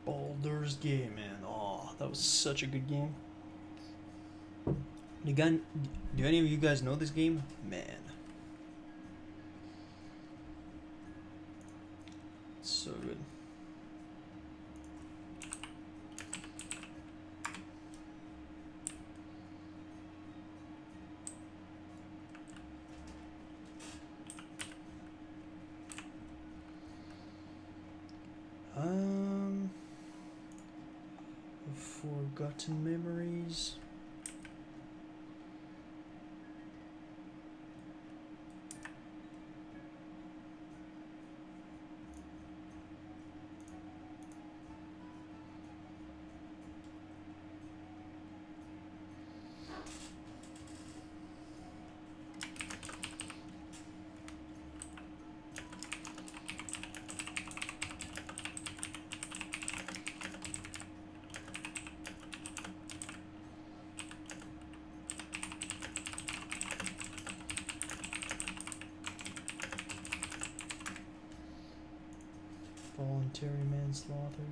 Baldur's Gate, man. Oh, that was such a good game. Do any of you guys know this game? Man, it's so good. Forgotten memories. Voluntary manslaughter.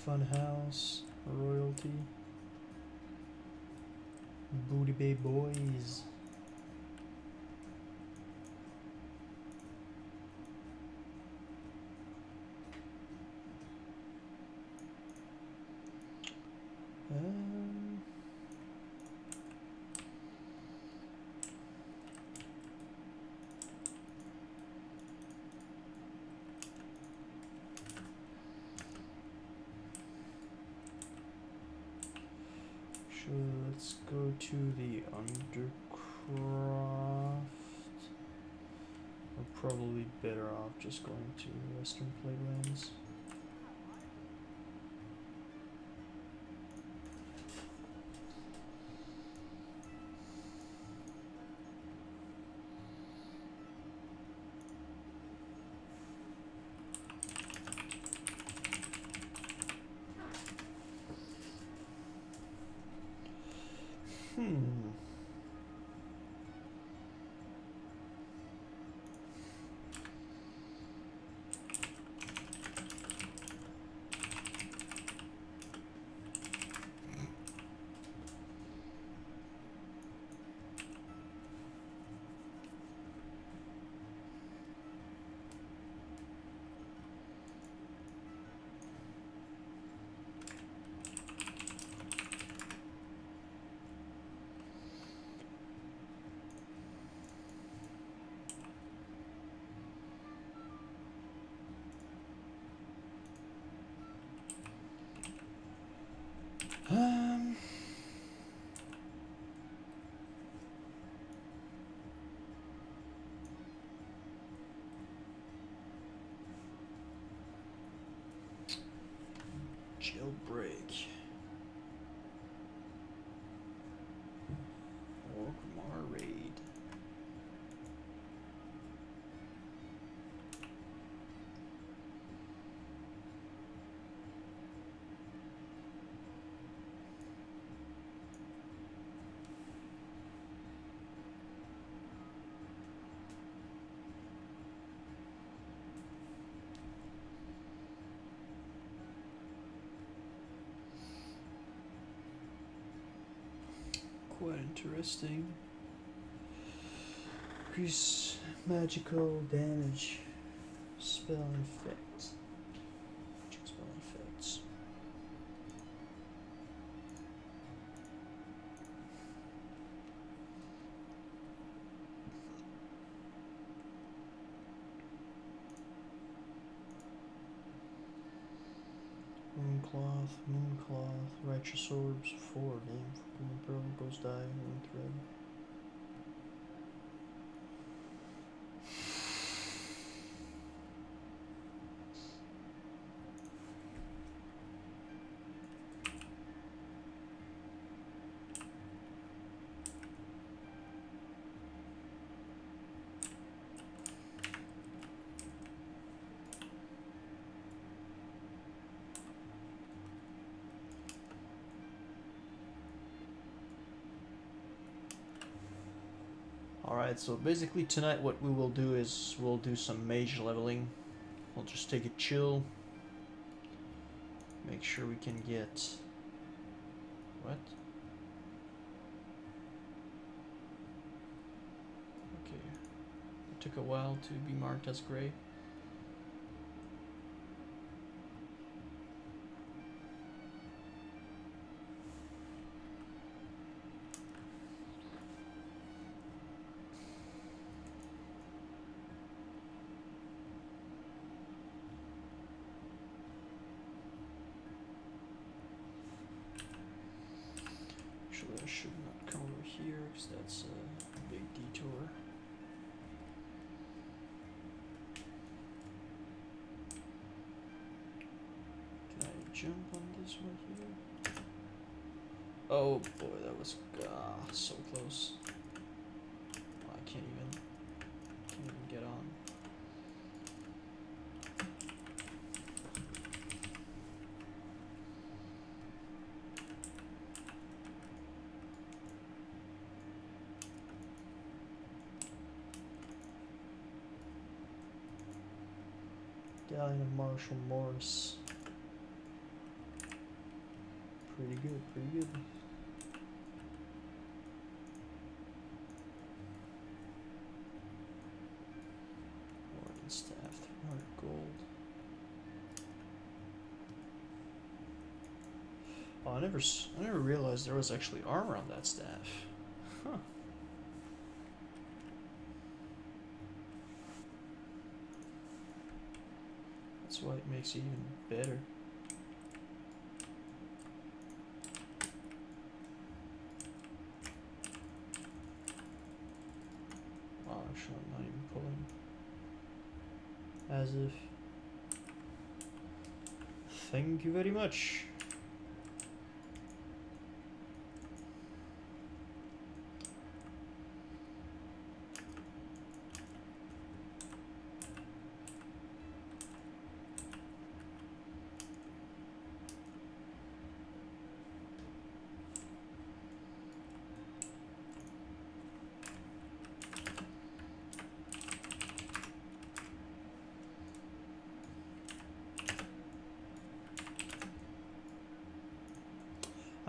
Funhouse. Royalty. Booty Bay Boys. Let's go to the Undercroft. We're probably better off just going to Western Playlands. Jailbreak. Orgrimmar raid. Quite interesting. Increase magical damage. Spell effects. Spell effects. Mooncloth, righteous orbs, 4 game. Fucking pearl goes die, one thread. Alright, so basically tonight what we will do is we'll do some mage leveling. We'll just take it chill. Make sure we can get... What? Okay. It took a while to be marked as gray. Actually, I should not come over here because that's a big detour. Can I jump on this one here? Oh boy, that was so close. Oh, I can't even get on. Galleon of Marshall Morris. Pretty good, pretty good. Warden staff, 300 gold. Oh, I never realized there was actually armor on that staff. Huh. That's why it makes it even better. Oh, actually, I'm not even pulling. As if. Thank you very much.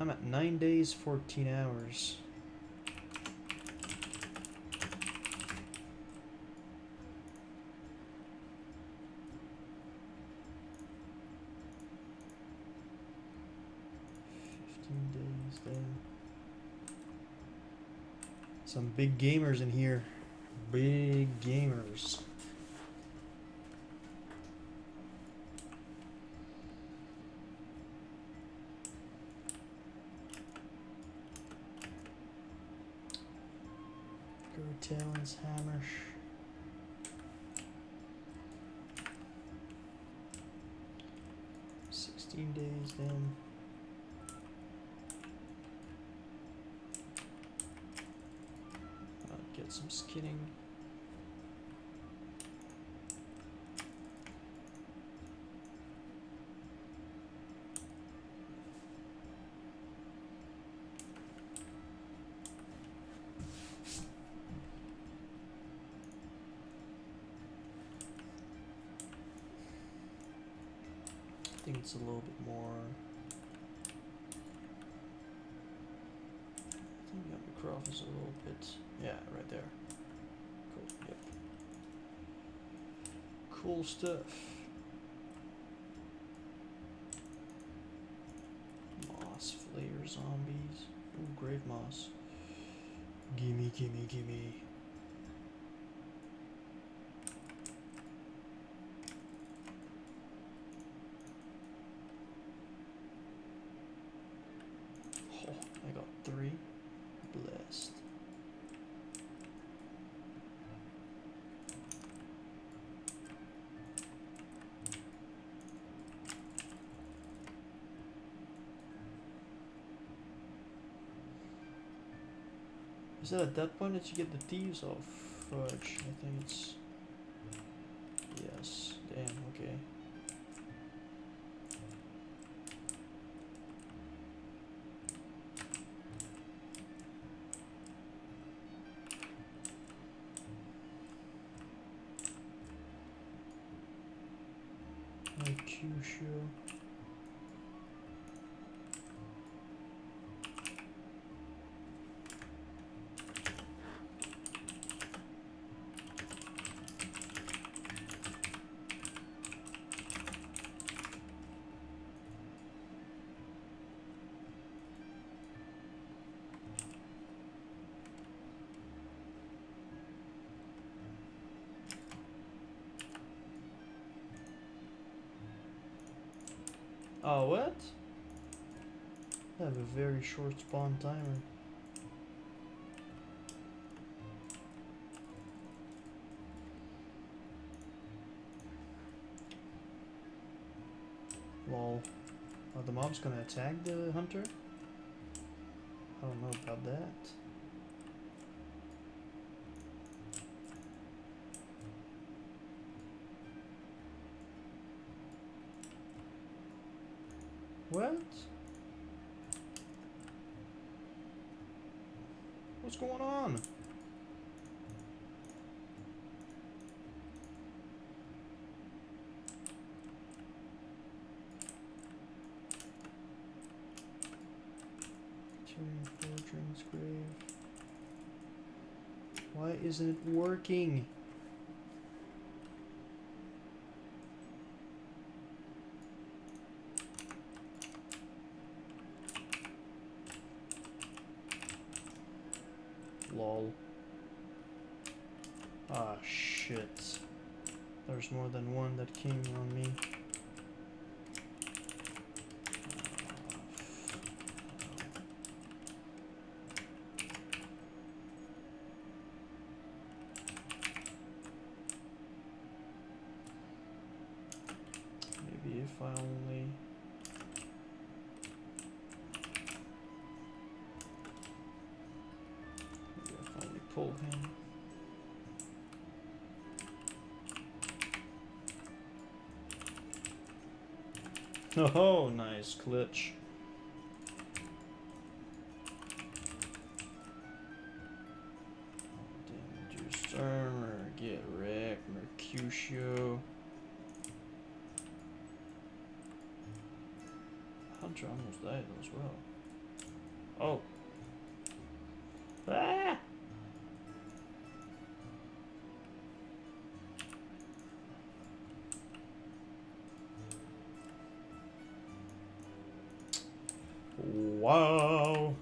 I'm at 9 days, 14 hours. Days then. Some big gamers in here. Big gamers. Talons, hammer. 16 days then. Get some skinning. I think it's a little bit more. I think the Croft is a little bit. Yeah, right there. Cool. Yep. Cool stuff. Moss Flayer zombies. Ooh, grave moss. Gimme, gimme, gimme. Oh, I got 3. Blessed. Is that at that point that you get the thieves? Oh, fudge. I think it's... Yes. Damn, okay. My Q show. Oh, what? I have a very short spawn timer. Lol. Are the mobs gonna attack the hunter? I don't know about that. What? What's going on? Fortune's grave. Why isn't it working? Lol. Ah, shit. There's more than one that came on me. Maybe if I only... Maybe if I only pull him. Oh, nice glitch. Damage armor, get wrecked, Mercutio. Hunter almost died as well. Oh. Ah! Wow.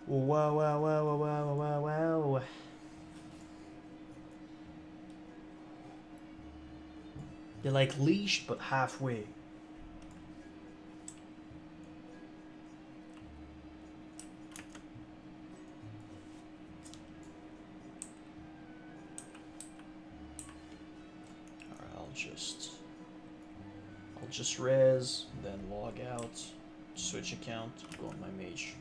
Wow, wow, wow, wow, wow, wow, wow. They're like leashed, but halfway. Alright, I'll just res, then log out, switch account, go on my mage.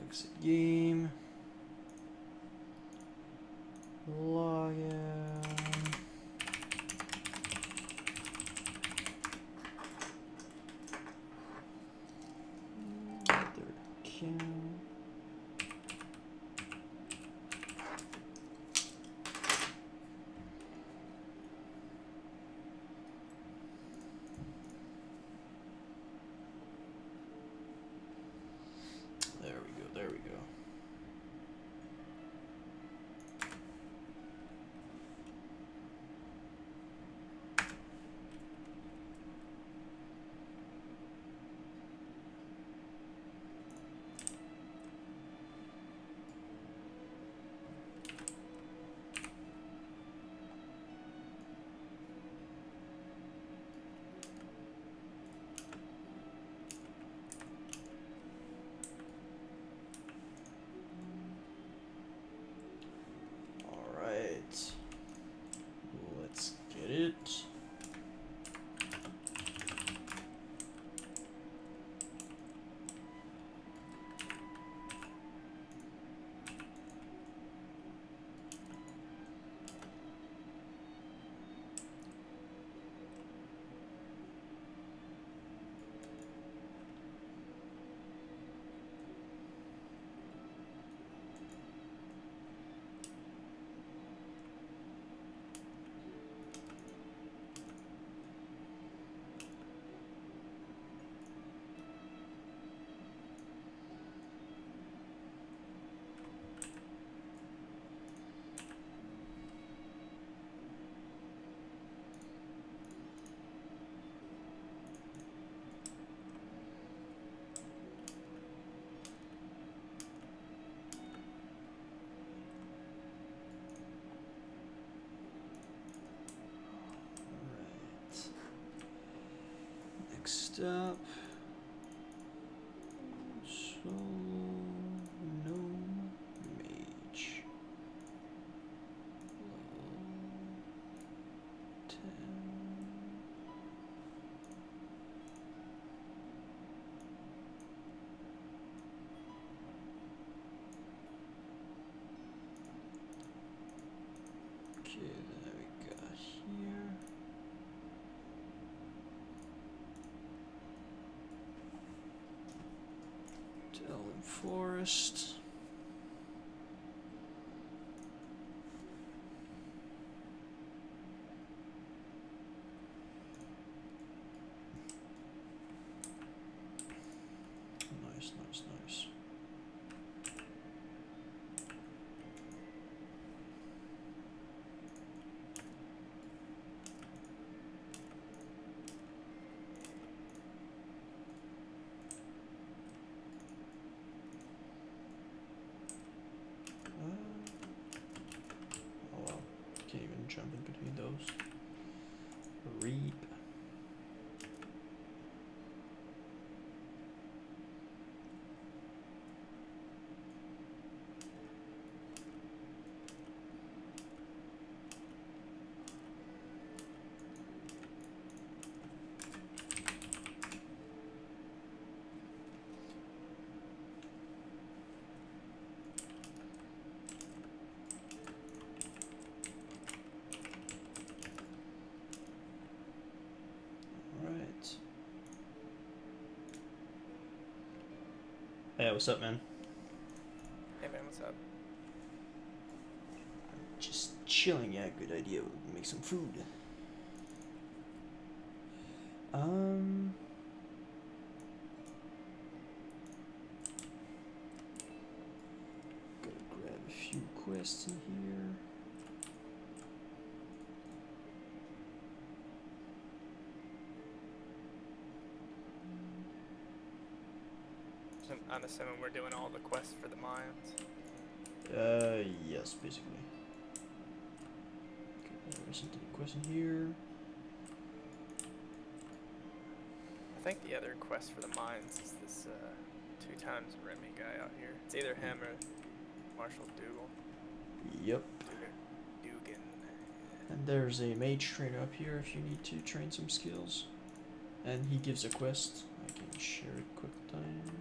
Exit game. Log out. Third account. There we go. Stop. Solo gnome mage. Level 10. Okay, then we got here. Elven Forest. Nice, nice, nice. Oh wow, can't even jump in between those. Reap. Alright. Hey, what's up, man? Hey man, what's up? Just chilling, yeah, good idea. We'll make some food. Gotta grab a few quests in here. I'm assuming we're doing all the quests for the mines. Yes, basically. Okay, there isn't any question here. I think the other quest for the mines is this 2 times Remy guy out here. It's either him or Marshall Dougal. Yep. Dugan. And there's a mage trainer up here if you need to train some skills. And he gives a quest. I can share it quick time.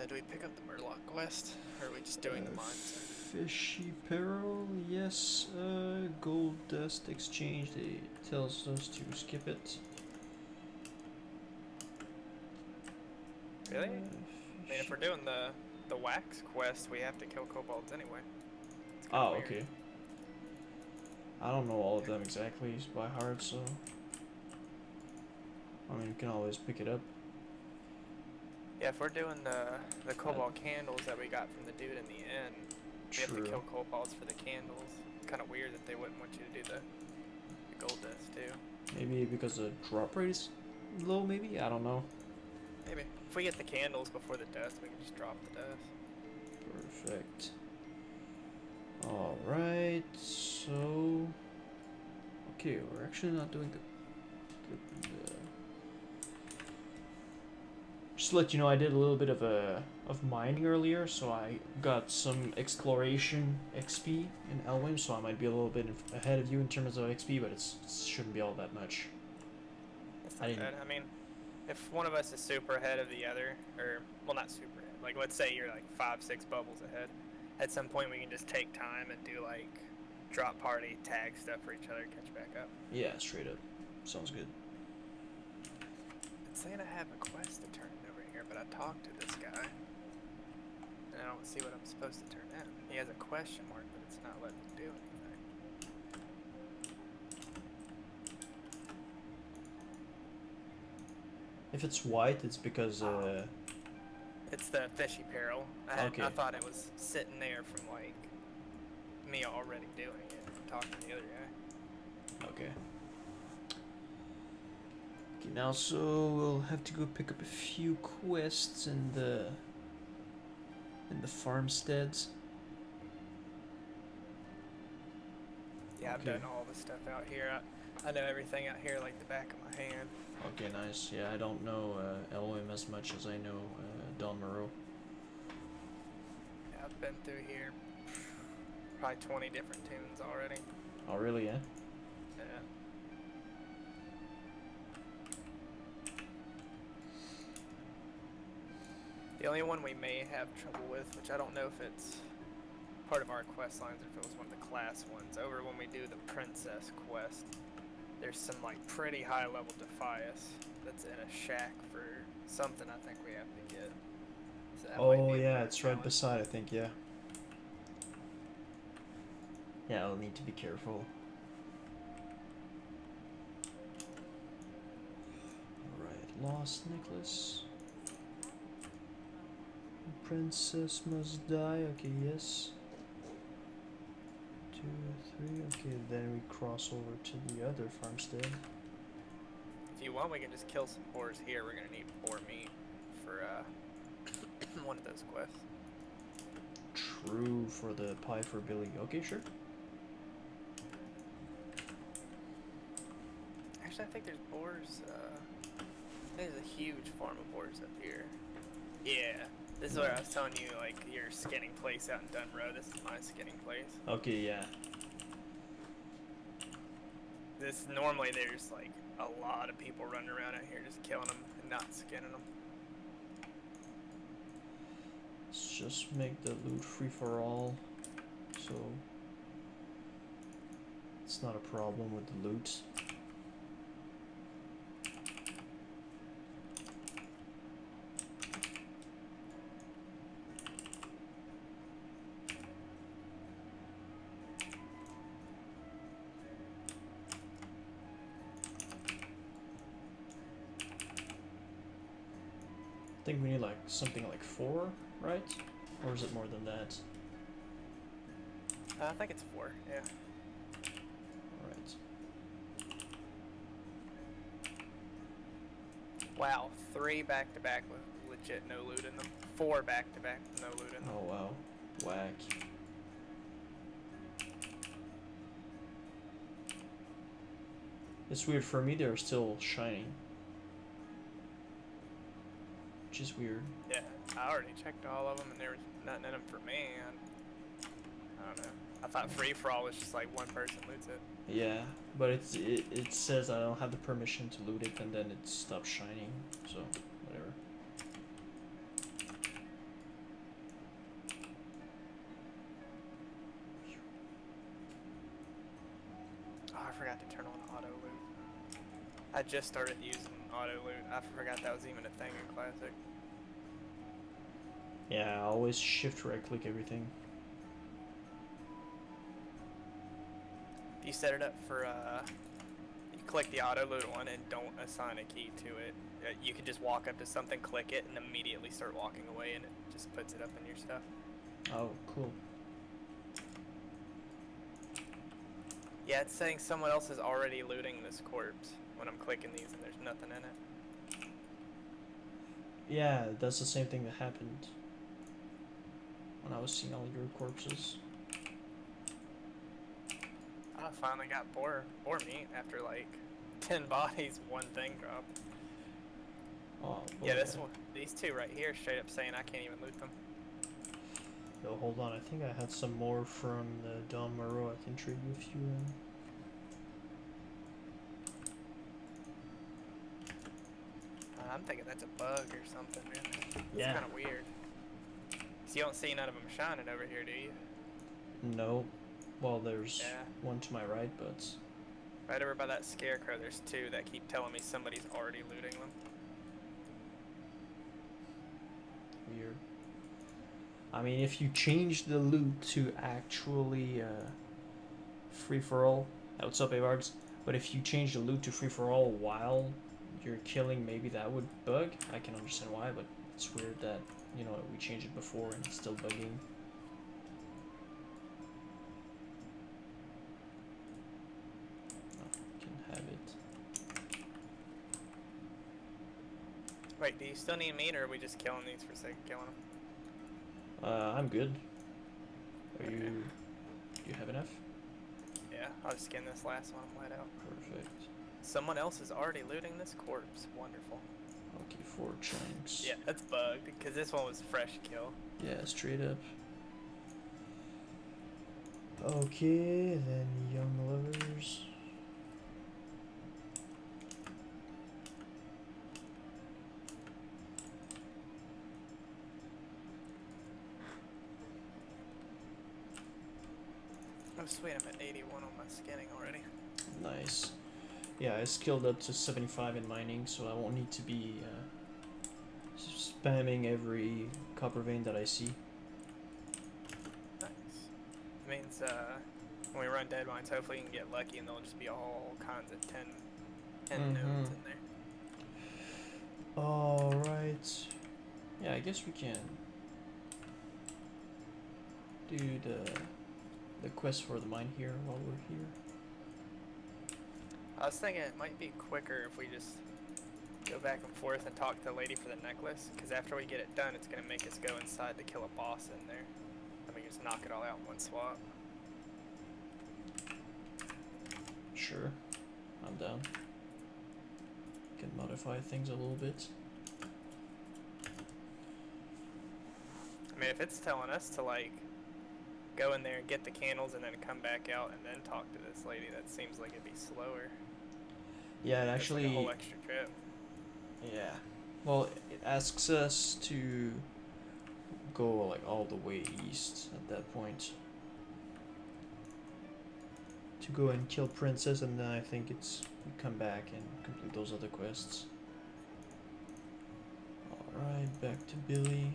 Do we pick up the Murloc quest? Or are we just doing the mines? Fishy Peril, yes. Gold Dust Exchange, it tells us to skip it. Really? I mean, if we're doing the wax quest, we have to kill kobolds anyway. Oh, weird. Okay. I don't know all of them exactly by heart, so I mean, you can always pick it up. Yeah, if we're doing the cobalt candles that we got from the dude in the inn, we have to kill kobolds for the candles. Kind of weird that they wouldn't want you to do the gold dust too. Maybe because the drop rate is low, maybe? I don't know. Maybe. If we get the candles before the dust, we can just drop the dust. Perfect. Alright, so... Okay, we're actually not doing the just to let you know, I did a little bit of mining earlier, so I got some exploration XP in Elwyn, so I might be a little bit ahead of you in terms of XP, but it shouldn't be all that much. That's not bad. I mean, if one of us is super ahead of the other, or, well, not super ahead, like, let's say you're like 5-6 bubbles ahead, at some point we can just take time and do, like, drop party, tag stuff for each other, catch back up. Yeah, straight up. Sounds good. It's saying I have a quest to turn in over here, but I talked to this guy, and I don't see what I'm supposed to turn in. He has a question mark, but it's not letting me do anything. If it's white, it's because it's the fishy peril. I thought it was sitting there from like me already doing it, talking to the other guy. Okay. Okay, now so we'll have to go pick up a few quests in the farmsteads. Yeah, I've done all the stuff out here. I know everything out here like the back of my hand. Okay, nice. Yeah, I don't know LOM as much as I know Don Moreau. Yeah, I've been through here probably 20 different tunes already. Oh, really? Yeah. Yeah. The only one we may have trouble with, which I don't know if it's part of our quest lines or if it was one of the class ones, over when we do the princess quest, there's some like pretty high level Defias that's in a shack for something I think we have to get. So that might Oh be yeah, it's right beside, I think, yeah. Yeah, I'll need to be careful. Alright, lost necklace. Princess must die, okay, yes. 2, 3, okay, then we cross over to the other farmstead. If you want, we can just kill some boars here. We're gonna need boar meat for one of those quests. True, for the pie for Billy. Okay, sure. Actually, I think there's boars. There's a huge farm of boars up here. Yeah, this is where I was telling you, like, your skinning place out in Dunrow. This is my skinning place. Okay, yeah. This, normally there's, like, a lot of people running around out here just killing them and not skinning them. Let's just make the loot free for all, so it's not a problem with the loot. I think we need like something like 4, right? Or is it more than that? I think it's 4, yeah. Alright. Wow, 3 back-to-back with legit no loot in them. 4 back-to-back with no loot in them. Oh wow. Whack. It's weird, for me they're still shining. Which is weird. Yeah, I already checked all of them and there was nothing in them for me. I don't know. I thought free-for-all was just like one person loots it. Yeah, but it says I don't have the permission to loot it and then it stops shining, so whatever. Oh, I forgot to turn on auto loot. I just started using auto loot. I forgot that was even a thing in Classic. Yeah, I always shift right click everything. You set it up for, you click the auto loot one and don't assign a key to it. You can just walk up to something, click it, and immediately start walking away and it just puts it up in your stuff. Oh, cool. Yeah, it's saying someone else is already looting this corpse when I'm clicking these and there's nothing in it. Yeah, that's the same thing that happened when I was seeing all your corpses. I finally got boar meat after like 10 bodies, one thing dropped. Oh, yeah, this one, these 2 right here, straight up saying I can't even loot them. Yo, hold on, I think I had some more from the Don Moreau. I can trade you a few in. I'm thinking that's a bug or something, man. It's Yeah. kind of weird. So you don't see none of them shining over here, do you? No. Well, there's one to my right, but... Right over by that scarecrow, there's 2 that keep telling me somebody's already looting them. Weird. I mean, if you change the loot to actually free-for-all... What's up, Avards? But if you change the loot to free-for-all while you're killing, maybe that would bug. I can understand why, but it's weird that, you know, we changed it before and it's still bugging. Oh, can have it. you still need meat, or are we just killing these for sake of killing them? I'm good. Are Okay. you... Do you have enough? Yeah, I'll just skin this last one and let out. Perfect. Someone else is already looting this corpse. Wonderful. Okay, 4 chunks. Yeah, that's bugged, because this one was fresh kill. Yeah, straight up. Okay, then young lovers. Oh sweet, I'm at 81 on my skinning already. Nice. Yeah, I skilled up to 75 in mining, so I won't need to be spamming every copper vein that I see. Nice. It means when we run dead mines, hopefully you can get lucky and there'll just be all kinds of 10 nodes in there. Alright. Yeah, I guess we can do the quest for the mine here while we're here. I was thinking it might be quicker if we just go back and forth and talk to the lady for the necklace, because after we get it done, it's going to make us go inside to kill a boss in there. And we can just knock it all out in one swap. Sure, I'm down. Can modify things a little bit. I mean, if it's telling us to, like, go in there and get the candles and then come back out and then talk to this lady, that seems like it'd be slower. Yeah, it That's actually... like a whole extra trip. Yeah. Well, it asks us to go, like, all the way east at that point. To go and kill Princess, and then I think it's... we come back and complete those other quests. Alright, back to Billy.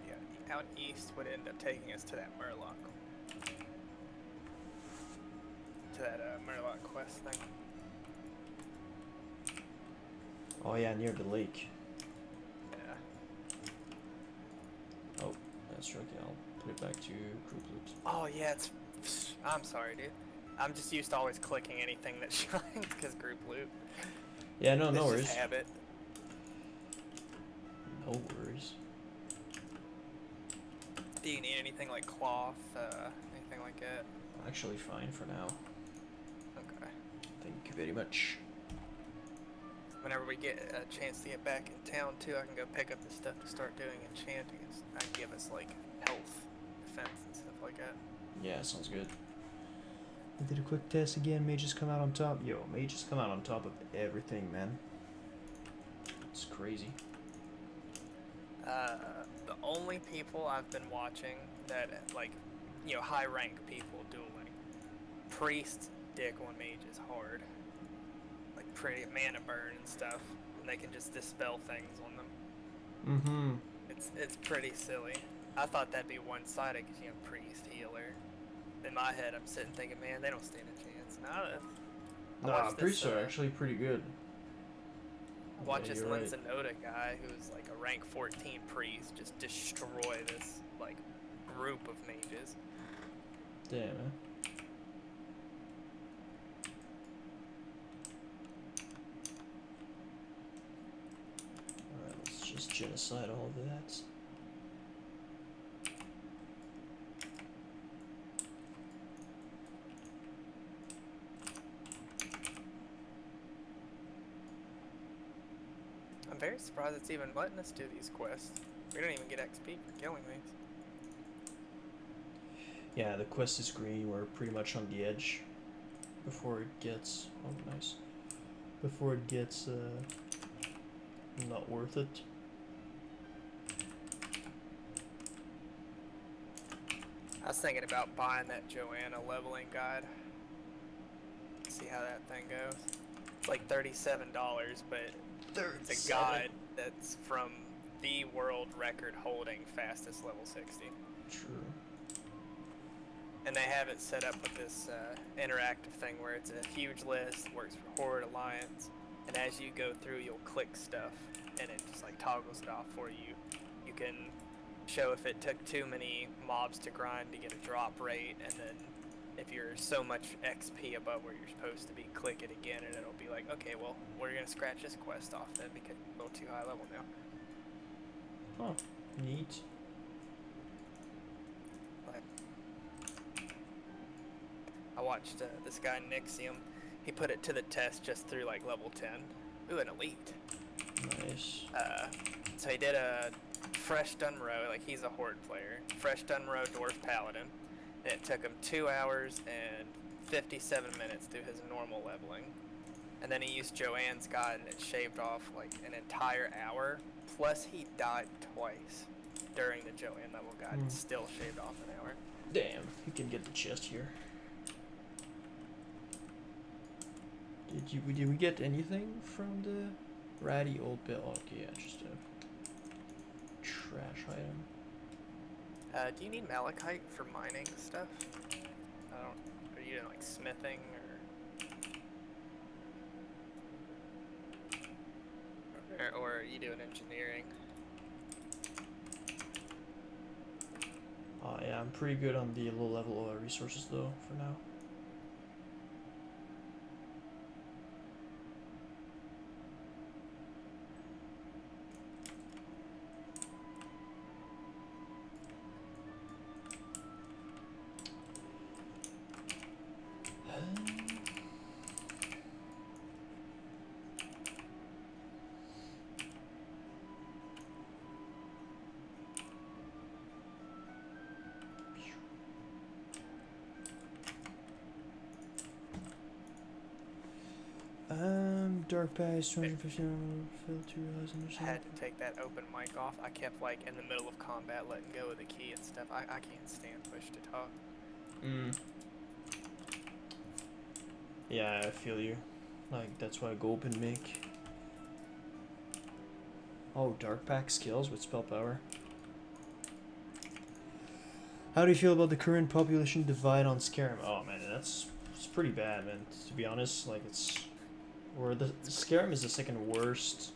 Yeah, out east would end up taking us to that Murloc. To that Murloc quest thing. Oh yeah, near the lake. Yeah. Oh, that's right. I'll put it back to group loot. Oh yeah, it's... I'm sorry, dude. I'm just used to always clicking anything that shines because group loot. Yeah, no, no It's worries. just habit. No worries. Do you need anything like cloth, anything like that? Actually fine for now. Okay. Thank you very much. Whenever we get a chance to get back in town too, I can go pick up the stuff to start doing enchanting. That give us like health, defense, and stuff like that. Yeah, sounds good. I did a quick test again. Mages come out on top. Yo, mages come out on top of everything, man. It's crazy. The only people I've been watching that, like, you know, high rank people dueling, priests dick on mages hard. Like, pretty mana burn and stuff. And they can just dispel things on them. Mm-hmm. It's pretty silly. I thought that'd be one-sided because, you know, priest, healer. In my head, I'm sitting thinking, man, they don't stand a chance. Nah, priests are actually pretty good. Watch Yeah, this you're right. Linzanoda guy who's like a rank 14 priest just destroy this like group of mages. Damn, man. Alright, let's just genocide all of that. I'm very surprised it's even letting us do these quests. We don't even get XP for killing these. Yeah, the quest is green. We're pretty much on the edge before it gets... oh, nice. Before it gets, not worth it. I was thinking about buying that Joanna leveling guide. See how that thing goes. It's like $37, but it's a guide that's from the world record holding fastest level 60. True. And they have it set up with this interactive thing where it's a huge list, works for Horde Alliance, and as you go through, you'll click stuff, and it just like toggles it off for you. You can show if it took too many mobs to grind to get a drop rate, and then if you're so much XP above where you're supposed to be, click it again, and it'll be like, okay, well, we're gonna scratch this quest off then because it's a little too high level now. Oh, neat. But I watched this guy Nixium. He put it to the test just through like level 10. Ooh, an elite. Nice. So he did a fresh done row, like he's a horde player. Fresh done row dwarf paladin. And it took him 2 hours and 57 minutes through his normal leveling. And then he used Joanne's guide and it shaved off like an entire hour. Plus he died twice during the Joanne level guide and still shaved off an hour. Damn, you can get the chest here. Did we get anything from the ratty old bill? Okay, yeah, just a trash item. Do you need malachite for mining stuff? Are you doing like smithing or are you doing engineering? Yeah, I'm pretty good on the low level resources though, for now. Dark Pass, 250 failed to realize I had to take that open mic off. I kept like in the middle of combat letting go of the key and stuff. I can't stand push to talk. Yeah, I feel you. Like, that's why I go open mic. Oh, Dark Pack skills with spell power. How do you feel about the current population divide on Skyrim? Oh man, it's pretty bad, man. To be honest, like the Skyrim is the second worst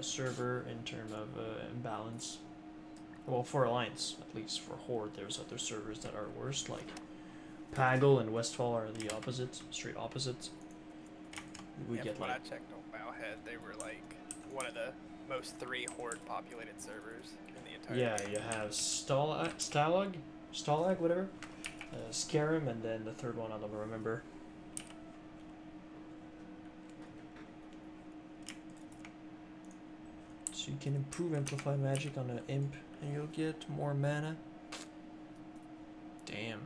server in terms of imbalance. Well, for Alliance, at least. For Horde, there's other servers that are worse, like Pagel and Westfall are the opposite, straight opposite. We get when like I checked on Wowhead, they were like one of the most 3 Horde populated servers in the entire game. You have Stalag, whatever, Skyrim, and then the third one I don't remember. So you can improve Amplify Magic on an Imp, and you'll get more mana. Damn.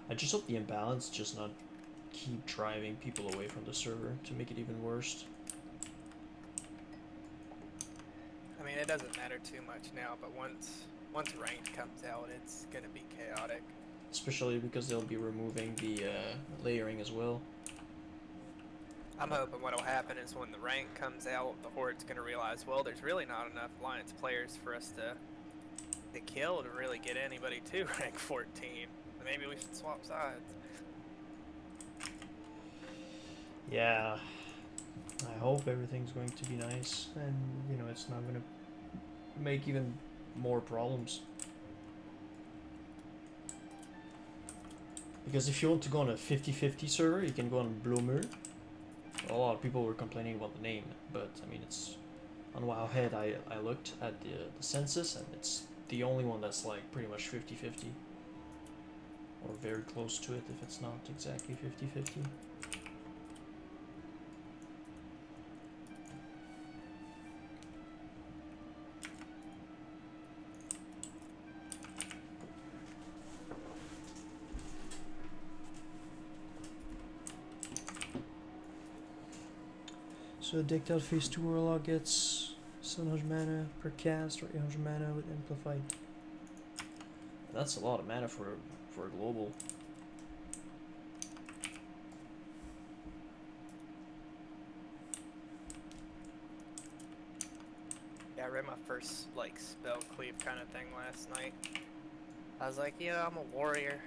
I just hope the imbalance just not keep driving people away from the server to make it even worse. I mean, it doesn't matter too much now, but once ranked comes out, it's gonna be chaotic. Especially because they'll be removing the layering as well. I'm hoping what'll happen is when the rank comes out, the Horde's gonna realize, well, there's really not enough Alliance players for us to kill to really get anybody to rank 14. Maybe we should swap sides. Yeah, I hope everything's going to be nice, and you know it's not gonna make even more problems. Because if you want to go on a 50-50 server, you can go on Bloomer. A lot of people were complaining about the name, but I mean it's on Wowhead. I looked at the census, and it's the only one that's like pretty much 50-50. Or very close to it if it's not exactly 50-50. So decked out phase 2 Warlock gets 700 mana per cast or 800 mana with Amplified. That's a lot of mana for a global. Yeah, I read my first like spell cleave kind of thing last night. I was like, yeah, I'm a warrior.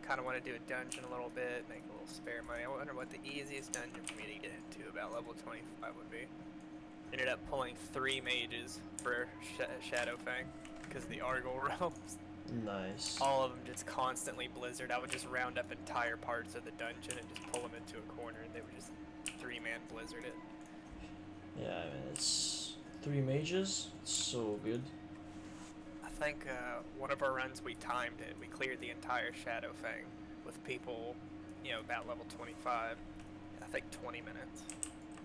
Kind of want to do a dungeon a little bit, make a little spare money. I wonder what the easiest dungeon for me to get into about level 25 would be. Ended up pulling 3 mages for Shadowfang because of the Argol realms. Nice. All of them just constantly blizzard. I would just round up entire parts of the dungeon and just pull them into a corner, and they would just 3-man blizzard it. Yeah, I mean, it's 3 mages. It's so good. I think one of our runs we timed it. We cleared the entire Shadowfang with people, you know, about level 25. I think 20 minutes.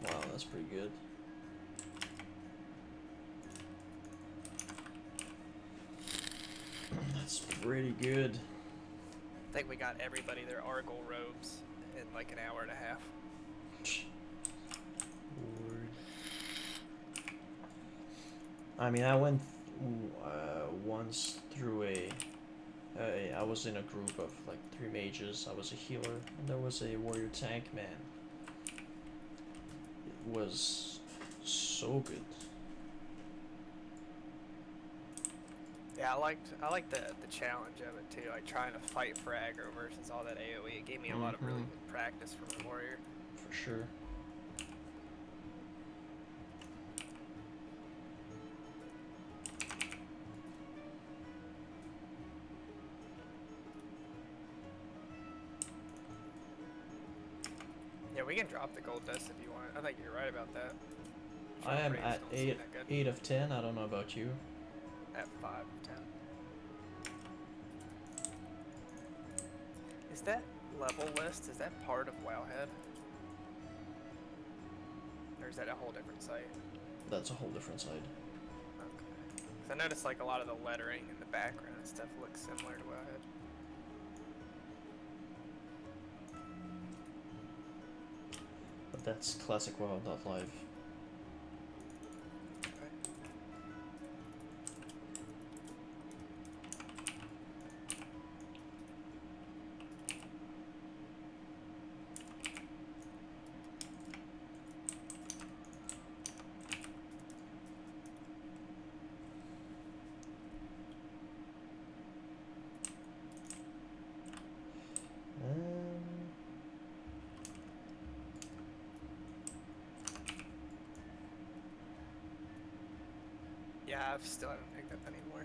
Wow, that's pretty good. That's pretty good. I think we got everybody their Argol robes in like an hour and a half. Lord. I mean, I went once through I was in a group of like 3 mages. I was a healer, and there was a warrior tank. Man, it was so good. Yeah, I liked the challenge of it too, like trying to fight for aggro versus all that AoE. It gave me a lot of really good practice from a warrior. For sure. Yeah, we can drop the gold dust if you want. I think you're right about that. I am at 8 of 10. I don't know about you. At 5 of 10. Is that level list, is that part of Wowhead? Or is that a whole different site? That's a whole different side. Okay. Because I noticed like a lot of the lettering in the background and stuff looks similar to Wowhead. But that's classic WoW.live. Yeah, I still haven't picked up any more.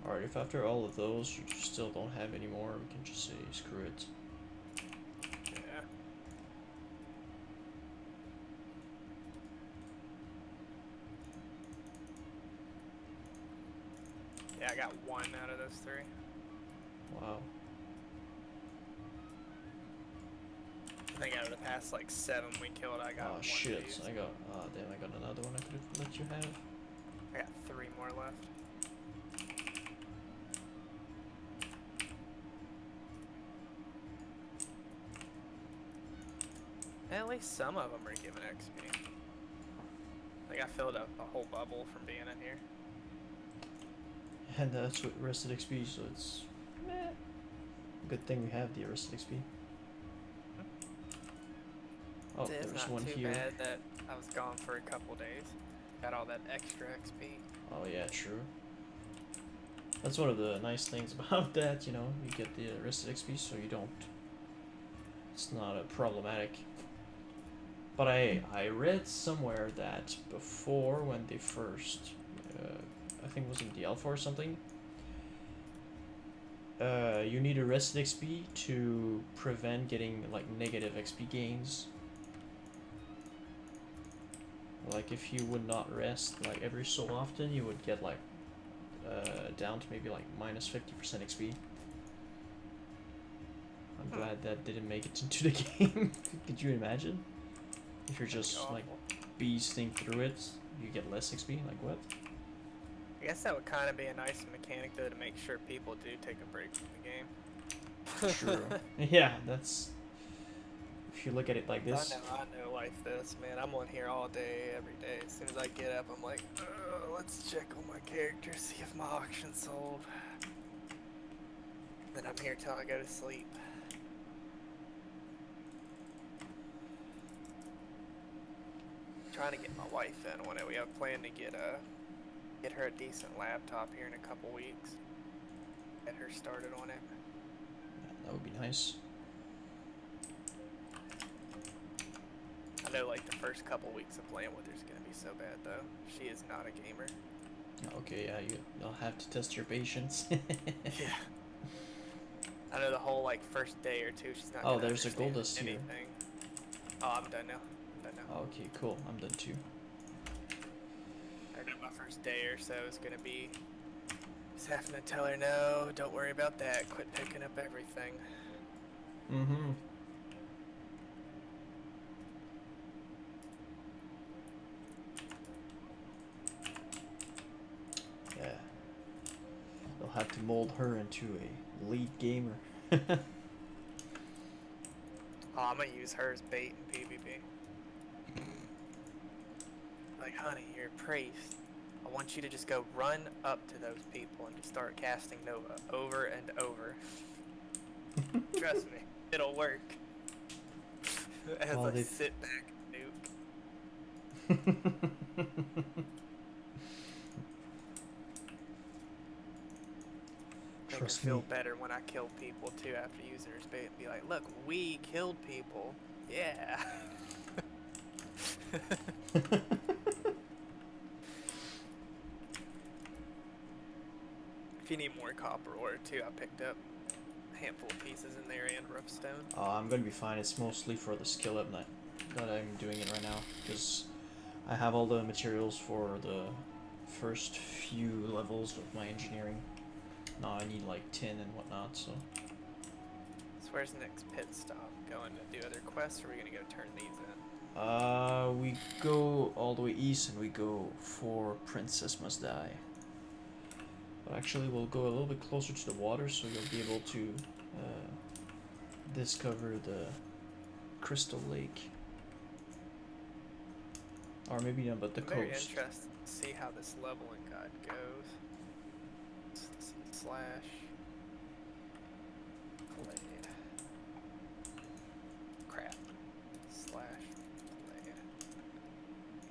Alright, if after all of those you still don't have any more, we can just say screw it. Yeah. Yeah, I got 1 out of those 3. Wow. I think out of the past like 7 we killed, I got 1 Oh shit, piece. I got, damn, I got another one I could have let you have. I got 3 more left. At least some of them are giving XP. Like I filled up a whole bubble from being in here. And that's with arrested XP, so it's good thing we have the arrested XP. Oh, It's there's not one too here. bad that I was gone for a couple days. Got all that extra XP. Oh yeah, true. That's one of the nice things about that, you know, you get the arrested XP so you don't, it's not a problematic. But I read somewhere that before, when they first, I think it was in the alpha or something, you need arrested XP to prevent getting like negative XP gains. Like if you would not rest like every so often, you would get like down to maybe like minus 50% XP. I'm glad that didn't make it into the game. Could you imagine? If you're just like beasting through it, you get less XP. Like what? I guess that would kind of be a nice mechanic though to make sure people do take a break from the game. True. Yeah, that's. If you look at it like this. I know life this, man. I'm on here all day, every day. As soon as I get up, I'm like, let's check on my character, see if my auction's sold. Then I'm here till I go to sleep. Trying to get my wife in on it. We have a plan to get her a decent laptop here in a couple weeks. Get her started on it. That would be nice. I know like the first couple weeks of playing with her is gonna be so bad though. She is not a gamer. Okay, yeah, you'll have to test your patience. Yeah. I know the whole like first day or two she's not Oh, gonna there's a understand Goldust here. anything. Oh, I'm done now. Okay, cool. I'm done too. I know my first day or so is gonna be just having to tell her no, don't worry about that. Quit picking up everything. Mm-hmm. Yeah. They'll have to mold her into a lead gamer. Oh, I'm gonna use her as bait in PvP. Like, honey, you're a priest. I want you to just go run up to those people and just start casting Nova over and over. Trust me, it'll work. As Well, I sit back and nuke. Make her feel better when I kill people too after using her bait and be like, look, we killed people. Yeah. If you need more copper ore too, I picked up a handful of pieces in there and rough stone. I'm gonna be fine. It's mostly for the skill up that I'm doing it right now, because I have all the materials for the first few levels of my engineering. Now I need like tin and whatnot, so. So where's the next pit stop? Going to do other quests, or are we gonna go turn these in? We go all the way east and we go for Princess Must Die. But actually we'll go a little bit closer to the water, so you'll be able to discover the Crystal Lake. Or maybe not, but the coast. Very interested to see how this leveling guide goes. Slash played. Crap. Slash played.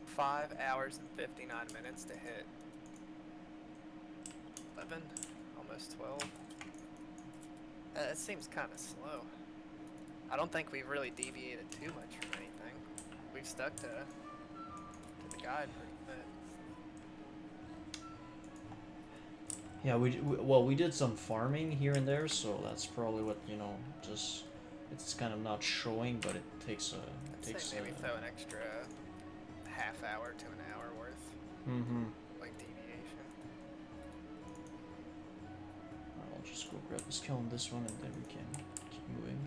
5 hours and 59 minutes to hit 11, almost 12. That seems kind of slow. I don't think we've really deviated too much from anything. We've stuck to the guide pretty much. Yeah, we did some farming here and there, so that's probably what, you know, just it's kind of not showing, but it takes I'd say maybe throw an extra half hour to an hour worth. Like deviation. I'll just go grab this kill on this one, and then we can keep moving.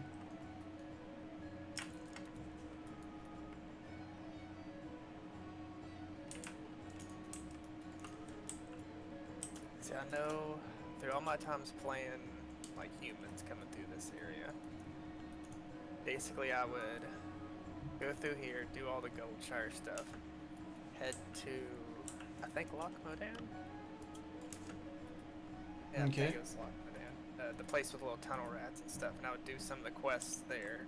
See, I know through all my times playing like humans coming through this area, basically I would go through here, do all the Goldshire stuff, head to, I think, Loch Modan? Yeah, Okay. I think it was Loch Modan. The place with little tunnel rats and stuff, and I would do some of the quests there,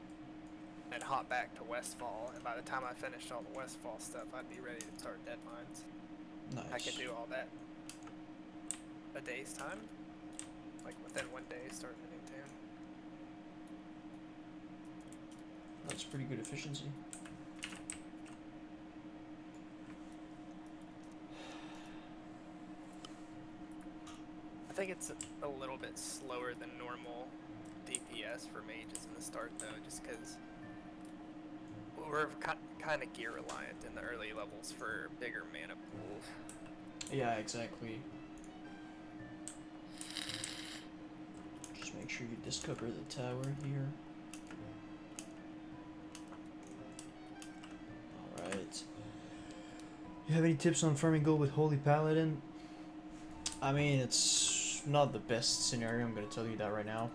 and hop back to Westfall, and by the time I finished all the Westfall stuff, I'd be ready to start Dead Mines. Nice. I could do all that a day's time, like within 1 day, start a new town. That's pretty good efficiency. I think it's a little bit slower than normal DPS for mages in the start though, just because we're kind of gear reliant in the early levels for bigger mana pools. Yeah, exactly. Just make sure you discover the tower here. Alright. You have any tips on farming gold with Holy Paladin? I mean, it's not the best scenario, I'm gonna tell you that right now.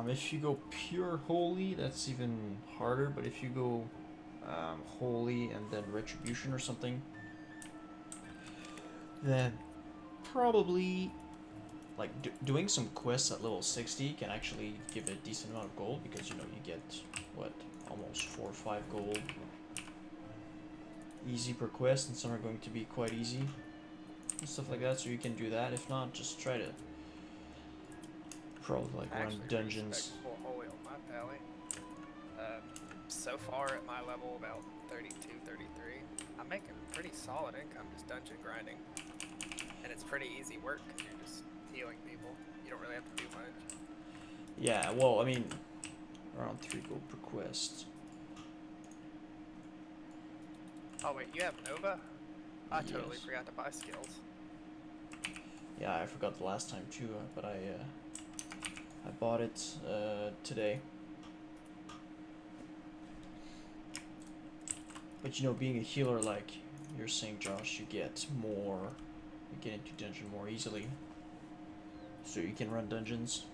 If you go pure Holy, that's even harder, but if you go Holy and then Retribution or something, then probably like doing some quests at level 60 can actually give a decent amount of gold, because, you know, you get what, almost 4 or 5 gold easy per quest, and some are going to be quite easy and stuff like that, so you can do that. If not, just try to probably like run dungeons. Full Holy on my pally. so far at my level, about 32, 33, I'm making pretty solid income just dungeon grinding. And it's pretty easy work because you're just healing people. You don't really have to do much. Yeah, well, I mean, around 3 gold per quest. Oh wait, you have Nova? I totally Yes. forgot to buy skills. Yeah, I forgot the last time too, but I bought it today. But you know, being a healer, like you're saying, Josh, you get into dungeon more easily. So you can run dungeons.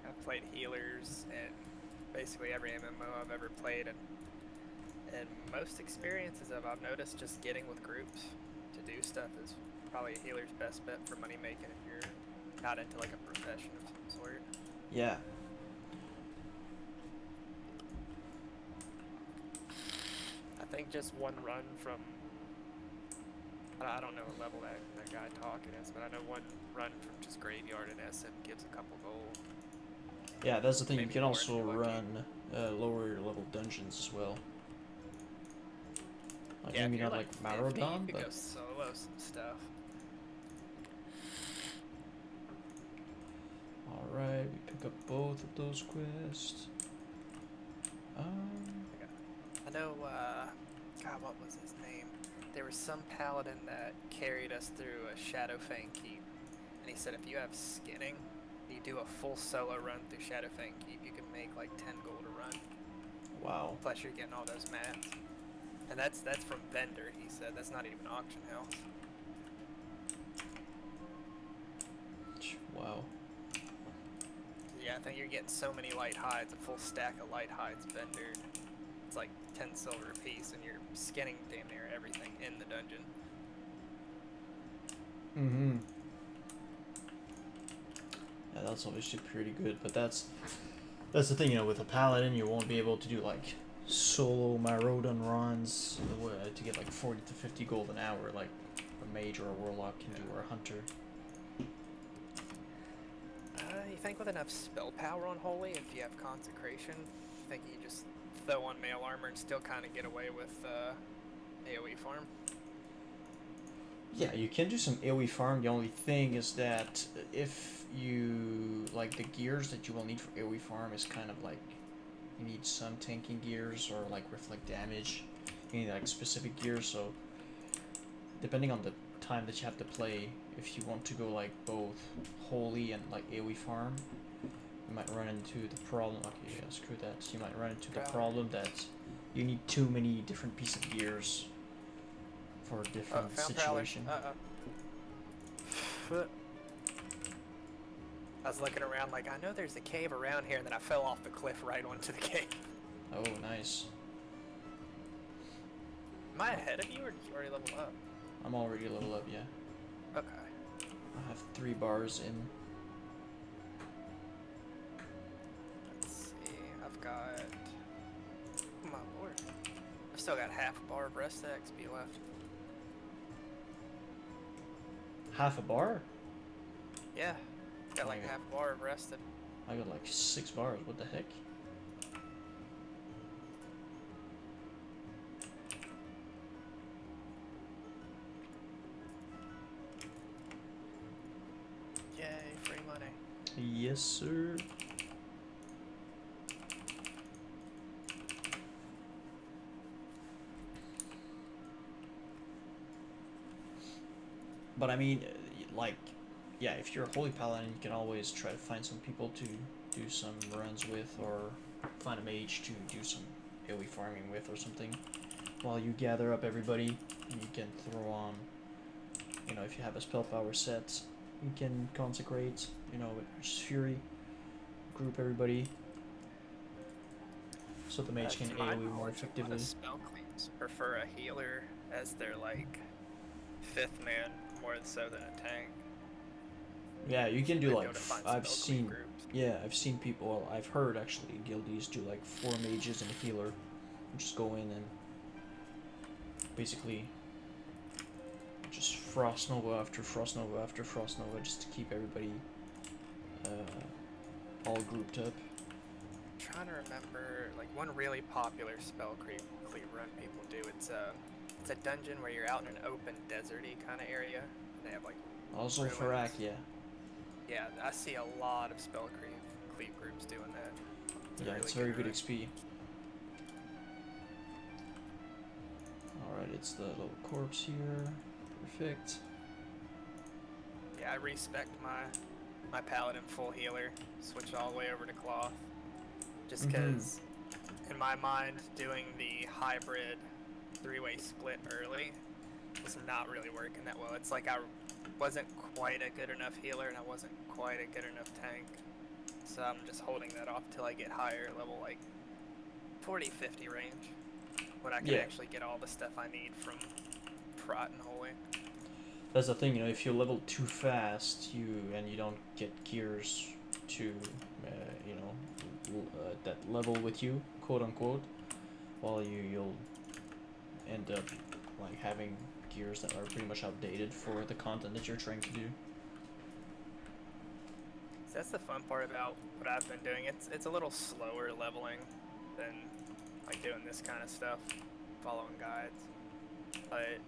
I've played healers in basically every MMO I've ever played, and most experiences I've noticed just getting with groups to do stuff is probably a healer's best bet for money making if you're not into like a profession of some sort. Yeah. I think just one run from, I don't know what level that guy talking is, but I know one run from just Graveyard and SM gives a couple gold. Yeah, that's the thing. Maybe you can more also if you're lucky. run lower level dungeons as well. Like, Yeah, maybe if you're not like like 50, Marrodon, you could but go solo some stuff. alright, we pick up both of those quests. I know, God, what was his name? There was some paladin that carried us through a Shadowfang Keep, and he said if you have skinning, you do a full solo run through Shadowfang Keep, you can make like 10 gold a run. Wow. Plus you're getting all those mats. And that's from vendor, he said. That's not even auction house. Wow. Yeah, I think you're getting so many light hides, a full stack of light hides vendored. It's like 10 silver a piece, and you're skinning damn near everything in the dungeon. Mm-hmm. Yeah, that's obviously pretty good, but that's the thing, you know, with a paladin, you won't be able to do like solo Marrodon runs to get like 40 to 50 gold an hour, like a mage or a warlock can do, or a hunter. You think with enough spell power on Holy, if you have Consecration, you think you just throw on Mail Armor and still kind of get away with AoE farm? Yeah, you can do some AoE farm. The only thing is that if you like the gears that you will need for AoE farm is kind of like you need some tanking gears or like reflect damage. You need like specific gears. So depending on the time that you have to play, if you want to go like both holy and like AoE farm, you might run into the problem. Okay, yeah, screw that. You might run into the problem that you need too many different pieces of gears for a different situation. I was looking around like, I know there's a cave around here, and then I fell off the cliff right onto the cave. Oh, nice. Am I ahead of you, or did you already level up? I'm already level up, yeah. Okay. I have 3 bars in. Let's see, I've got, oh my lord, I've still got half a bar of rest XP left. Half a bar? Yeah, got like half a bar of rested. I got like 6 bars, what the heck? Yay, free money. Yes, sir. But I mean, like, yeah, if you're a holy paladin, you can always try to find some people to do some runs with, or find a mage to do some AoE farming with or something. While you gather up everybody, you can throw on, you know, if you have a spell power set, you can consecrate, you know, with Fury, group everybody, so the mage can AoE more effectively. A lot of spell queens prefer a healer as their like 5th man more so than a tank. Yeah, you can do like I've seen people. Well, I've heard actually guildies do like 4 mages and a healer, just go in and basically just Frost Nova after Frost Nova after Frost Nova, just to keep everybody all grouped up. Trying trying to remember, like, one really popular spell cleave run people do. It's a dungeon where you're out in an open, deserty kind of area. And they have like Also ruins. Farak, yeah. Yeah, I see a lot of spell cleave groups doing that. Yeah, really it's very good run. XP. Alright, it's the little corpse here. Perfect. Yeah, I respect my Paladin full healer. Switch all the way over to cloth. Just because, in my mind, doing the hybrid 3-way split early was not really working that well. It's like I wasn't quite a good enough healer and I wasn't quite a good enough tank. So I'm just holding that off till I get higher level, like 40, 50 range. When I can actually get all the stuff I need from Prot and Holy. That's the thing, you know, if you level too fast, you don't get gears to, you know, that level with you, quote unquote, while you'll end up like having gears that are pretty much outdated for the content that you're trying to do. So that's the fun part about what I've been doing. It's a little slower leveling than like doing this kind of stuff, following guides. But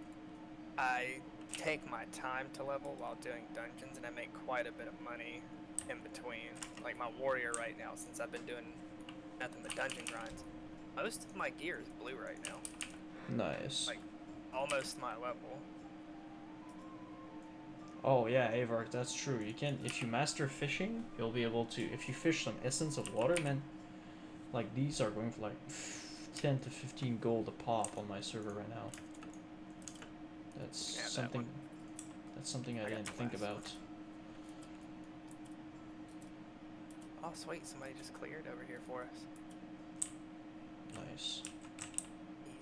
I take my time to level while doing dungeons, and I make quite a bit of money in between. Like my warrior right now, since I've been doing nothing but dungeon grinds, most of my gear is blue right now. Nice. Like almost my level. Oh yeah, Avark, that's true. You can, if you master fishing, you'll be able to, if you fish some essence of water, man, like these are going for like 10 to 15 gold a pop on my server right now. That's something. That's something I didn't think about. Oh sweet, somebody just cleared over here for us. Nice.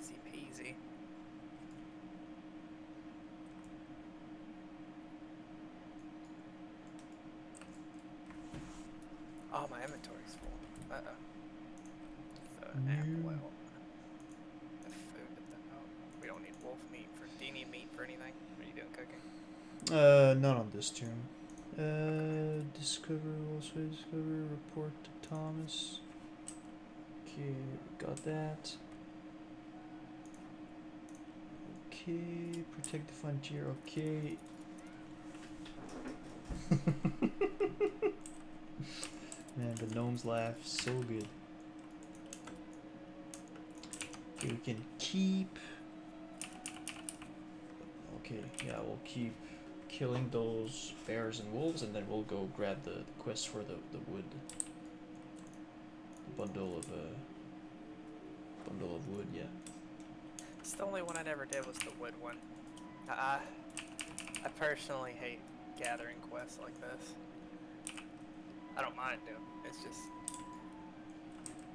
Easy peasy. Oh, my inventory's full. Uh-oh. Apple out. The food at the we don't need wolf meat for. Do you need meat for anything? What are you doing cooking? Not on this tomb. Discover, also discover, report to Thomas. Okay, got that. Okay, protect the frontier, okay. Man, the gnomes laugh so good. Okay, we can keep. Okay, yeah, we'll keep killing those bears and wolves, and then we'll go grab the quest for the wood. The bundle of wood, yeah. It's the only one I never did was the wood one. I personally hate gathering quests like this. I don't mind doing it. It's just,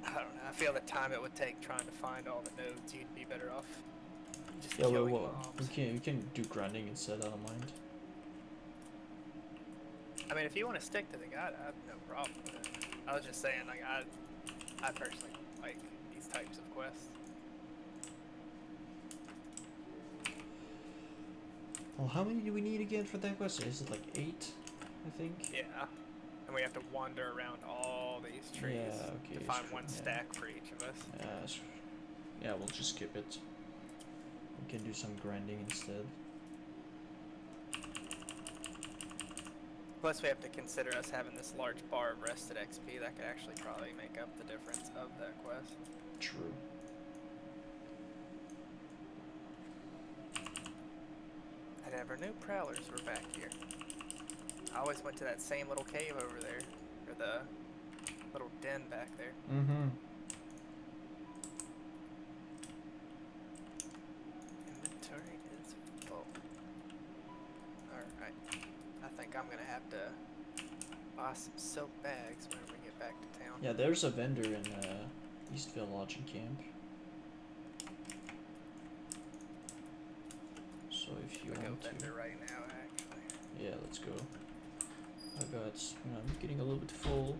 I don't know. I feel the time it would take trying to find all the nodes. You'd be better off just killing mobs. We can do grinding instead. I don't mind. I mean, if you want to stick to the guide, I have no problem with it. I was just saying, like, I personally like these types of quests. Well, how many do we need again for that quest? Is it like 8, I think? Yeah. And we have to wander around all these trees to find one stack for each of us. Yeah, we'll just skip it. We can do some grinding instead. Plus, we have to consider us having this large bar of rested XP. That could actually probably make up the difference of that quest. True. I never knew prowlers were back here. I always went to that same little cave over there, or the little den back there. Mm-hmm. Inventory is full. Alright. I think I'm gonna have to buy some silk bags when we get back to town. Yeah, there's a vendor in Eastville Lodging Camp. So if you want to... vendor right now, actually. Yeah, let's go. I'm getting a little bit full.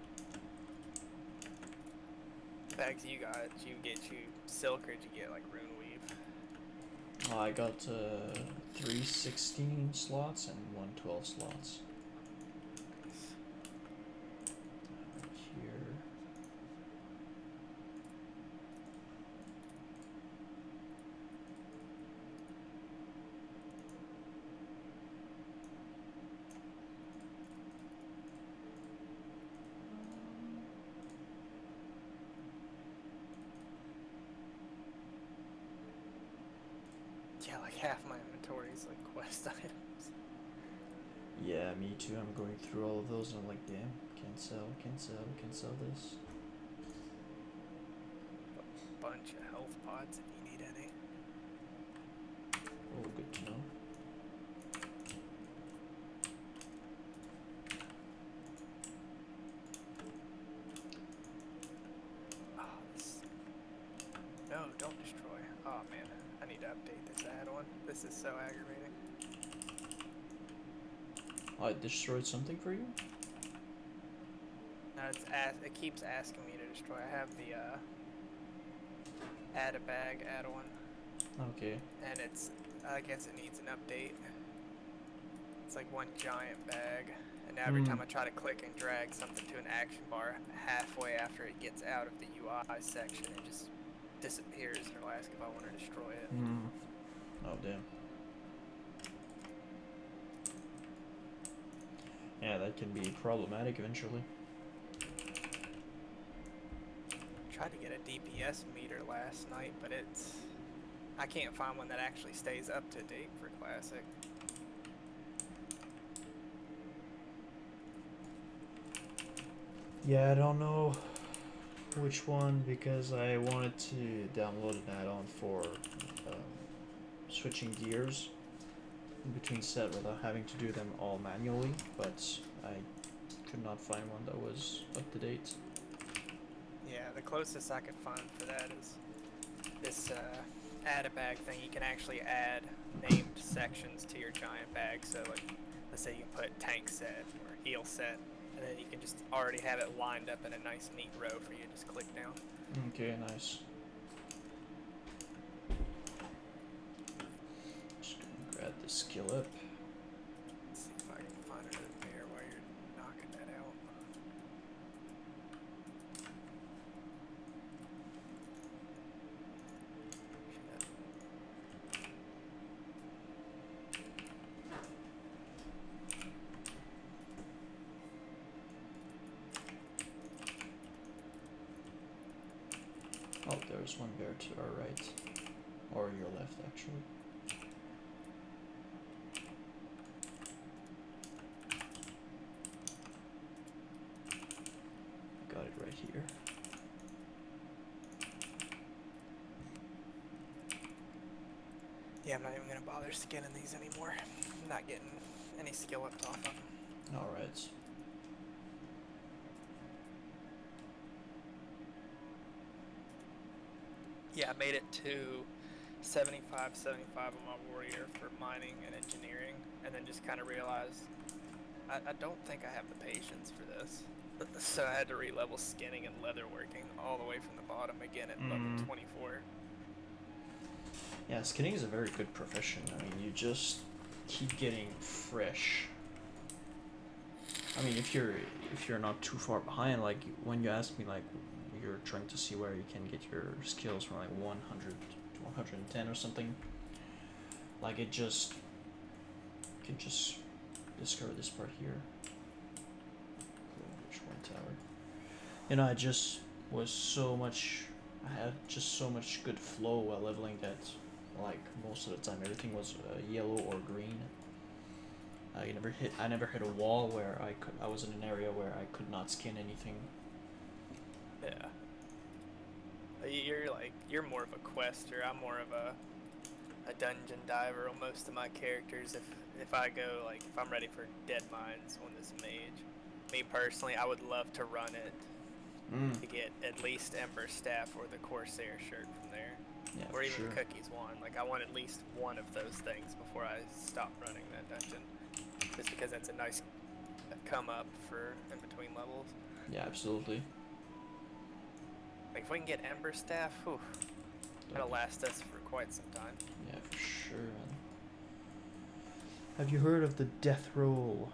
Bags you got, did you get you silk or did you get like rune weave? I got 3 16 slots and 1 12 slots. Nice. Here. Yeah, like half my inventory is like quest items. Yeah, me too. I'm going through all of those and I'm like, damn, can't sell, can't sell this. A bunch of health pods if you need any. Oh, good to know. Oh, this... No, don't destroy. Oh man, I need to update this add-on. This is so aggravating. I destroyed something for you? No, it keeps asking me to destroy. I have the add a bag add-on. Okay. And I guess it needs an update. It's like one giant bag. And now every time I try to click and drag something to an action bar, halfway after it gets out of the UI section, it just disappears and it'll ask if I want to destroy it. Oh, damn. Yeah, that can be problematic eventually. Tried to get a DPS meter last night, but I can't find one that actually stays up to date for Classic. Yeah, I don't know which one because I wanted to download an add-on for switching gears in between set without having to do them all manually, but I could not find one that was up to date. Yeah, the closest I could find for that is this add a bag thing. You can actually add named sections to your giant bag. So like, let's say you put tank set or heal set, and then you can just already have it lined up in a nice neat row for you to just click down. Okay, nice. Just gonna grab the skill up. Let's see if I can find it in there while you're knocking that out. Oh, there's one there to our right. Or your left, actually. Got it right here. Yeah, I'm not even gonna bother skinning these anymore. I'm not getting any skill ups off of them. Alright. Yeah, I made it to 75 on my warrior for mining and engineering, and then just kind of realized I don't think I have the patience for this. So I had to re-level skinning and leatherworking all the way from the bottom again at level 24. Yeah, skinning is a very good profession. I mean, you just keep getting fresh. I mean, if you're not too far behind, like when you ask me, like you're trying to see where you can get your skills from, like 100 to 110 or something. Like it just you can just discover this part here. Which one tower? You know, I just was so much. I had just so much good flow while leveling that, like most of the time, everything was yellow or green. I never hit a wall where I was in an area where I could not skin anything. Yeah. You're more of a quester. I'm more of a dungeon diver on most of my characters. If I'm ready for Dead Mines on this mage, me personally, I would love to run it to get at least Ember Staff or the Corsair shirt from there. Yeah, or even sure. the Cookies one. Like, I want at least one of those things before I stop running that dungeon. Just because that's a nice come up for in between levels. Yeah, absolutely. Like, if we can get Ember Staff, whew, that'll last us for quite some time. Yeah, for sure, man. Have you heard of the death roll?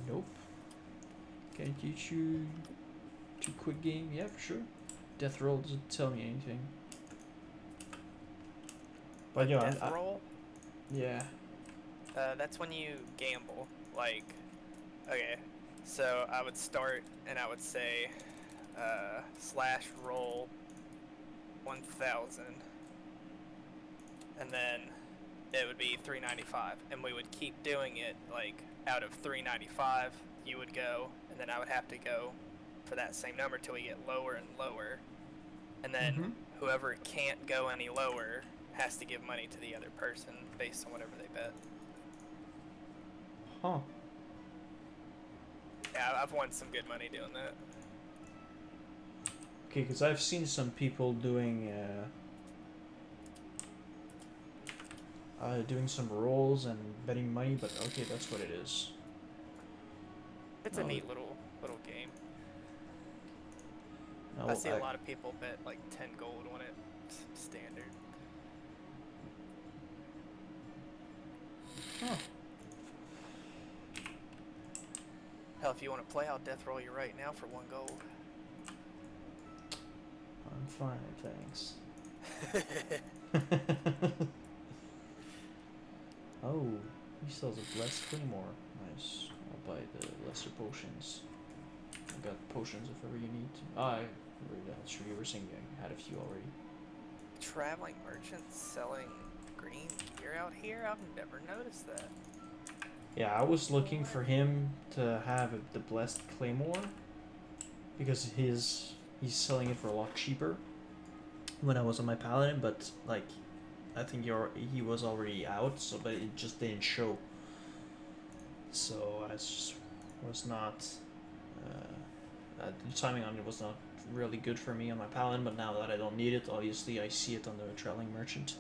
Nope. Can I teach you to quick game? Yeah, for sure. Death roll doesn't tell me anything. But yeah, Death roll? Yeah. That's when you gamble. Like, okay, so I would start and I would say /roll 1000, and then it would be 395, and we would keep doing it. Like out of 395, you would go, and then I would have to go for that same number till we get lower and lower, and then whoever can't go any lower has to give money to the other person based on whatever they bet. Huh. Yeah, I've won some good money doing that. Okay, because I've seen some people doing doing some rolls and betting money, but okay, that's what it is. It's a neat little game. No, I see a lot of people bet like 10 gold on it, standard. Huh. Hell, if you want to play, I'll death roll you right now for 1 gold. I'm fine, thanks. Oh, he sells a blessed claymore. Nice. I'll buy the lesser potions. I got potions if ever you need to. That's true. You were saying I had a few already. Traveling merchants selling green gear out here? I've never noticed that. Yeah, I was looking for him to have the blessed claymore because he's selling it for a lot cheaper when I was on my paladin, but like I think he was already out, so but it just didn't show. So I just was not the timing on it was not really good for me on my paladin, but now that I don't need it, obviously I see it on the traveling merchant.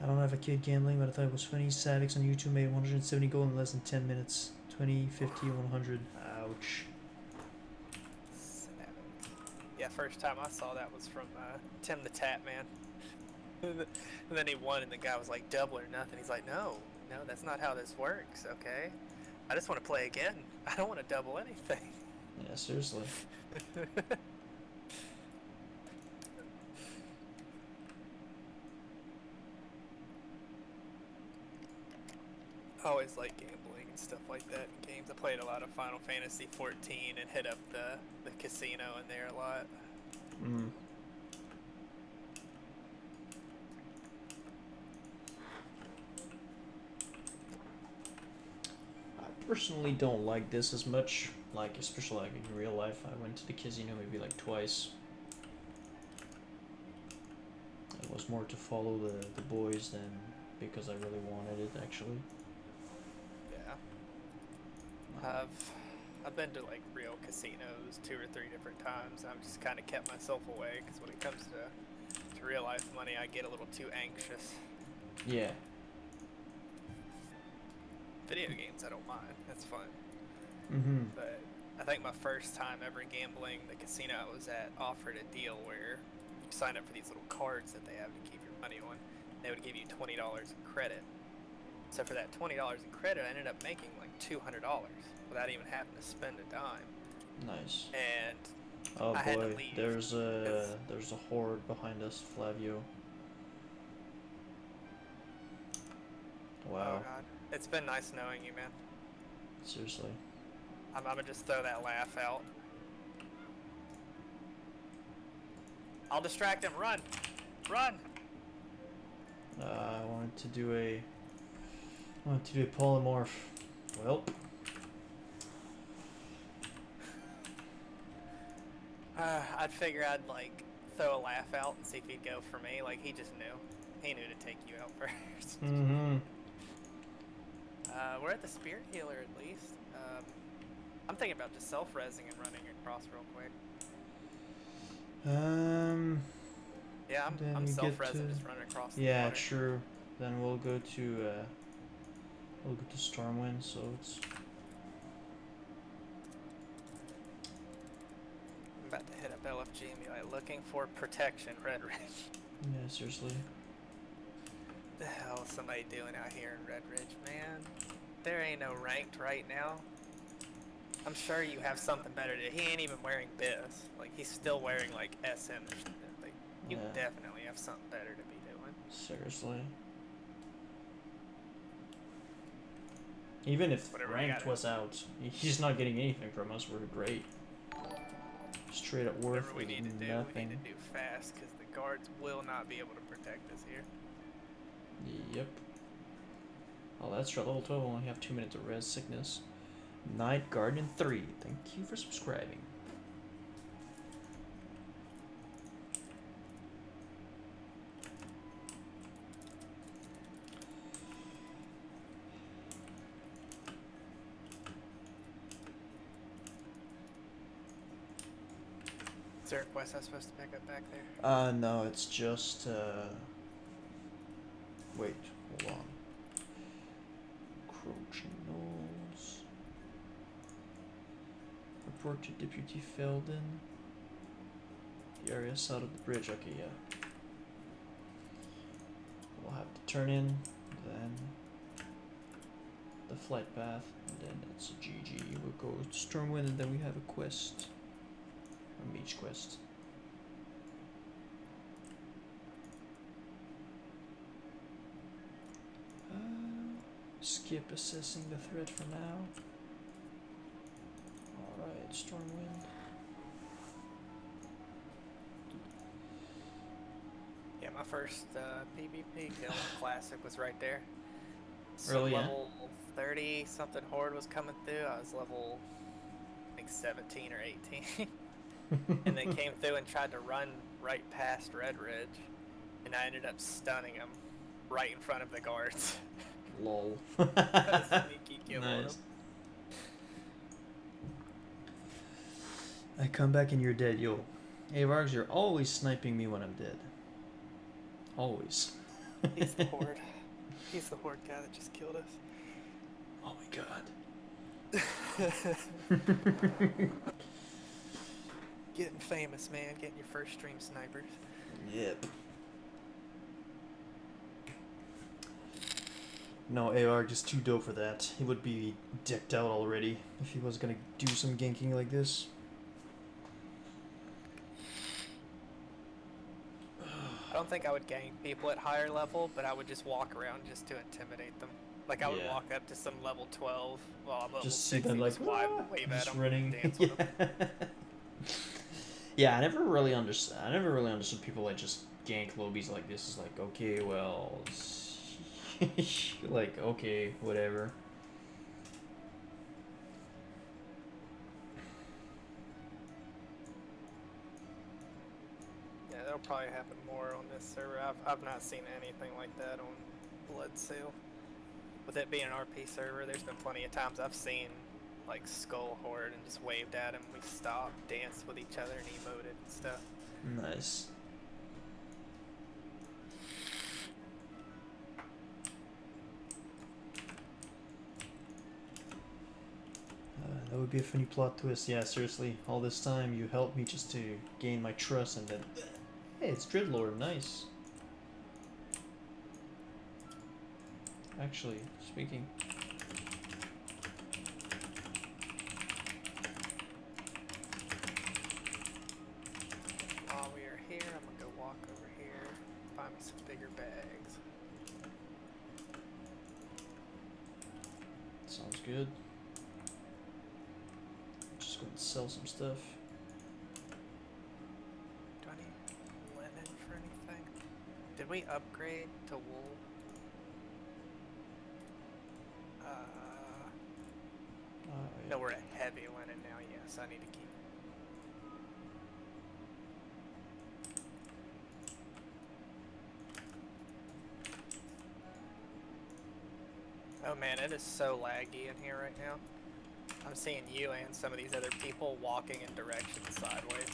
I don't have a kid gambling, but I thought it was funny. Savix on YouTube made 170 gold in less than 10 minutes. 20, 50, 100. Ouch. Yeah, first time I saw that was from Tim the Tap Man. And then he won, and the guy was like, double or nothing. He's like, no, that's not how this works, okay? I just want to play again. I don't want to double anything. Yeah, seriously. I always like gambling and stuff like that in games. I played a lot of Final Fantasy 14 and hit up the casino in there a lot. Mm. I personally don't like this as much, like especially like in real life. I went to the casino maybe like twice. It was more to follow the boys than because I really wanted it actually. I've been to like real casinos 2 or 3 different times, and I've just kind of kept myself away because when it comes to real life money, I get a little too anxious. Yeah. Video games, I don't mind. That's fun. Mm-hmm. But I think my first time ever gambling, the casino I was at offered a deal where you sign up for these little cards that they have to keep your money on. They would give you $20 in credit. So for that $20 in credit, I ended up making like $200 without even having to spend a dime. Nice. And oh I had to boy, leave. there's a horde behind us, Flavio. Wow. Oh God, it's been nice knowing you, man. Seriously. I'm gonna just throw that laugh out. I'll distract him. Run, run. I wanted to do a polymorph. Well. I'd figure I'd like throw a laugh out and see if he'd go for me. Like he just knew. He knew to take you out first. Mm-hmm. We're at the Spirit Healer at least. I'm thinking about just self-resing and running across real quick. Yeah, I'm self-resing, just running across the water. True. Then we'll go to Stormwind, so it's I'm about to hit up LFG and be like, looking for protection, Red Ridge. yeah, seriously. The hell is somebody doing out here in Red Ridge, man? There ain't no ranked right now. I'm sure you have something better to do. He ain't even wearing BIS. Like, he's still wearing, like, SM or something. Like, you definitely have something better to be doing. Seriously. Even if ranked was out, he's not getting anything from us. We're great. Straight up worth Whatever we need to do, nothing. we need to do fast, because the guards will not be able to protect us here. Yep. Oh, that's right. Level 12 will only have 2 minutes of res sickness. Night Guardian 3. Thank you for subscribing. Is there a quest I'm supposed to pick up back there? No, it's just, wait, hold on. Crouching Knolls. Report to Deputy Felden. The area south of the bridge, okay, yeah. We'll have to turn in, then the flight path, and then it's a GG. We'll go to Stormwind, and then we have a quest. A mage quest. Skip assessing the threat for now. Alright, Stormwind. Yeah, my first PvP kill in Classic was right there. Really, yeah? Level 30 something horde was coming through. I was level, I think 17 or 18. And they came through and tried to run right past Red Ridge. And I ended up stunning them right in front of the guards. Lol. Sneaky kill on Nice. them. I come back and you're dead, yo. Hey Vargs, you're always sniping me when I'm dead. Always. He's the horde. He's the horde guy that just killed us. Oh my god. Getting famous, man. Getting your first stream snipers. Yep. No, AR just too dope for that. He would be decked out already if he was gonna do some ganking like this. I don't think I would gang people at higher level, but I would just walk around just to intimidate them. Like I would Yeah. walk up to some level 12 while I'm level Just see 60, them like just wave at just them, running. dance with them. Yeah, I never really understood people that just gank lobbies like this. Is like, okay, well, like, okay, whatever. Yeah, that'll probably happen more on this server. I've not seen anything like that on Blood Seal. With it being an RP server, there's been plenty of times I've seen like Skull Horde and just waved at him. We stopped, danced with each other, and emoted and stuff. Nice. That would be a funny plot twist. Yeah, seriously. All this time you helped me just to gain my trust, and then, hey, it's Dreadlord. Nice. Actually, speaking. While we are here, I'm gonna go walk over here, find me some bigger bags. Sounds good. Just go and sell some stuff. Do I need linen for anything? Did we upgrade to wool? No, we're at heavy linen now. Yes, I need to keep. Oh man, it is so laggy in here right now. I'm seeing you and some of these other people walking in directions sideways.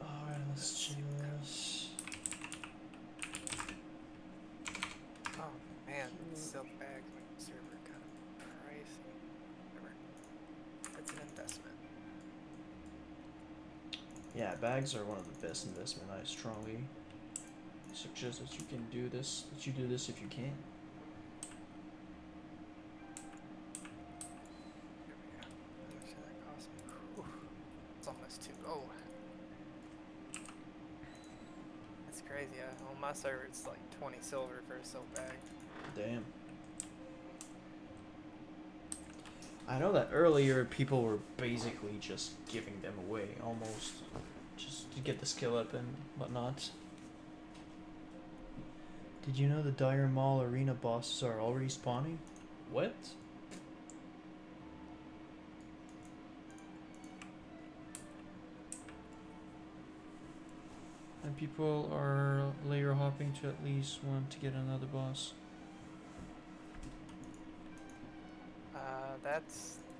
Alright, let's do this. Oh man, silk bags make the server kind of pricey. Whatever. It's an investment. Yeah, bags are one of the best investment. I strongly suggest that you can do this. That you do this if you can. Here we go. How much did that cost me? Whew. It's almost 2. Oh. That's crazy. On my my server, it's like 20 silver for a silk bag. Damn. I know that earlier people were basically just giving them away, almost, just to get the skill up and whatnot. Did you know the Dire Maul arena bosses are already spawning? What? And people are layer hopping to at least want to get another boss.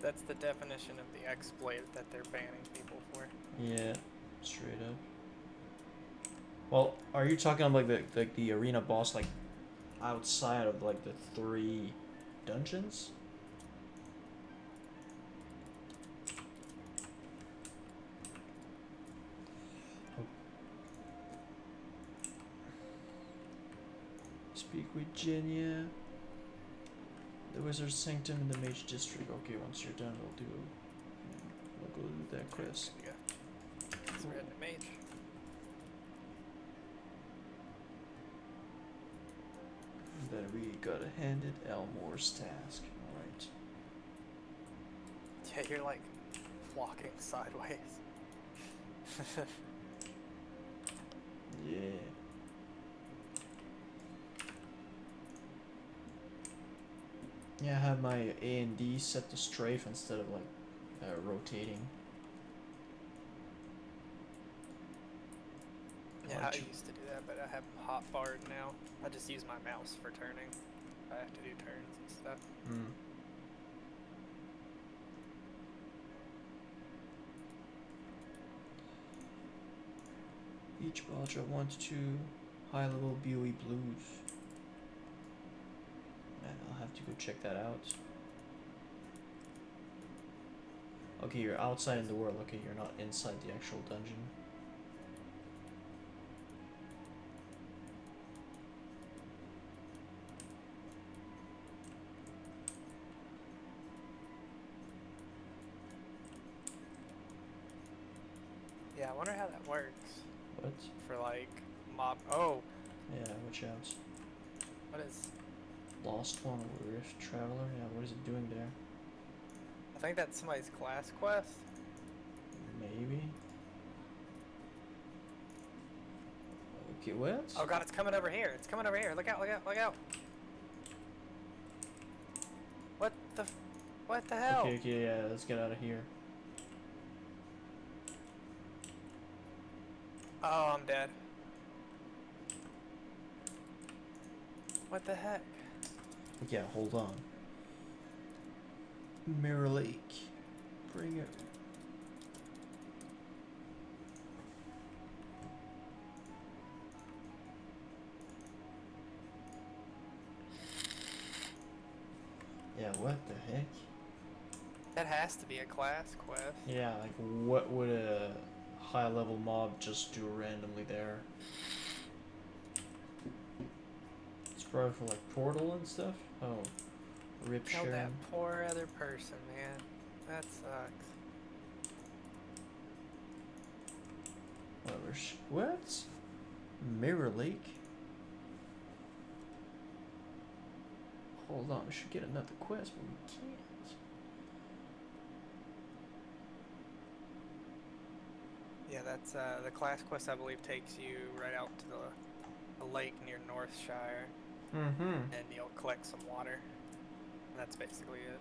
That's the definition of the exploit that they're banning people for. Yeah, straight up. Well, are you talking about like the arena boss like outside of like the 3 dungeons? Speak with Jenya. The Wizard's Sanctum in the Mage District. Okay, once you're done, we'll go do that quest. Yeah. So we're heading to Mage. Then we gotta hand it Elmore's task. Alright. Yeah, you're like walking sideways. Yeah. Yeah, I have my A and D set to strafe instead of like rotating. Yeah, I used to do that, but I have hotbarred now. I just use my mouse for turning. I have to do turns and stuff. Hmm. Each bodge at 1 to 2 high level BOE blues. Man, I'll have to go check that out. Okay, you're outside in the world. Okay, you're not inside the actual dungeon. Yeah, I wonder how that works. What? For like mob. Oh, Yeah, watch out. what is? Lost one or Rift Traveler? Yeah, what is it doing there? I think that's somebody's class quest. Maybe. Okay, what? Oh god, it's coming over here. It's coming over here. Look out, look out, look out. What the hell? Okay, yeah, let's get out of here. Oh, I'm dead. What the heck? Yeah, hold on. Mirror Lake. Bring it. Yeah, what the heck? That has to be a class quest. Yeah, like what would a high level mob just do randomly there? It's probably for like portal and stuff? Oh. Rip Kill sharing. that poor other person, man. That sucks. Whatever. What? Mirror Lake? Hold on, we should get another quest, but we can't. Yeah, that's the class quest I believe takes you right out to the lake near Northshire, Mm-hmm. and you'll collect some water. That's basically it.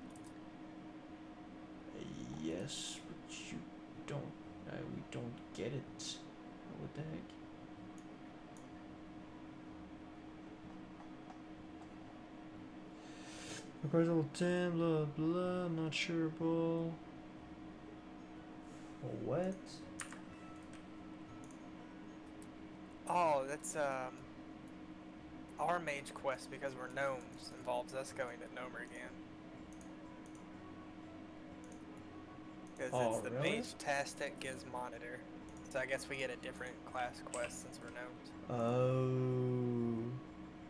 Yes, but you don't. We don't get it. What the heck? Requires level 10, blah blah, not sure, ball. What? Oh, that's our mage quest because we're gnomes involves us going to Gnomergan. Because Oh, it's the really? mage Tastic gives monitor. So I guess we get a different class quest since we're gnomes. Oh.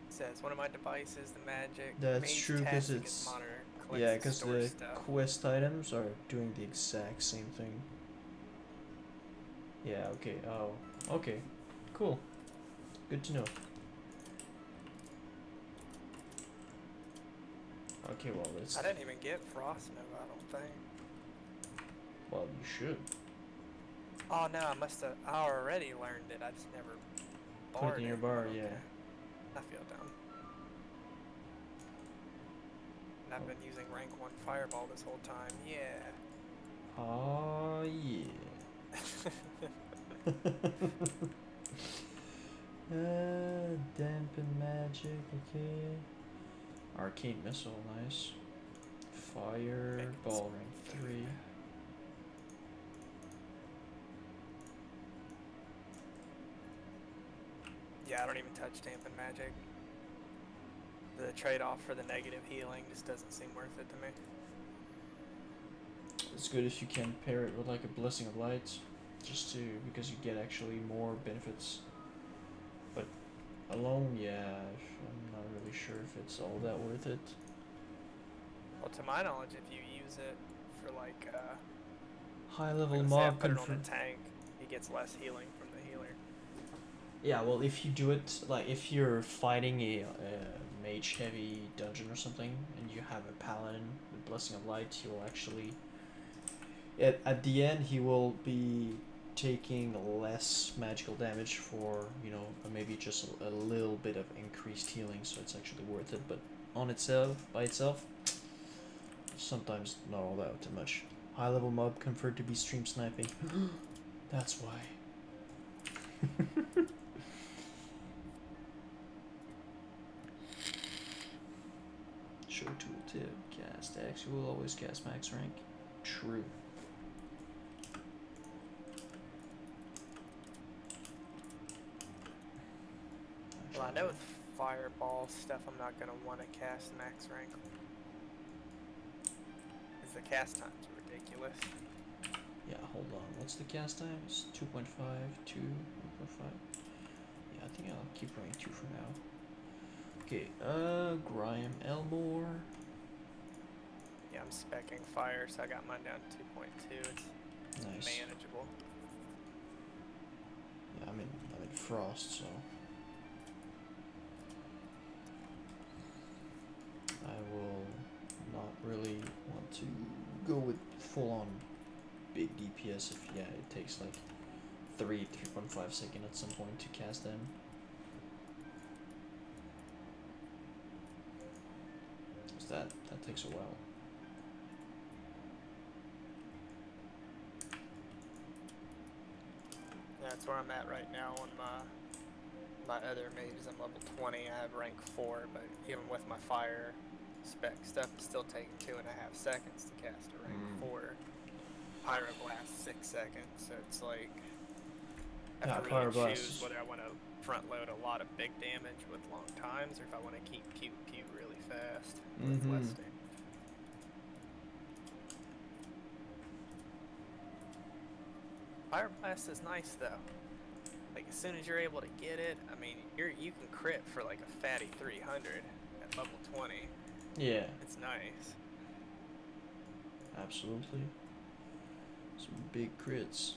It says one of my devices, the magic. That's mage true, 'cause Tastic it's- gives monitor. Yeah, Because because the quest items are doing the exact same thing. Yeah, okay, oh. Okay. Cool. Good to know. Okay, well, it's... I didn't even get Frost Nova, I don't think. Well, you should. Oh no, I already learned it, I just never Put barred it in your it. bar, Okay. yeah. I feel dumb. And I've been using rank 1 Fireball this whole time, yeah. Oh, yeah. Dampen magic, okay. Arcane missile, nice. Fireball rank 3. Yeah, I don't even touch Dampen Magic. The trade-off for the negative healing just doesn't seem worth it to me. It's good if you can pair it with like a Blessing of Light, because you get actually more benefits. But alone, yeah, I'm not really sure if it's all that worth it. Well, to my knowledge, if you use it for like High level put mob it on a tank, he gets less healing from the healer. Yeah, well, if you do it like if you're fighting a mage heavy dungeon or something, and you have a paladin with Blessing of Light, he will actually at the end he will be taking less magical damage for, you know, maybe just a little bit of increased healing, so it's actually worth it. But on itself, by itself, sometimes not all that too much. High level mob conferred to be stream sniping. That's why. Show tooltip. Cast X. You will always cast max rank. True. Well, I know with Fireball stuff I'm not going to want to cast max rank. Because the cast times are ridiculous. Yeah, hold on. What's the cast time? It's 2.5, 2, 1.5. Yeah, I think I'll keep rank 2 for now. Okay, Grime Elmore. Yeah, I'm speccing fire, so I got mine down to 2.2. It's Nice. manageable. Yeah, I'm in Frost, so I will not really want to go with full on big DPS if, yeah, it takes like 3.5 seconds at some point to cast them. So that takes a while. Yeah, that's where I'm at right now on my other mages. I'm level 20. I have rank 4, but even with my fire spec stuff, it's still taking 2.5 seconds to cast a rank 4. Pyroblast 6 seconds, so it's like I have to really choose whether I want to front load a lot of big damage with long times, or if I want to keep pew really fast with less damage. Pyroblast is nice though. Like as soon as you're able to get it, I mean, you can crit for like a fatty 300 at level 20. Yeah. It's nice. Absolutely. Some big crits.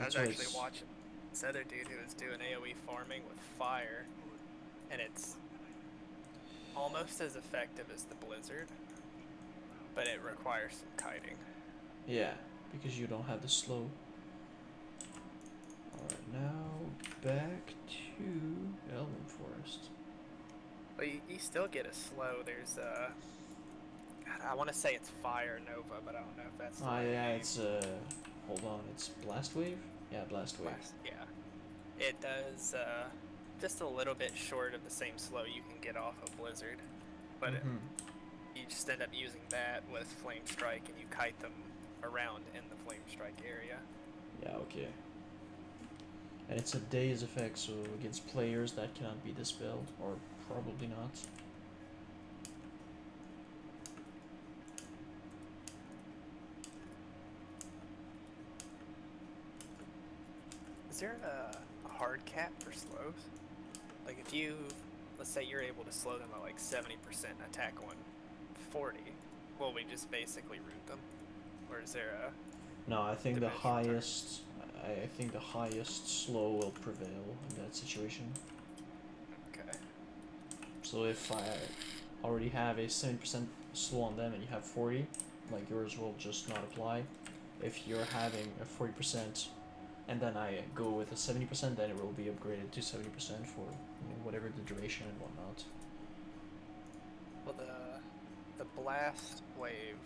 I was actually watching this other dude who was doing AoE farming with fire, and it's almost as effective as the blizzard, but it requires some kiting. Yeah, because you don't have the slow. Alright, now back to Elven Forest. But you still get a slow. There's I want to say it's Fire Nova, but I don't know if that's the right yeah, name. it's hold on, it's Blast Wave? Yeah, Blast Wave. Yeah. It does just a little bit short of the same slow you can get off of Blizzard, but you just end up using that with Flame Strike, and you kite them around in the Flame Strike area. Yeah, okay. And it's a day's effect, so against players that cannot be dispelled, or probably not. Is there a hard cap for slows? Like if you, let's say you're able to slow them at like 70% and attack on 40, will we just basically root them? Or is there a... No, I think the highest... I think the highest slow will prevail in that situation. Okay. So if I already have a 70% slow on them and you have 40, like yours will just not apply. If you're having a 40% and then I go with a 70%, then it will be upgraded to 70% for whatever the duration and whatnot. Well, the blast wave,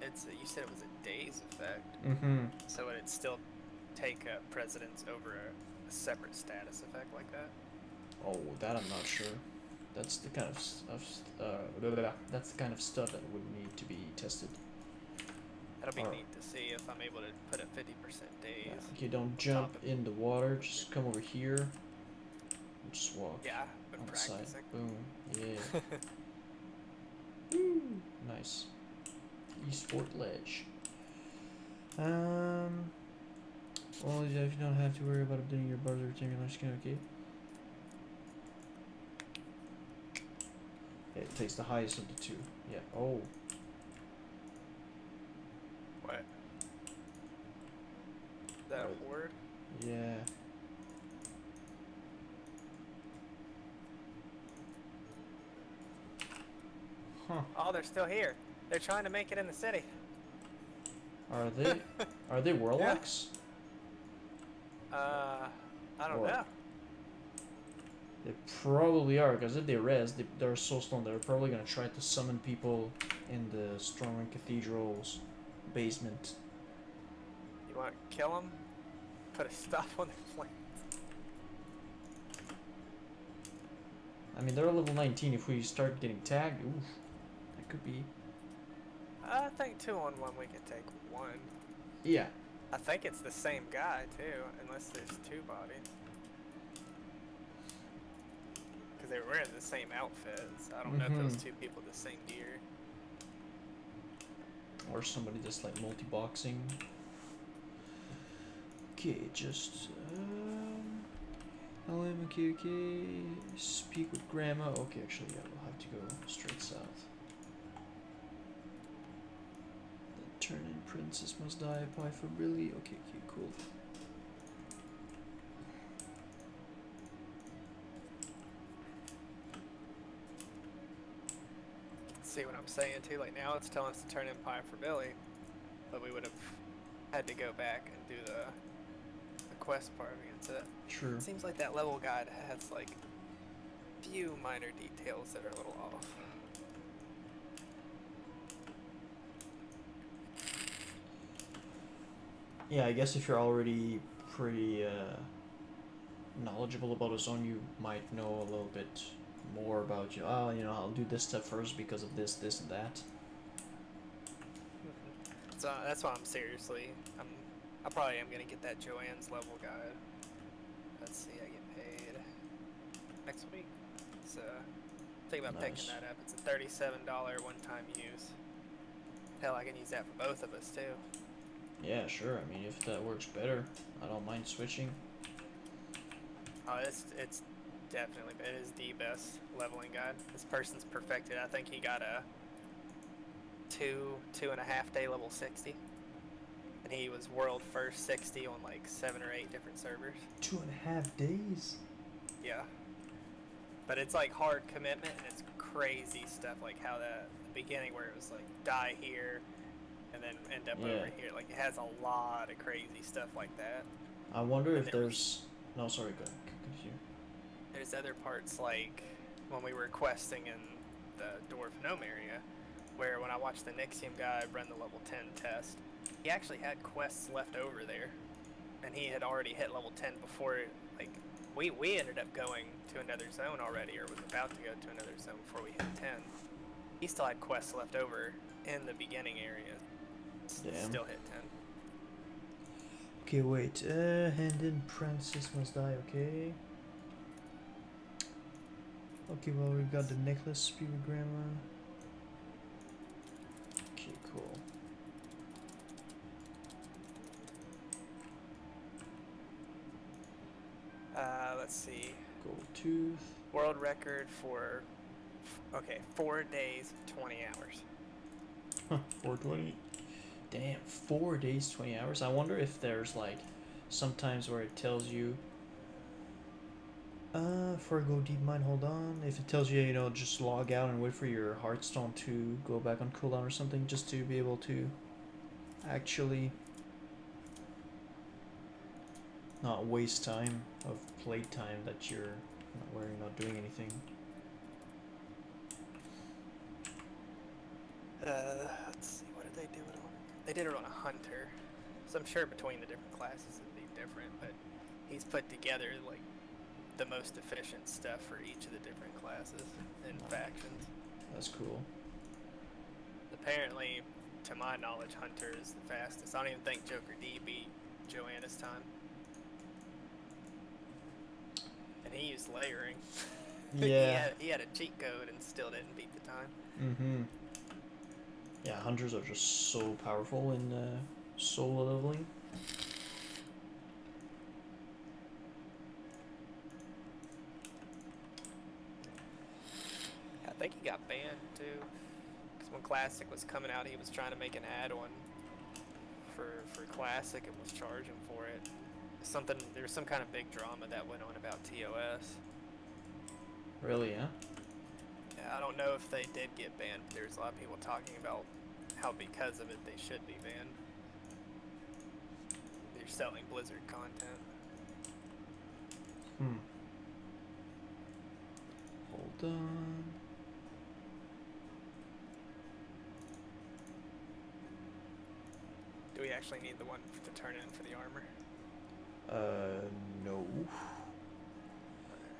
you said it was a days effect. Mm-hmm. So would it still take precedence over a separate status effect like that? Oh, that I'm not sure. That's the kind of that's the kind of stuff that would need to be tested. That'll be neat to see if I'm able to put a 50% days. Yeah, okay, don't jump in the water. Just come over here. And just walk. Yeah, been on the side. practicing. Boom. Yeah. Woo. Nice. Esport ledge. Well, if you don't have to worry about updating your browser rectangular skin, okay? It takes the highest of the two. Yeah. Oh. What? That a word? Yeah. Huh. Oh, they're still here. They're trying to make it in the city. Are they? Are they warlocks? I don't know. They probably are, because if they res, they're so strong. They're probably gonna try to summon people in the Stormwind Cathedral's basement. You want to kill them? Put a stop on their flanks. I mean, they're level 19. If we start getting tagged, oof, that could be. I think 2-on-1 we can take one. Yeah. I think it's the same guy too, unless there's two bodies. Because they were wearing the same outfits. I don't know if those two people the same gear. Or somebody just like multi-boxing. Okay, just okay. Speak with grandma. Okay, actually, yeah, we'll have to go straight south. The turn-in princess must die. Apply for Billy. Okay, cool. See what I'm saying too? Like now it's telling us to turn in pie for Billy, but we would have had to go back and do the quest part again. So that True. seems like that level guide has like few minor details that are a little off. Yeah, I guess if you're already pretty knowledgeable about a zone, you might know a little bit more about I'll do this step first because of this, and that. So that's why I probably am gonna get that Joanne's level guide. Let's see, I get paid next week. So think about picking that up. It's a $37 one-time use. Hell, I can use that for both of us too. Yeah, sure. I mean, if that works better, I don't mind switching. Oh, it's definitely, it is the best leveling guide. This person's perfected. I think he got a 2.5 day level 60. And he was world first 60 on like 7 or 8 different servers. 2.5 days? Yeah. But it's like hard commitment and it's crazy stuff like how the beginning where it was like die here and then end up over here. Like it has a lot of crazy stuff like that. I wonder if there's... No, sorry, go ahead. Continue. There's other parts like when we were questing in the Dwarf Gnome area where when I watched the Nixium guy run the level 10 test, he actually had quests left over there, and he had already hit level 10 before, like, we ended up going to another zone already, or was about to go to another zone before we hit 10. He still had quests left over in the beginning area. Damn. Still hit 10. Okay, wait. Hand-in princess must die, okay. Okay, well, we've got the necklace, speak with grandma. Okay, cool. Let's see. Gold tooth. World record for, 4 days, 20 hours. Huh, 420. Damn, 4 days, 20 hours. I wonder if there's like sometimes where it tells you For a go deep mine, hold on. If it tells you, you know, just log out and wait for your heartstone to go back on cooldown or something, just to be able to actually not waste time of play time that you're not where you're not doing anything. Let's see, what did they do it on? They did it on a hunter, so I'm sure between the different classes it'd be different, but he's put together like the most efficient stuff for each of the different classes and factions. That's cool. Apparently, to my knowledge, hunter is the fastest. I don't even think Joker D beat Joanna's time. And he used layering. Yeah. he had a cheat code and still didn't beat the time. Mm-hmm. Yeah, hunters are just so powerful in solo leveling. I think he got banned too. Because when Classic was coming out, he was trying to make an add-on for Classic and was charging for it. There was some kind of big drama that went on about TOS. Really, yeah? Yeah, I don't know if they did get banned, but there's a lot of people talking about how because of it they should be banned. They're selling Blizzard content. Hold on. Do we actually need the one to turn in for the armor? No.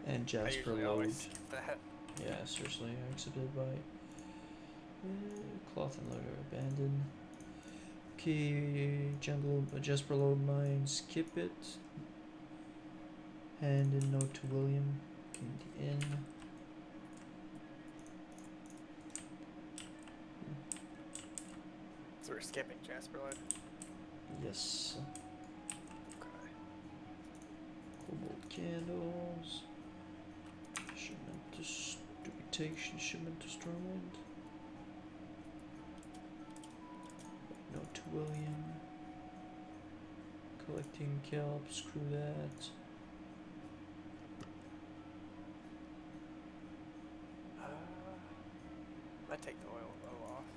And I Jasper usually load. always skip that. Yeah, seriously, I accepted by cloth and leather abandoned. Okay, jungle Jasper load mine, skip it. Hand in note to William. In. So we're skipping Jasper load. Yes. Okay. Cobalt candles. Shipment to duplication, shipment to Stormwind. Note to William. Collecting kelp, screw that. Might take the oil low off.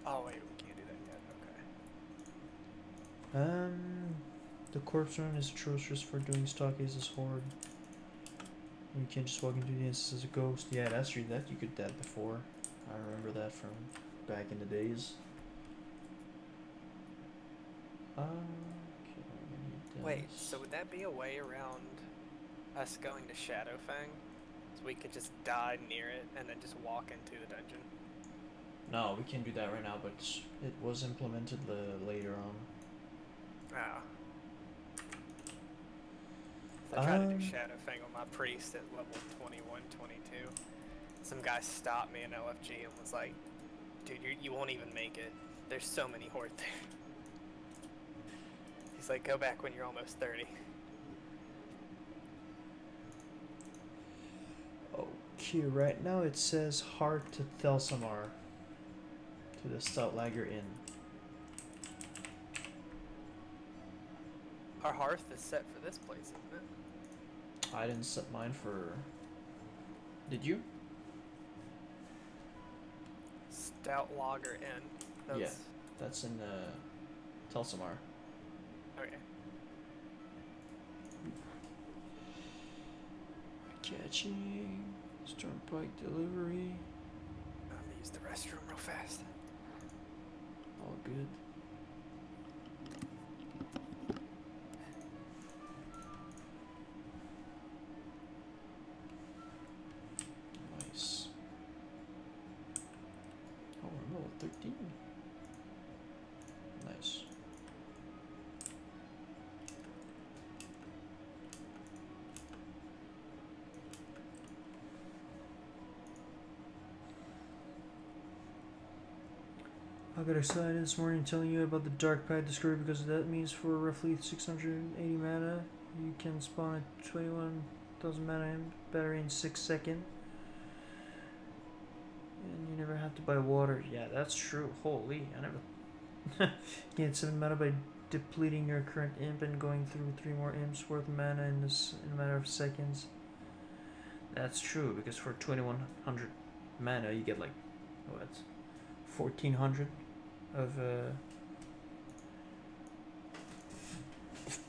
Oh wait, we can't do that yet. Okay. The corpse run is atrocious for doing stockades as horde. You can't just walk into the instance as a ghost. Yeah, that's true. That you could that before. I remember that from back in the days. Wait, so would that be a way around us going to Shadowfang? So we could just die near it and then just walk into the dungeon? No, we can't do that right now, but it was implemented later on. Ah. I tried to do Shadowfang on my priest at level 21, 22. Some guy stopped me in LFG and was like, dude, you won't even make it. There's so many horde there. He's like, go back when you're almost 30. Okay, right now it says Heart to Thelsamar. To the Stoutlager Inn. Our hearth is set for this place, isn't it? I didn't set mine for... Did you? Stout Lager Inn. Yeah, that's in Thelsamar. Okay. Catching... Stormpike delivery. I'm gonna use the restroom real fast. All good. Nice. Oh, we're level 13. Nice. I got excited this morning telling you about the Dark Path discovery because that means for roughly 680 mana, you can spawn a 21,000 mana battery in 6 seconds. And you never have to buy water. Yeah, that's true. Holy, I never... Gain 7 mana by depleting your current imp and going through 3 more imps worth of mana in a matter of seconds. That's true, because for 2100 mana you get like what, 1400 of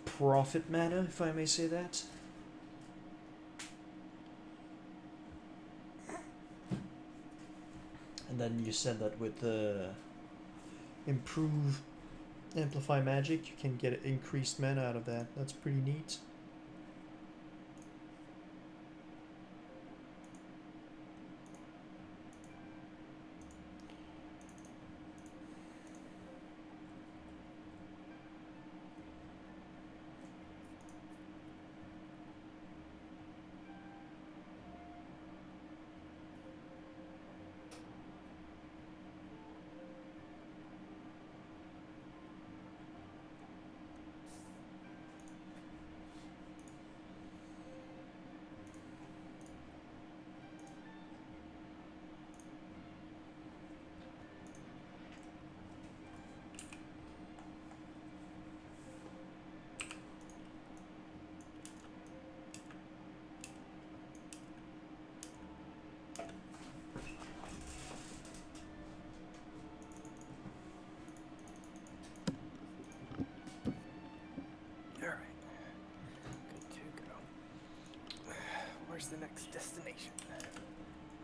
profit mana, if I may say that. And then you said that with the improve amplify magic you can get increased mana out of that. That's pretty neat. Where's the next destination?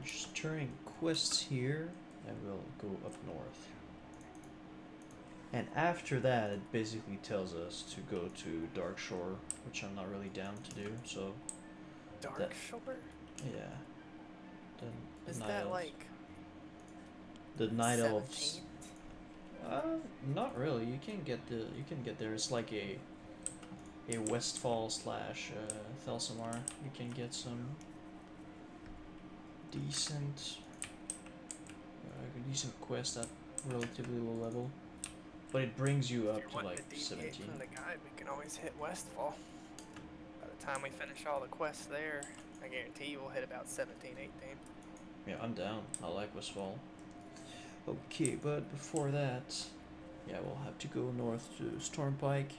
Just turning quests here, and we'll go up north. And after that, it basically tells us to go to Dark Shore, which I'm not really down to do. So. Dark Shore? Yeah. Is that like? The Night 17th? Elves. Not really. You can get there. It's like a Westfall slash Thelsamar. You can get some decent quest at relatively low level, but it brings you up to like 17. From the guide, we can always hit Westfall. By the time we finish all the quests there, I guarantee you we'll hit about 17, 18. Yeah, I'm down. I like Westfall. Okay, but before that, yeah, we'll have to go north to Stormpike.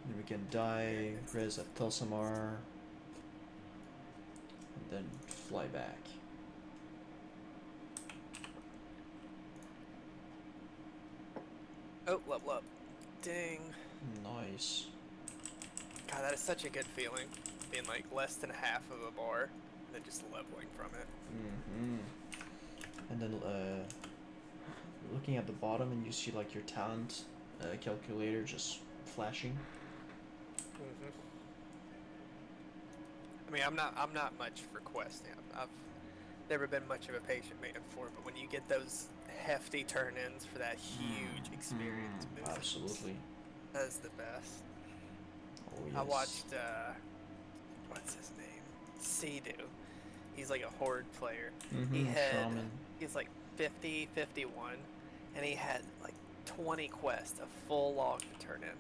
Then we can die, res at Thelsamar, and then fly back. Oh, level up. Ding. Nice. God, that is such a good feeling. Being like less than half of a bar, and then just leveling from it. And then looking at the bottom, and you see like your talent calculator just flashing. I mean, I'm not much for questing. I've never been much of a patient man for it, but when you get those hefty turn-ins for that huge experience boost, absolutely, that is the best. Oh yes. I watched what's his name? Sea-Doo. He's like a horde player. He's like 50, 51, and he had like 20 quests, a full log to turn in.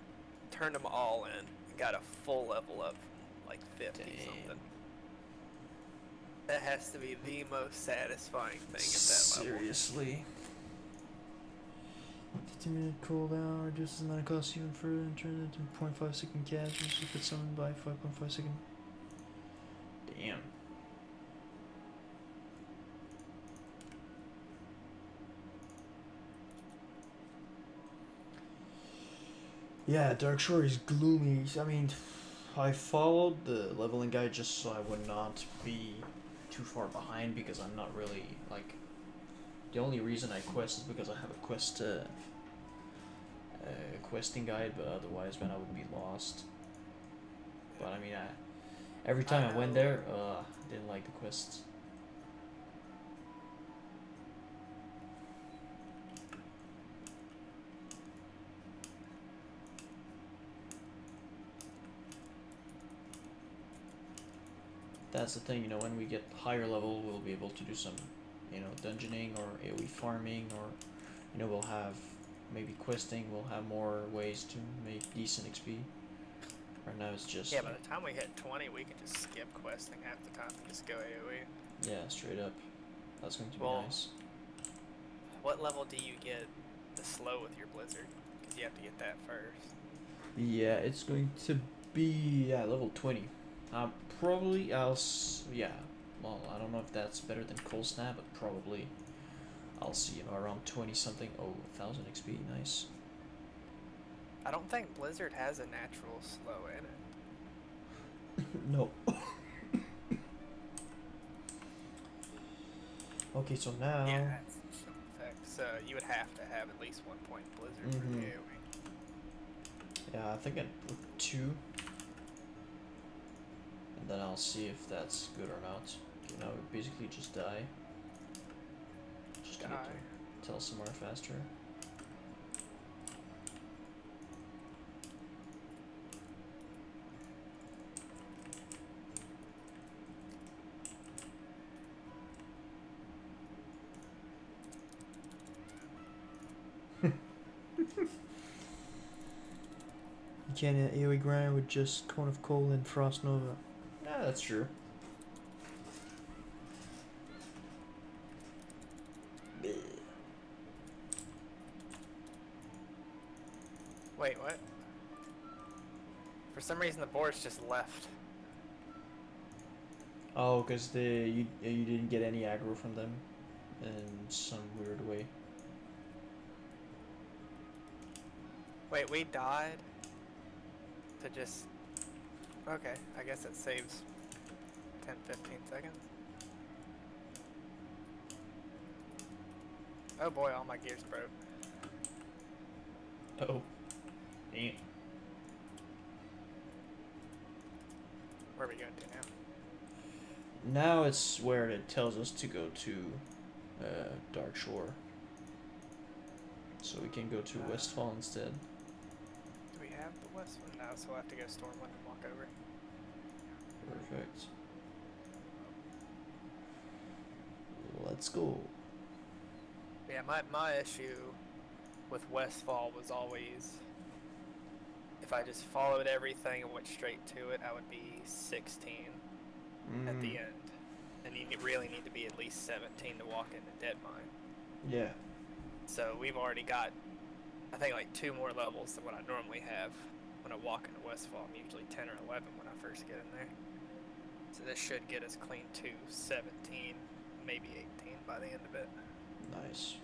Turned them all in and got a full level up, like 50 something. That has to be the most satisfying thing at that level. Seriously. 15-minute cooldown reduces the amount of cost even further and turns it into 0.5 second cast. You put someone by 5.5 second. Damn. Yeah, Dark Shore is gloomy. I mean, I followed the leveling guide just so I would not be too far behind, because I'm not really, like, the only reason I quest is because I have a questing guide, but otherwise, man, I would be lost. But I mean, every time I went there, I didn't like the quests. That's the thing, you know, when we get higher level, we'll be able to do some, you know, dungeoning or AoE farming, or, you know, we'll have maybe questing, we'll have more ways to make decent XP. Right now it's just... Yeah, by the time we hit 20, we can just skip questing half the time and just go AoE. Yeah, straight up. That's going to be nice. What level do you get the slow with your Blizzard? Because you have to get that first. Yeah, it's going to be level 20. Probably yeah. Well, I don't know if that's better than Cold Snap, but probably I'll see, around 20 something. Oh, 1000 XP, nice. I don't think Blizzard has a natural slow in it. No. Okay, so now. Yeah, that's some effect. So you would have to have at least 1 point Blizzard for the AoE. Yeah, I think I'd put 2. And then I'll see if that's good or not. Okay, now we basically just die. Just to get to tell somewhere faster. You can't AoE grind with just Cone of Cold and Frost Nova. Yeah, that's true. Wait, what? For some reason the board's just left. Oh, because you didn't get any aggro from them in some weird way. Wait, we died to just... Okay, I guess it saves 10, 15 seconds. Oh boy, all my gears broke. Oh. Damn. Where are we going to now? Now it's where it tells us to go to Dark Shore. So we can go to Westfall instead. Do we have the west one? No, so we'll have to go Stormwind and walk over. Perfect. Let's go. Yeah, my issue with Westfall was always, if I just followed everything and went straight to it, I would be 16 at the end. And you really need to be at least 17 to walk into Deadmine. Yeah. So we've already got, I think, like 2 more levels than what I normally have when I walk into Westfall. I'm usually 10 or 11 when I first get in there. So this should get us clean to 17, maybe 18 by the end of it. Nice.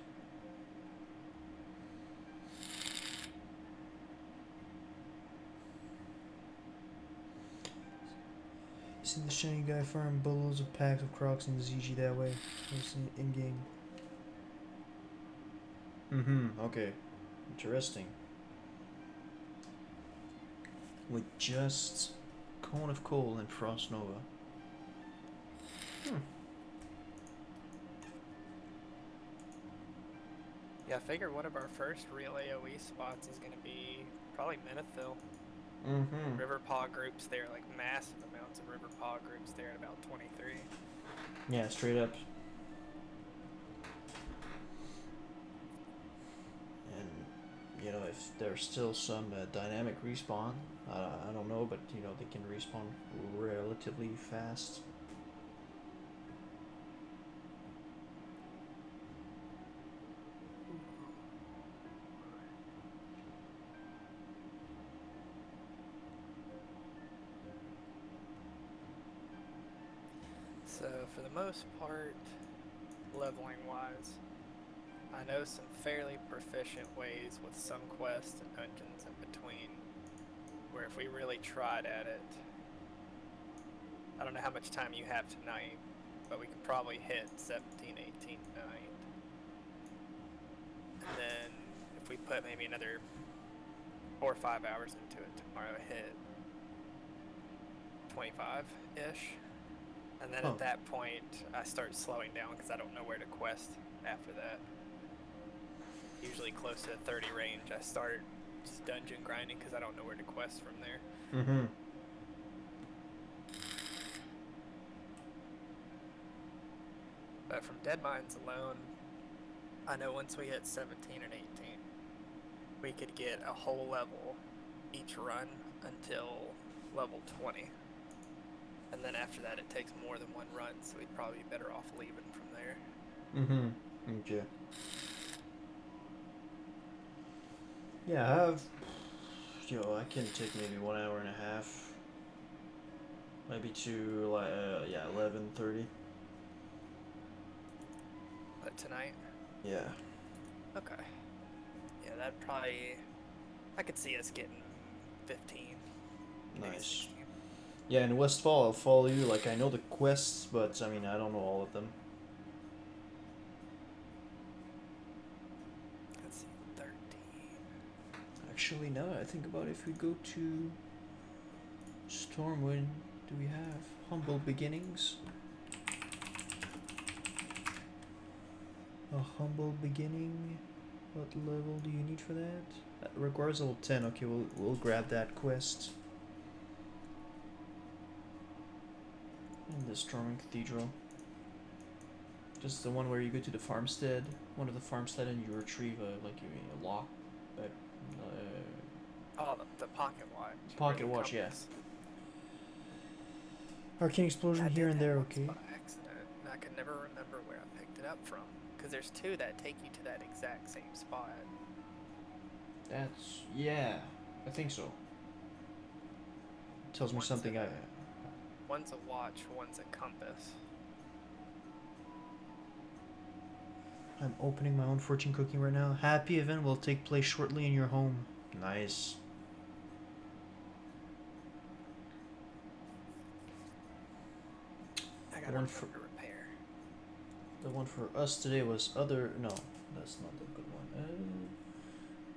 See the shiny guy farm boatloads of packs of Crocs in the ZG that way. It's in game. Okay. Interesting. With just Cone of Cold and Frost Nova. Yeah, I figure one of our first real AoE spots is going to be probably Menethil. River Paw groups there, like massive amounts of River Paw groups there at about 23. Yeah, straight up. And, if there's still some dynamic respawn, I don't know, but, they can respawn relatively fast. So for the most part, leveling wise, I know some fairly proficient ways with some quests and dungeons in between, where if we really tried at it, I don't know how much time you have tonight, but we could probably hit 17, 18 tonight. And then if we put maybe another 4 or 5 hours into it tomorrow, hit 25-ish. And then at that point, I start slowing down because I don't know where to quest after that. Usually close to the 30 range, I start just dungeon grinding because I don't know where to quest from there. But from Deadmines alone, I know once we hit 17 and 18, we could get a whole level each run until level 20. And then after that, it takes more than one run, so we'd probably be better off leaving from there. Okay. Yeah, I have. I can take maybe 1 hour and a half, maybe to like yeah 11:30. But tonight? Yeah. Okay. Yeah, that'd probably. I could see us getting 15, maybe Nice. 16. Yeah, in Westfall, I'll follow you. Like, I know the quests, but I mean, I don't know all of them. Let's see, 13. Actually, now that I think about it, if we go to Stormwind, do we have Humble Beginnings? A Humble Beginning? What level do you need for that? That requires level 10. Okay, we'll grab that quest. In the Stormwind Cathedral. Just the one where you go to the farmstead, one of the farmstead, and you retrieve a lock. Oh, the pocket watch. Pocket watch, yeah. Compass. Arcane explosion I here did and that there, once okay. by accident, and I could never remember where I picked it up from. Because there's two that take you to that exact same spot. Yeah, I think so. Tells me something. One's a watch, one's a compass. I'm opening my own fortune cooking right now. Happy event will take place shortly in your home. Nice. I got one for repair. The one for us today was other. No, that's not the good one.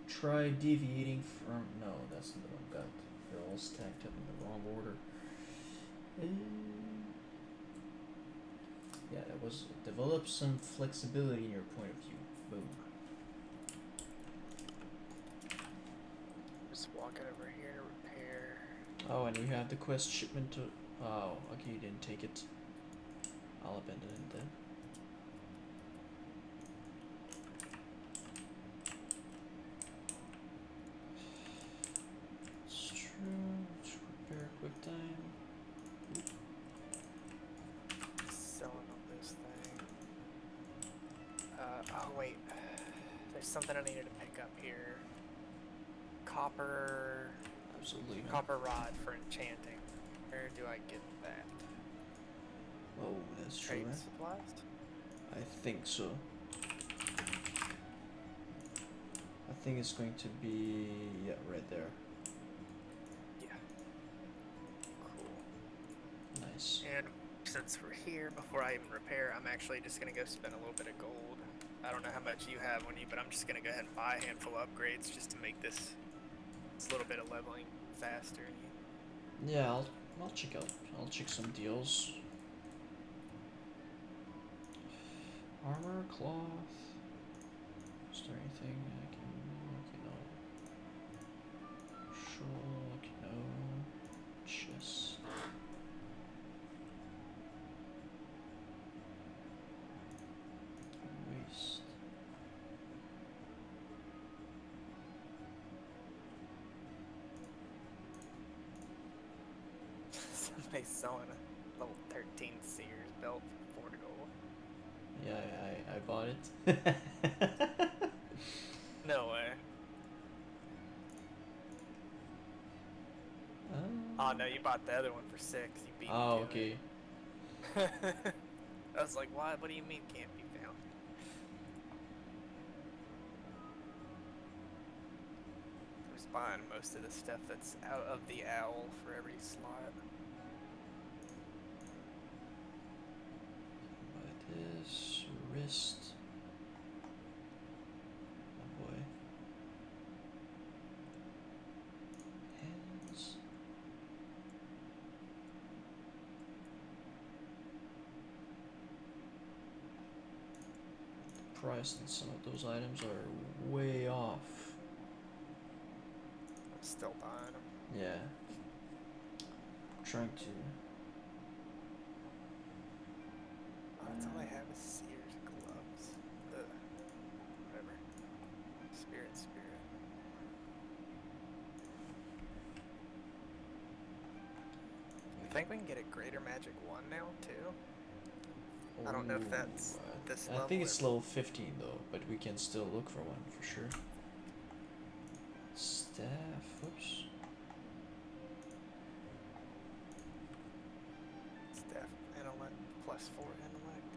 Try deviating from. No, that's not the one. God, they're all stacked up in the wrong order. Yeah, that was develop some flexibility in your point of view. Boom. Just walking over here to repair. Oh, and we have the quest shipment to. Oh, okay, you didn't take it. I'll abandon it then. It's true. Let's repair quick time. Selling on this thing. Oh wait. There's something I needed to pick up here. Copper. Absolutely. Copper rod for enchanting. Where do I get that? Oh, that's true. Trade supplies? I think so. I think it's going to be right there. Yeah. Cool. Nice. And since we're here, before I even repair, I'm actually just gonna go spend a little bit of gold. I don't know how much you have on you, but I'm just gonna go ahead and buy a handful of upgrades just to make this little bit of leveling faster. Yeah, I'll check some deals. Armor, cloth. Is there anything I can Sure, no. Chest. Waste. Somebody's selling a level 13 Sears belt for 4 gold. Yeah, I bought it. No way. Oh no, you bought the other one for 6. You beat me. Oh, okay. I was like, what? What do you mean can't be found? I'm just buying most of the stuff that's out of the owl for every slot. Buy this wrist. Oh boy. Hands. The price on some of those items are way off. I'm still buying them. Yeah. I'm trying to. That's all I have is Sears gloves. Whatever. Spirit. I think we can get a Greater Magic 1 now, too. I don't know if that's this level. I think it's level 15 though, but we can still look for one for sure. staff. Whoops. Staff intellect +4 intellect.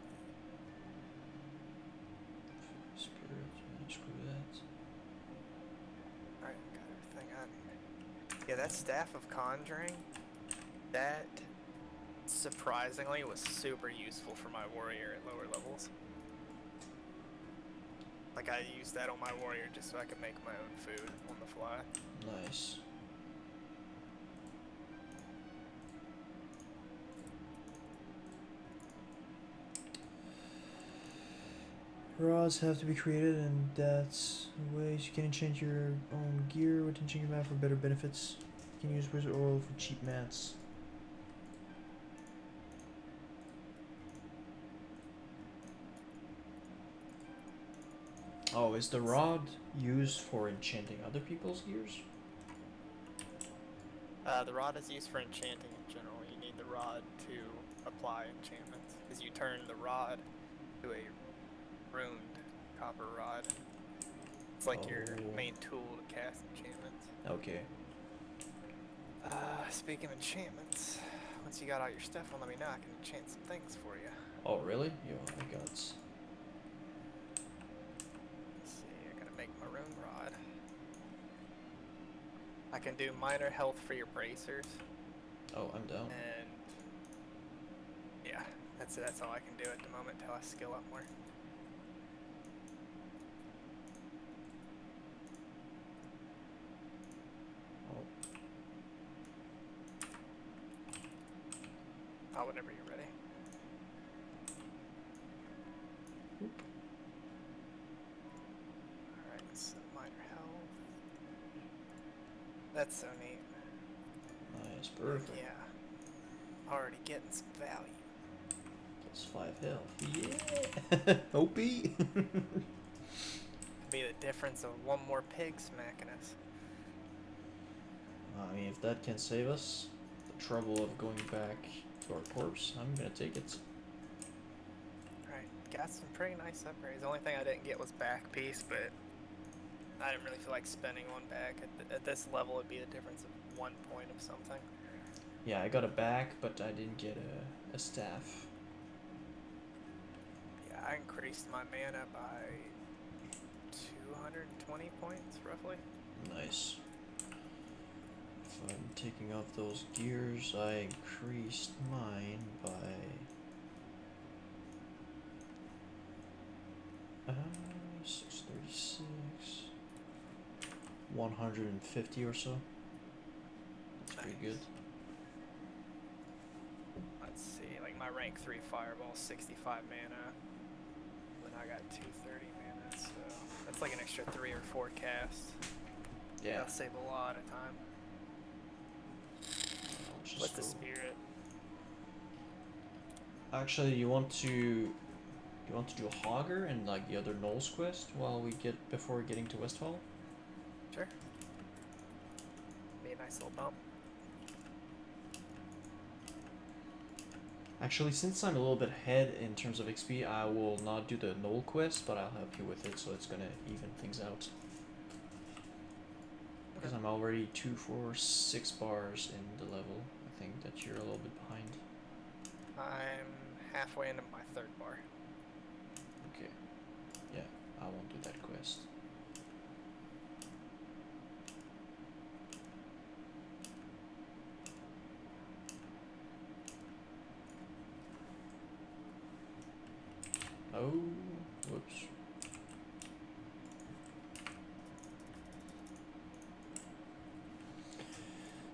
Spirit. Screw that. Alright, got everything I need. Yeah, that Staff of Conjuring, that surprisingly was super useful for my warrior at lower levels. Like, I used that on my warrior just so I could make my own food on the fly. Nice. Rods have to be created, and that's ways you can enchant your own gear with enchanting your map for better benefits. You can use wizard oil for cheap mats. Oh, is the rod used for enchanting other people's gears? The rod is used for enchanting in general. You need the rod to apply enchantments, because you turn the rod to a runed copper rod. It's like your main tool to cast enchantments. Okay. Speaking of enchantments, once you got all your stuff on, let me know. I can enchant some things for you. Oh, really? Yo, I got. Let's see, I gotta make my rune rod. I can do minor health for your bracers. Oh, I'm down. And yeah, that's all I can do at the moment until I skill up more. Oh, whenever you're ready. Alright, so minor health. That's so neat. Nice, perfect. Yeah. Already getting some value. Plus 5 health. Yeah! OP! Could be the difference of one more pig smacking us. I mean, if that can save us the trouble of going back to our corpse, I'm gonna take it. Right, got some pretty nice upgrades. The only thing I didn't get was back piece, but I didn't really feel like spending one back. At this level, it'd be the difference of 1 point of something. Yeah, I got a back, but I didn't get a staff. Yeah, I increased my mana by 220 points, roughly. Nice. If I'm taking off those gears, I increased mine by 636, 150 or so. That's pretty good. Let's see, like my rank 3 fireball, 65 mana. Then I got 230 mana, so that's like an extra 3 or 4 casts. Yeah. That'll save a lot of time. What's the spirit? Actually, you want to do a Hogger and like the other Knowles quest before getting to Westfall? Sure. Be a nice little bump. Actually, since I'm a little bit ahead in terms of XP, I will not do the Knoll quest, but I'll help you with it, so it's gonna even things out. Because I'm already 2, 4, 6 bars in the level. I think that you're a little bit behind. I'm halfway into my 3rd bar. Okay. Yeah, I won't do that quest. Oh, whoops.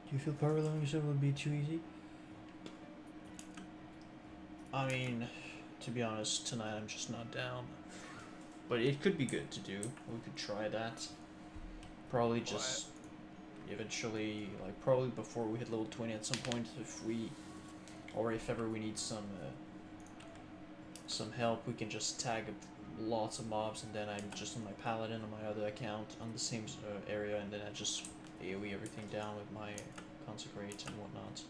Do you feel power leveling yourself would be too easy? I mean, to be honest, tonight I'm just not down. But it could be good to do. We could try that. Probably just eventually, like probably before we hit level 20 at some point, if ever we need some help, we can just tag lots of mobs, and then I'm just on my Paladin on my other account on the same area, and then I just AoE everything down with my Consecrate and whatnot.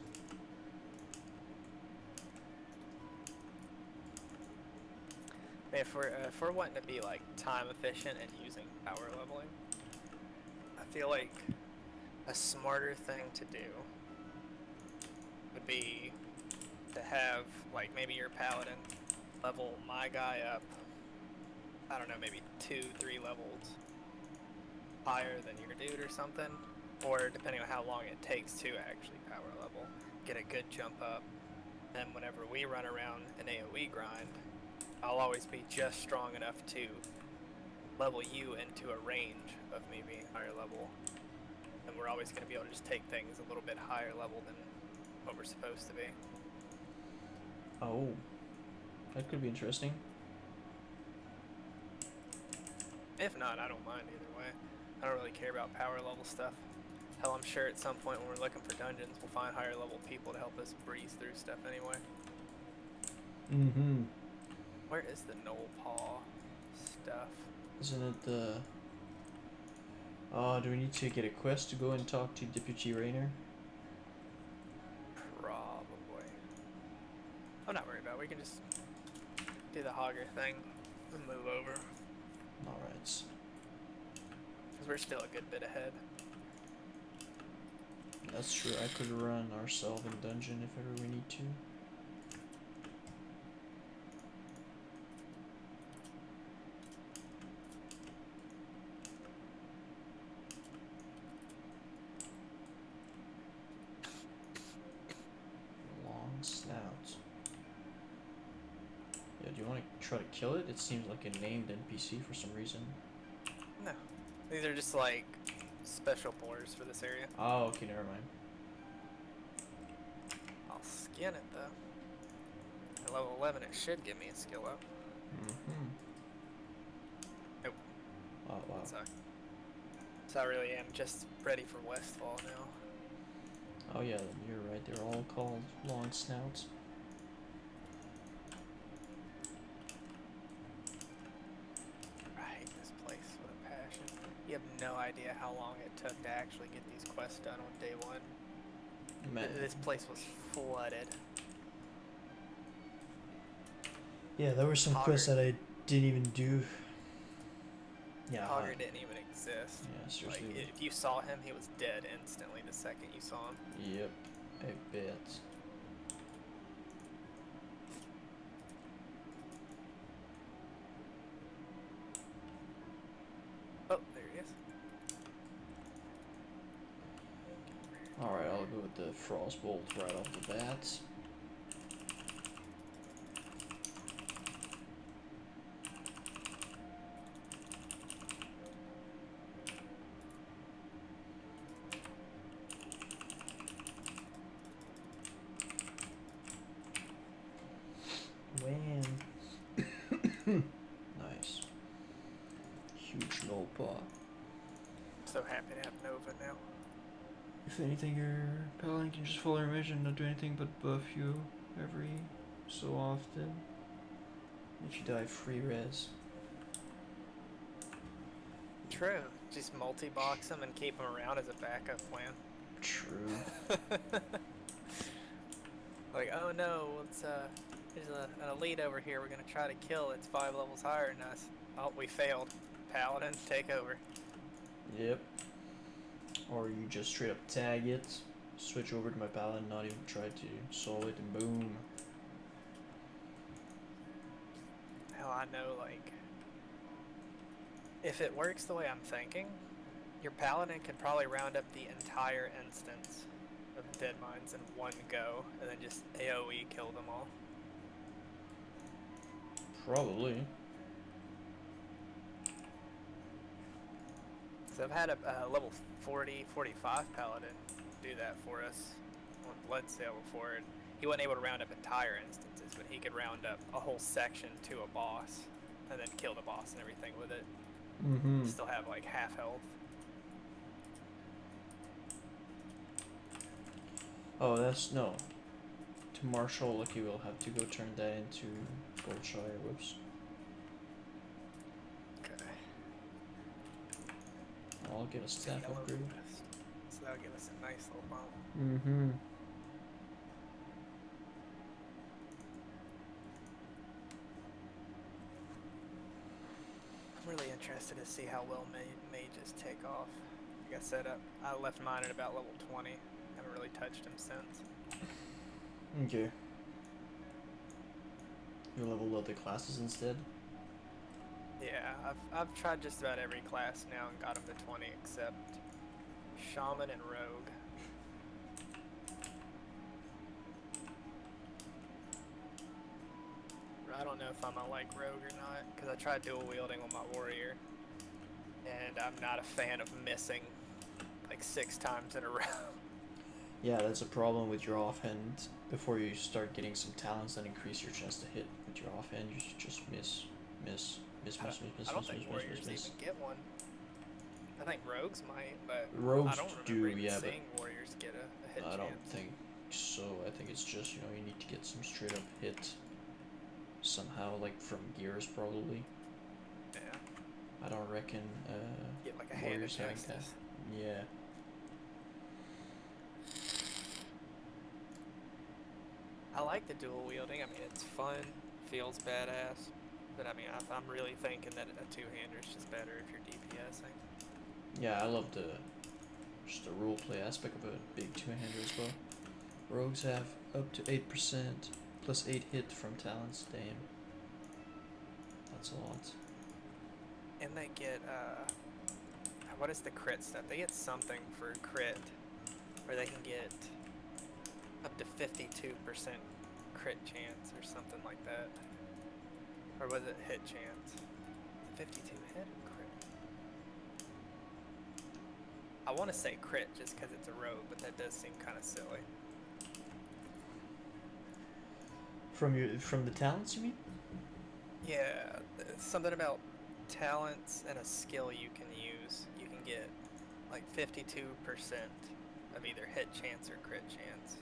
If we're wanting to be like time efficient and using power leveling, I feel like a smarter thing to do would be to have, like, maybe your paladin level my guy up, I don't know, maybe 2-3 levels higher than your dude or something, or depending on how long it takes to actually power level, get a good jump up. And whenever we run around an AoE grind, I'll always be just strong enough to level you into a range of me being higher level, and we're always going to be able to just take things a little bit higher level than what we're supposed to be. Oh, that could be interesting. If not, I don't mind either way. I don't really care about power level stuff. Hell, I'm sure at some point when we're looking for dungeons, we'll find higher level people to help us breeze through stuff anyway. Mm-hmm. Where is the Knoll Paw stuff? Isn't it the... do we need to get a quest to go and talk to Deputy Rainer? Probably. I'm not worried about it. We can just do the Hogger thing and move over. Alright. Because we're still a good bit ahead. That's true. I could run ourselves in dungeon if ever we need to. Long snout. Yeah, do you want to try to kill it? It seems like a named NPC for some reason. No. These are just like special boars for this area. Oh, okay, never mind. I'll skin it though. At level 11 it should give me a skill up. Mm-hmm. Nope. Oh, wow. So I really am just ready for Westfall now. Oh yeah, you're right. They're all called long snouts. I hate this place with a passion. You have no idea how long it took to actually get these quests done on day one. Man. This place was flooded. Yeah, there were some quests that I didn't even do. Yeah. Hogger didn't even exist. Yeah, seriously. Like, if you saw him, he was dead instantly the second you saw him. Yep, I bet. Oh, there he is. Alright, I'll go with the Frostbolt right off the bat. Wham. Nice. Huge null paw. So happy to have Nova now. If anything, your Paladin can just follow your mission, not do anything but buff you every so often. If you die, free res. True. Just multi-box him and keep him around as a backup plan. True. Like, oh no, it's there's an elite over here we're gonna try to kill. It's 5 levels higher than us. Oh, we failed. Paladin, take over. Yep. Or you just straight up tag it, switch over to my Paladin, not even try to solve it, and boom. Hell, I know, like, if it works the way I'm thinking, your Paladin can probably round up the entire instance of dead mines in one go, and then just AoE kill them all. Probably. So I've had a level 40, 45 Paladin do that for us on Bloodsail before, and he wasn't able to round up entire instances, but he could round up a whole section to a boss, and then kill the boss and everything with it. Mm-hmm. Still have like half health. Oh, that's no. To Marshall, Lucky will have to go turn that into Goldshire. Whoops. Okay. I'll get a staff Yellow upgrade. vest. So that'll give us a nice little bump. Mm-hmm. I'm really interested to see how well mages take off. Like I said, I left mine at about level 20. Haven't really touched him since. Okay. You leveled up the classes instead? Yeah, I've tried just about every class now and got him to 20 except Shaman and Rogue. I don't know if I'm gonna like Rogue or not, because I tried dual wielding on my warrior, and I'm not a fan of missing like 6 times in a row. Yeah, that's a problem with your offhand. Before you start getting some talents that increase your chance to hit with your offhand, you should just miss. I don't think warriors even get one. I think rogues might, but Rogues I don't remember do, even yeah, seeing warriors get a hit but I chance. don't think so. I think it's just, you know, you need to get some straight up hit somehow, like from gears probably. Yeah. I don't reckon Get like a hand of having that. justice. Yeah. I like the dual wielding. I mean, it's fun, feels badass. But I mean, I'm really thinking that a two-hander is just better if you're DPSing. Yeah, I love just the roleplay aspect of a big two-hander as well. Rogues have up to 8% plus 8 hit from talents. Damn. That's a lot. And they get, what is the crit stuff? They get something for crit, where they can get up to 52% crit chance or something like that. Or was it hit chance? 52 hit or crit? I want to say crit just because it's a rogue, but that does seem kind of silly. From the talents, you mean? Yeah, something about talents and a skill you can use. You can get like 52% of either hit chance or crit chance.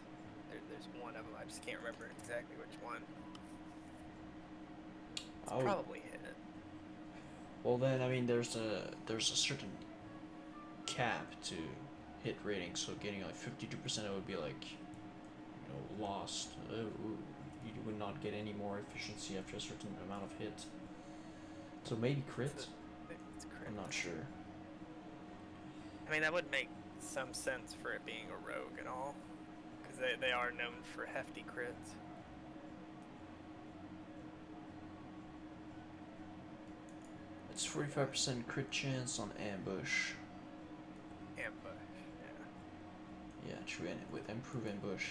There's one of them. I just can't remember exactly which one. It's probably hit it. Well then, I mean, there's a certain cap to hit rating. So getting like 52% would be like, you know, lost. You would not get any more efficiency after a certain amount of hit. So maybe crit. It's crit. I'm not sure. I mean, that would make some sense for it being a rogue and all, because they are known for hefty crits. It's 45% crit chance on ambush. Ambush, yeah. Yeah, true, and with improve ambush.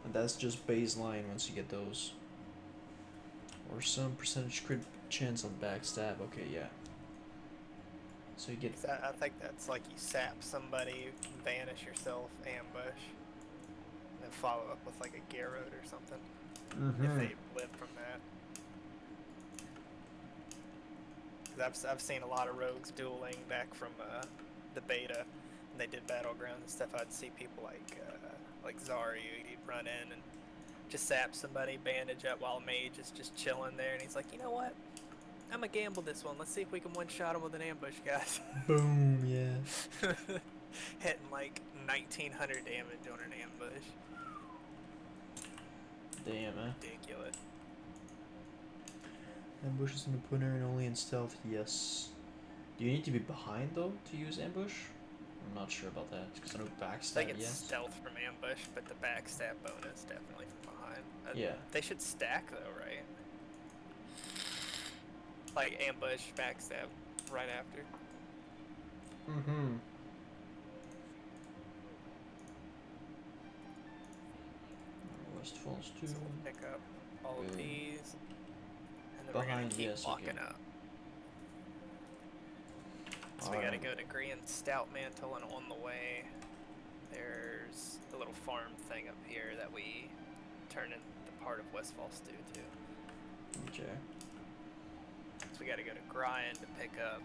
And that's just baseline once you get those. Or some percentage crit chance on backstab. Okay, yeah. So you get. I think that's like you sap somebody, vanish yourself, ambush, and then follow up with like a Garrote or something. Mm-hmm. If they live from that. Because I've seen a lot of rogues dueling back from the beta, and they did Battlegrounds and stuff. I'd see people like Zari, he'd run in and just sap somebody, bandage up while Mage is just chilling there, and he's like, you know what? I'm gonna gamble this one. Let's see if we can one-shot him with an ambush, guys. Boom, yeah. Hitting like 1900 damage on an ambush. Damn, eh? Ridiculous. Ambush is an opponent and only in stealth, yes. Do you need to be behind though to use ambush? I'm not sure about that, because I know backstab, I think it's yes. stealth from ambush, but the backstab bonus definitely from behind. Yeah. They should stack though, right? Like ambush, backstab, right after. Mm-hmm. West Falls 2. So we'll pick up all of these, and then we're Behind, gonna keep yes, walking okay. up. So we gotta go to Grian Stout Mantle, and on the way, there's a little farm thing up here that we turn into part of West Falls 2 too. Okay. So we gotta go to Grind to pick up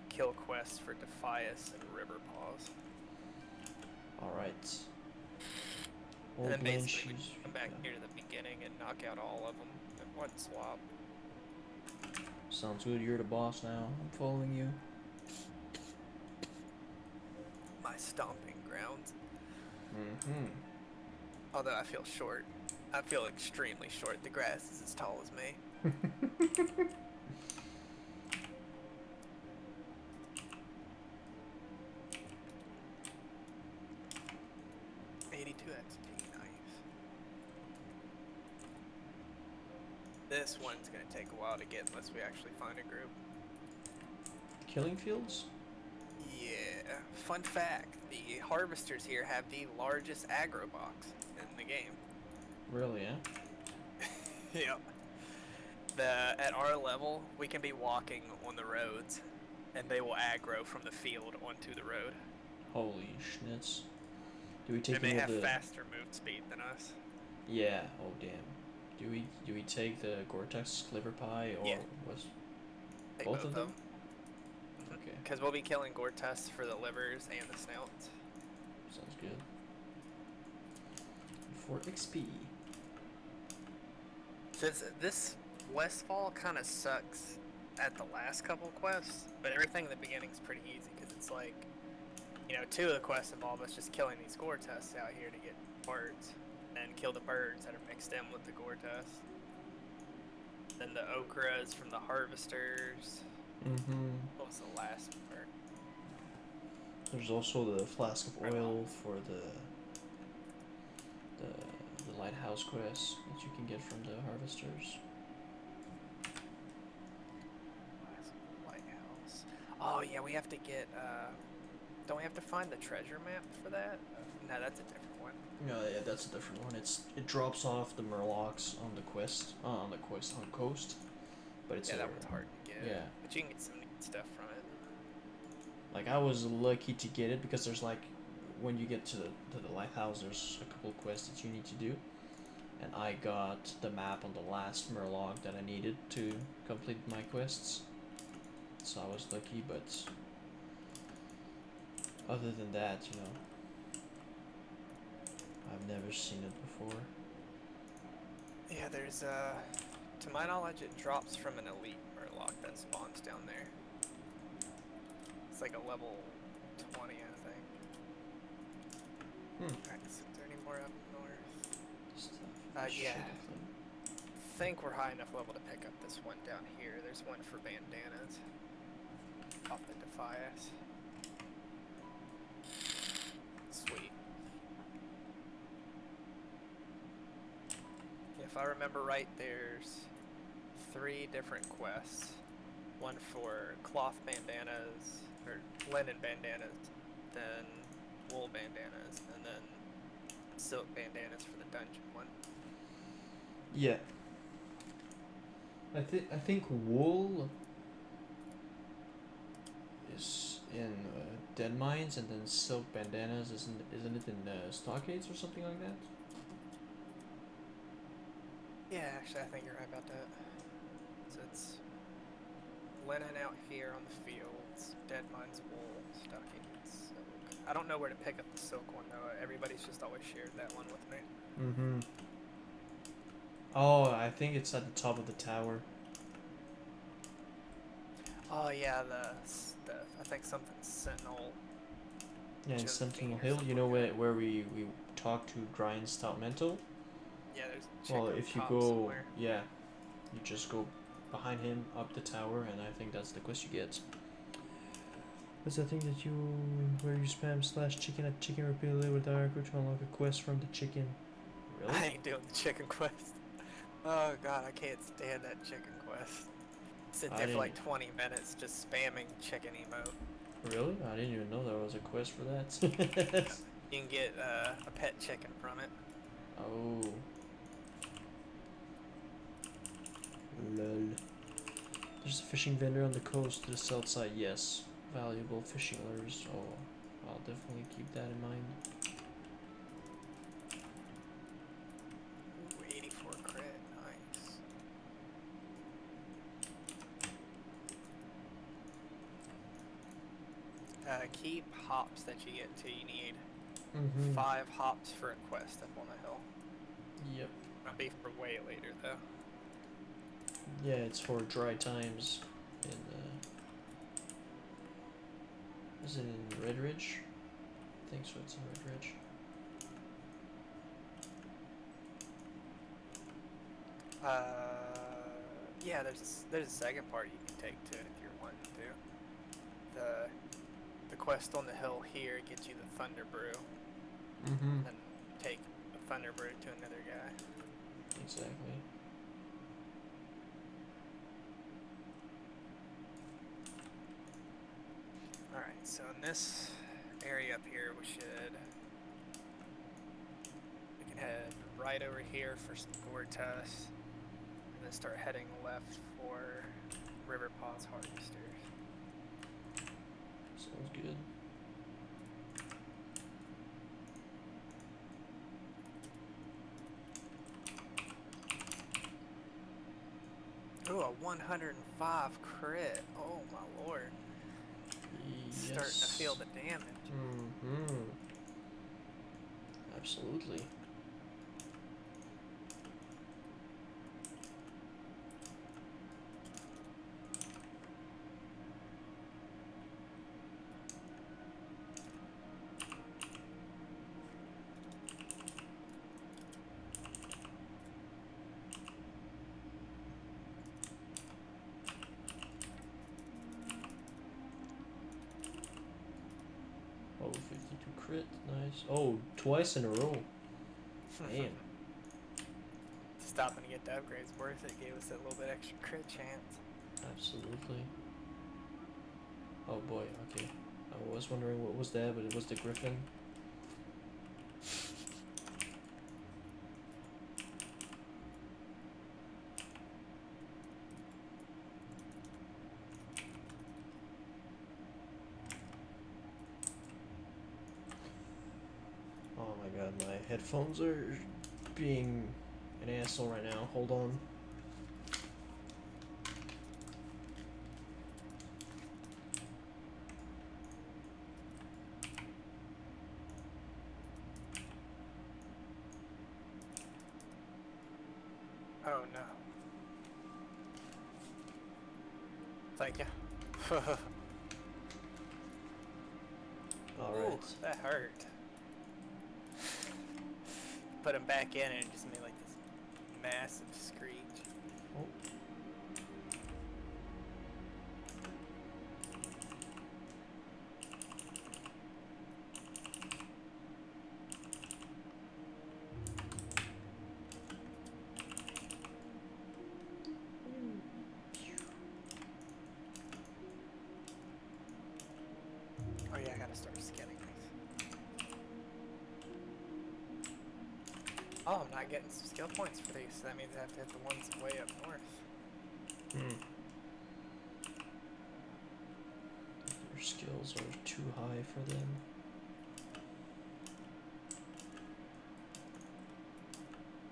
kill quests for Defias and River Paws. Alright. And then basically we come back here to the beginning and knock out all of them in one swap. Sounds good, you're the boss now. I'm following you. My stomping grounds. Mm-hmm. Although I feel short. I feel extremely short. The grass is as tall as me. this one's gonna take a while to get unless we actually find a group. Killing fields? Yeah. Fun fact, the harvesters here have the largest aggro box in the game. Really, yeah? Yep. At our level, we can be walking on the roads, and they will aggro from the field onto the road. Holy schnitz. Do we take They may any have of the... faster move speed than us. Yeah, oh damn. Do we take the Gore-Tex liver pie or Yeah. was Take both of them? Okay, Because we'll be killing Gore-Tex for the livers and the snouts. sounds good. For XP. Since this Westfall kind of sucks at the last couple quests, but everything in the beginning is pretty easy because it's like, you know, 2 of the quests involve us just killing these Gore-Tex out here to get birds and kill the birds that are mixed in with the Gore-Tex. Then the okras from the harvesters. Mm-hmm. What was the last part? There's also the flask of oil for the lighthouse quest that you can get from the harvesters. Lighthouse. Oh yeah, we have to get. Don't we have to find the treasure map for that? No, that's a different one. No, yeah, that's a different one. It drops off the murlocs on the coast, but it's Yeah, that one's hard to get. Yeah, but you can get some neat stuff from it. like I was lucky to get it because there's like when you get to the lighthouse, there's a couple quests that you need to do, and I got the map on the last murloc that I needed to complete my quests. So I was lucky, but other than that, you know, I've never seen it before. Yeah, there's to my knowledge, it drops from an elite murloc that spawns down there. It's like a level 20, I think. Alright, is there any more up north? Yeah. I think we're high enough level to pick up this one down here. There's one for bandanas. Off the Defias. Sweet. If I remember right, there's 3 different quests. One for cloth bandanas, or linen bandanas, then wool bandanas, and then silk bandanas for the dungeon one. Yeah. I think wool is in dead mines, and then silk bandanas isn't it in stockades or something like that? Yeah, actually, I think you're right about that. So it's linen out here on the fields, dead mines, wool, stockades, silk. I don't know where to pick up the silk one though. Everybody's just always shared that one with me. Mm-hmm. Oh, I think it's at the top of the tower. Oh yeah, the I think something Sentinel. Yeah, in Sentinel Hill. You know where we talked to Grind Stout Mental? Yeah, there's a chick Well, up if you top go, somewhere. yeah, you just go behind him up the tower, and I think that's the quest you get. That's the thing where you spam /chicken at chicken repeatedly with Darko to unlock a quest from the chicken. Really? I ain't doing the chicken quest. Oh god, I can't stand that chicken quest. Sit there for like 20 minutes just spamming chicken emote. Really? I didn't even know there was a quest for that. You can get a pet chicken from it. Oh. Lol. There's a fishing vendor on the coast to the south side. Yes. Valuable fishing lures. Oh, I'll definitely keep that in mind. Ooh, 84 crit. Nice. Keep hops that you get to. You need 5 hops for a quest up on the hill. Yep. Might be for way later though. Yeah, it's for dry times in is it in Red Ridge? I think so, it's in Red Ridge. Yeah, there's a second part you can take to it if you're wanting to. The quest on the hill here gets you the Thunder Brew. And take the Thunder Brew to another guy. Exactly. so in this area up here, we can head right over here for Gortas, and then start heading left for River Paws Harvesters. Sounds good. Ooh, a 105 crit. Oh my lord. Yes. Starting to feel the damage. Mm-hmm. Absolutely. Oh, 52 crit, nice. Oh, twice in a row. Damn. Stopping to get the upgrades worth it. Gave us that little bit extra crit chance. Absolutely. Oh boy, okay. I was wondering what was that, but it was the Griffin. Oh my god, my headphones are being an asshole right now. Hold on. Oh no. Thank you. Alright. Ooh, that hurt. Put him back in and it just made like this massive screech. Oh. Oh yeah, I gotta start scanning these. Oh, I'm not getting some skill points for these, so that means I have to hit the ones way up north. Hmm. Their skills are too high for them.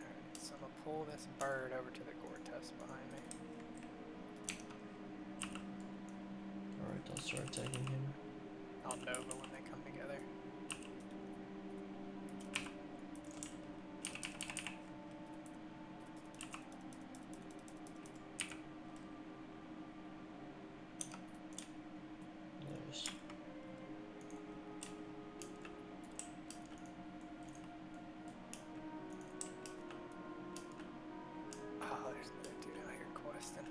Alright, so I'm gonna pull this bird over to the Gortas behind me. Alright, I'll start attacking him. I'll Nova when they come together. Nice. Oh, there's another dude out here questing.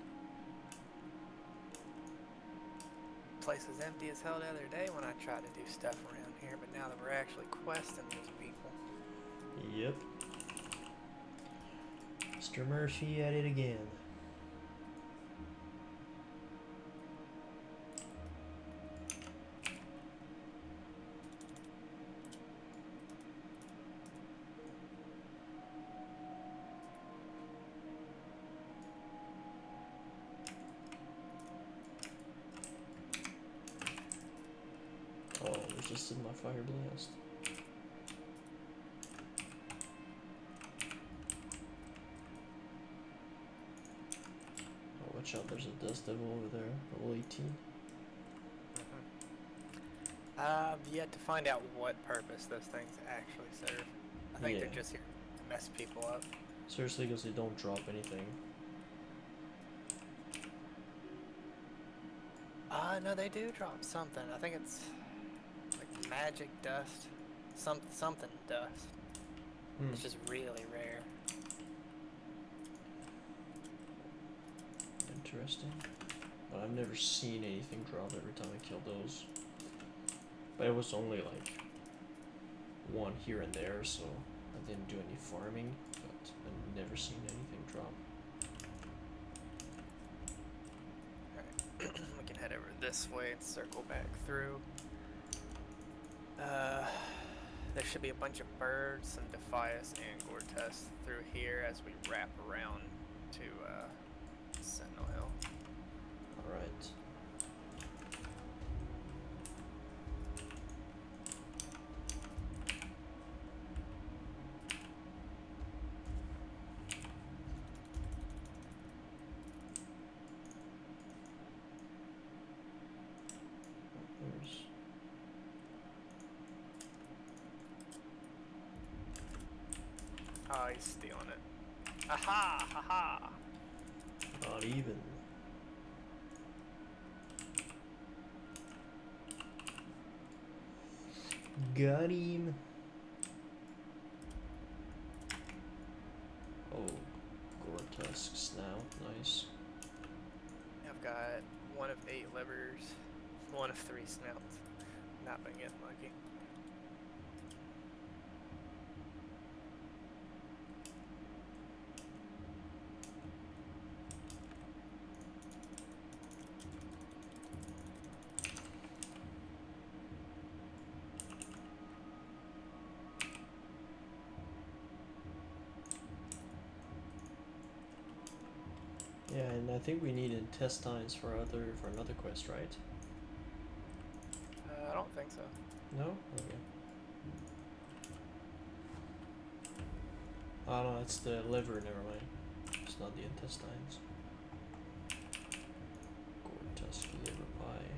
Place was empty as hell the other day when I tried to do stuff around here, but now that we're actually questing these people. Yep. Mr. Murphy at it again. Oh, resisted my fire blast. Oh, watch out, there's a dust devil over there, level 18. I've yet to find out what purpose those things actually serve. I think they're just here to mess people up. Seriously, because they don't drop anything. No, they do drop something. I think it's like magic dust. Something dust. It's just really rare. Interesting. But I've never seen anything drop every time I kill those. But it was only like one here and there, so I didn't do any farming, but I've never seen anything drop. Alright, we can head over this way and circle back through. Uh, there should be a bunch of birds, some Defias and Gortest through here as we wrap around to Sentinel Hill. Alright. There's... Oh, he's stealing it. Aha! Haha! Not even. Got him. Oh, Gore-Tusks now. Nice. I've got 1 of 8 livers, 1 of 3 snouts. Not been getting lucky. Yeah, and I think we need intestines for another quest, right? I don't think so. No? Okay. Oh no, it's the liver, never mind. It's not the intestines. Gore-Tusk liver pie.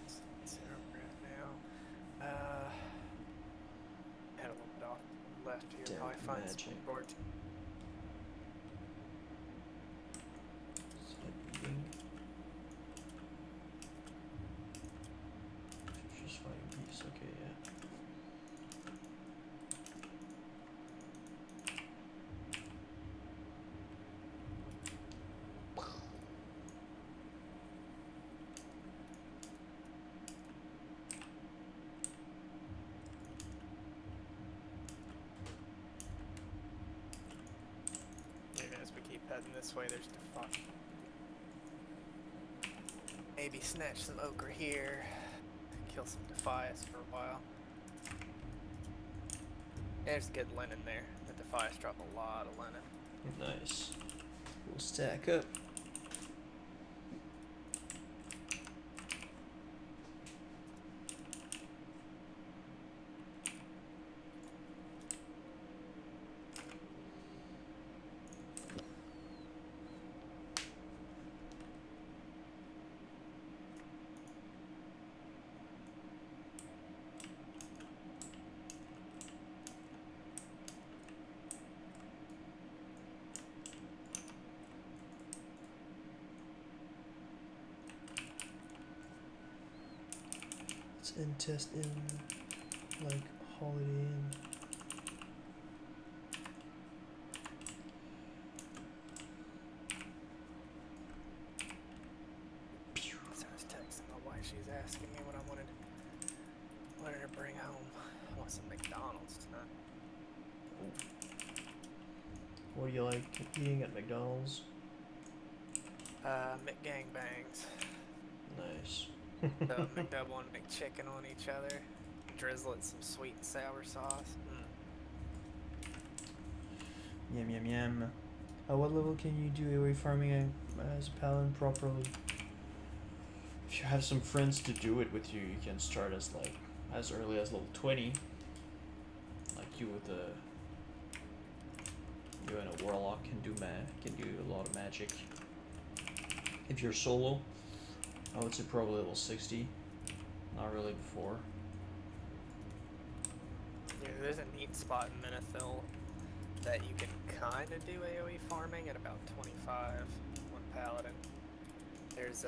Let's see where we're at now. Head a little bit off left here. Damn Probably find some magic. board. Is that eating? Just fighting beasts, okay, yeah. Even as we keep heading this way, there's Defias. Maybe snatch some ochre here. Kill some Defias for a while. There's good linen there. The Defias drop a lot of linen. Nice. We'll stack up. Intestine, like Holiday Inn. So I was texting my wife. She's asking me what I wanted her to bring home. I want some McDonald's tonight. What do you like eating at McDonald's? McGangbangs. Nice. The McDouble and McChicken on each other. Drizzle it some sweet and sour sauce. Yum yum yum. At what level can you do AoE farming as a paladin properly? If you have some friends to do it with you, you can start as as early as level 20. Like you and a warlock can do a lot of magic. If you're solo, I would say probably level 60. Not really before. Yeah, there's a neat spot in Menethil that you can kind of do AoE farming at about 25 on Paladin. There's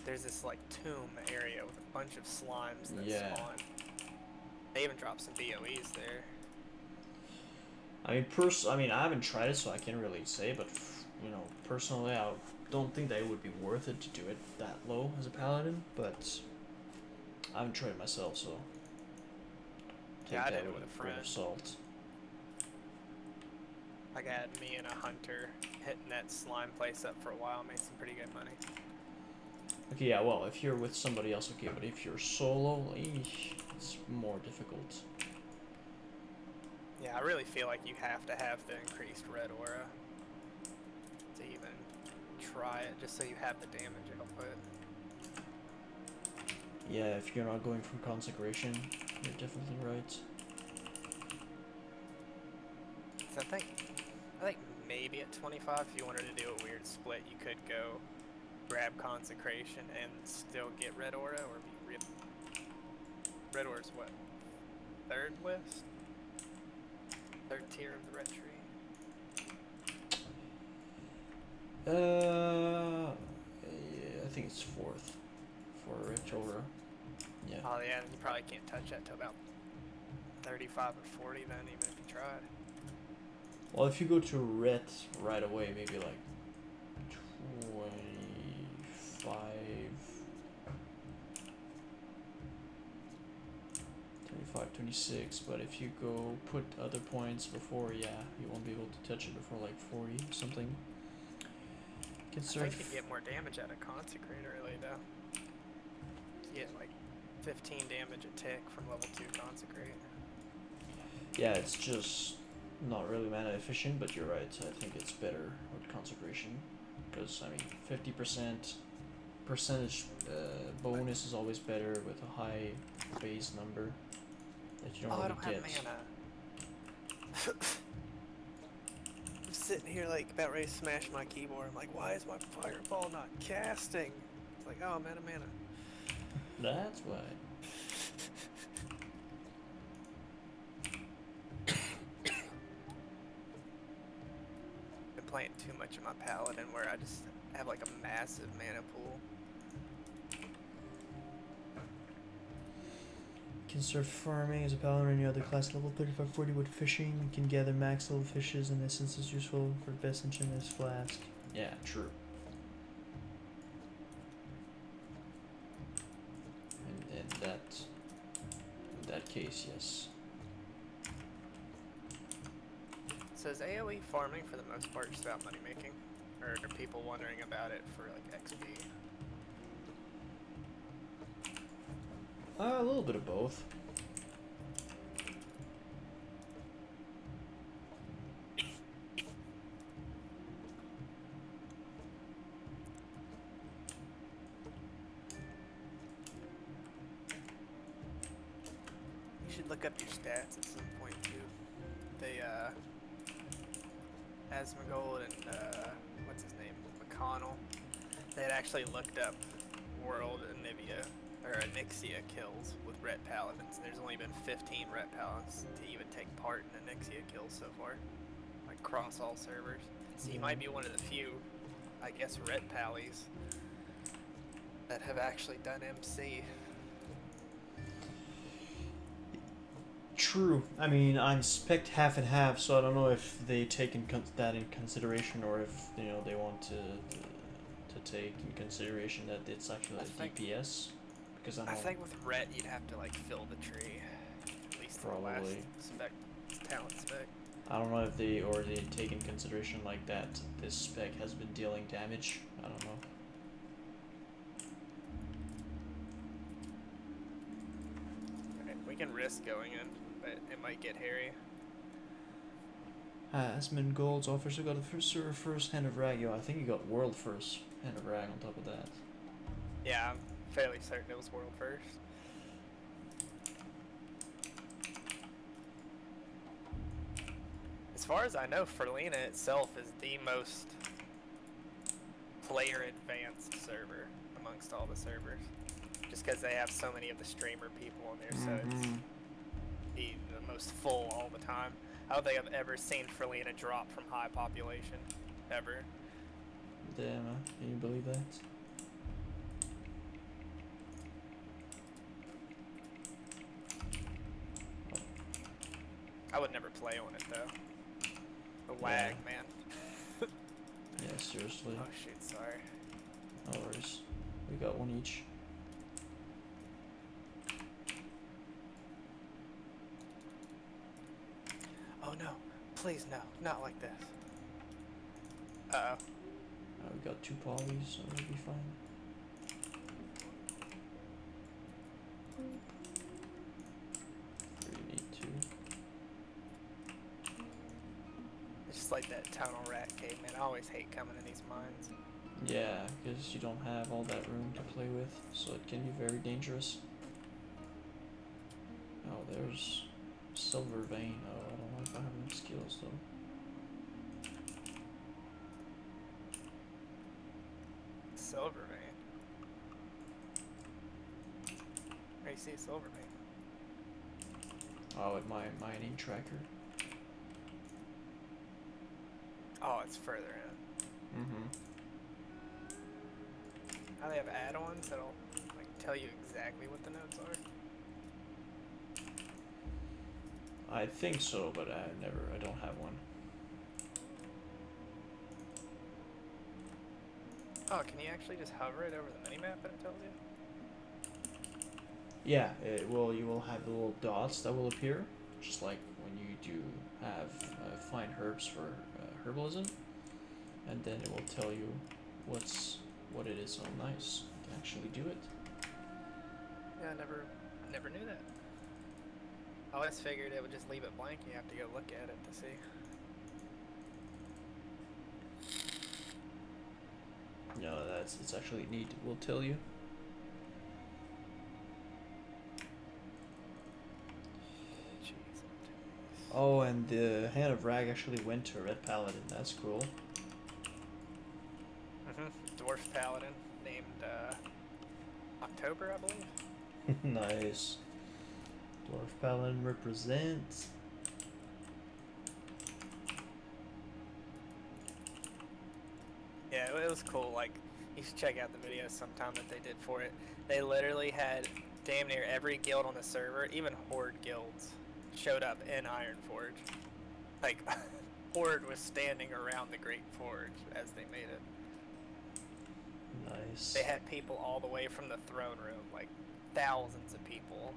there's this like tomb area with a bunch of slimes that Yeah. spawn. They even drop some BOEs there. I mean, I haven't tried it, so I can't really say, but you know, personally, I don't think that it would be worth it to do it that low as a paladin. But I haven't tried it myself, so take Yeah, I that did it with with a a grain friend. of salt. Like I had me and a hunter hitting that slime place up for a while, made some pretty good money. Okay, yeah, well, if you're with somebody else, okay, but if you're solo, it's more difficult. Yeah, I really feel like you have to have the increased red aura to even try it, just so you have the damage output. Yeah, if you're not going from consecration, you're definitely right. So I think maybe at 25, if you wanted to do a weird split, you could go grab consecration and still get red aura, or be real. Red aura's what? Third list? Third tier of the red tree? Yeah, I think it's fourth for Rich Aura. Yeah. Oh yeah, you probably can't touch that till about 35 or 40 then, even if you tried. Well, if you go to red right away, maybe like 25, 25, 26, but if you go put other points before, yeah, you won't be able to touch it before like 40 or something. I think you get more damage out of consecrate early though. You get like 15 damage a tick from level 2 consecrate. Yeah, it's just not really mana efficient, but you're right. I think it's better with consecration because I mean 50% percentage bonus is always better with a high base number that you don't I really don't get. have mana. I'm sitting here like about ready to smash my keyboard. I'm like, why is my fireball not casting? It's like, oh, I'm out of mana. That's why. Been playing too much of my Paladin where I just have like a massive mana pool. You can start farming as a paladin or any other class level 35-40 with fishing. You can gather max level fishes and essences useful for best enchanted flask. Yeah, true. And in that case, yes. So is AoE farming for the most part just about money making? Or are people wondering about it for like XP? A little bit of both. You should look up your stats at some point too. They Asmongold and what's his name? McConnell. They had actually looked up World Anivia or Onyxia kills with Ret Paladins. There's only been 15 Ret Paladins to even take part in Onyxia kills so far, like across all servers. So you might be one of the few, I guess, Ret Pallies that have actually done MC. True. I mean, I'm spec half and half, so I don't know if they take that in consideration, or if they want to take in consideration that it's actually a DPS. Because I think with Ret you'd have to like fill the tree, at least for the last spec, talent spec. I don't know if they take in consideration like that this spec has been dealing damage. I don't know. Okay, we can risk going in, but it might get hairy. Asmongold's officer got the first Hand of Rag. Yo, I think he got world first Hand of Rag on top of that. Yeah, I'm fairly certain it was world first. As far as I know, Ferlina itself is the most player advanced server amongst all the servers. Just because they have so many of the streamer people on there, so it's the most full all the time. I don't think I've ever seen Ferlina drop from high population, ever. Damn, can you believe that? I would never play on it though. The lag, man. Yeah, seriously. Oh shoot, sorry. No worries. We got one each. Oh no, please no, not like this. Uh-oh. We got 2 polys, so we'll be fine. We need 2. It's just like that tunnel rat cave, man. I always hate coming in these mines. Yeah, because you don't have all that room to play with, so it can be very dangerous. Oh, there's silver vein. Oh, I don't know if I have enough skills though. Silver vein. Where do you see silver vein? Oh, with my mining tracker. Oh, it's further in. Mm-hmm. How they have add-ons that'll like tell you exactly what the nodes are? I think so, but I don't have one. Oh, can you actually just hover it over the minimap and it tells you? Yeah, you will have the little dots that will appear, just like when you do have find herbs for herbalism, and then it will tell you what it is. Oh, nice! You can actually do it. Yeah, I never knew that. I always figured it would just leave it blank. You have to go look at it to see. No, it's actually neat. It will tell you. Oh, and the Hand of Rag actually went to a Red Paladin. That's cool. Dwarf Paladin named October, I believe. Nice. Dwarf Paladin represents. Yeah, it was cool. Like, you should check out the video sometime that they did for it. They literally had damn near every guild on the server, even Horde guilds, showed up in Ironforge. Like, Horde was standing around the Great Forge as they made it. Nice. They had people all the way from the throne room, like thousands of people,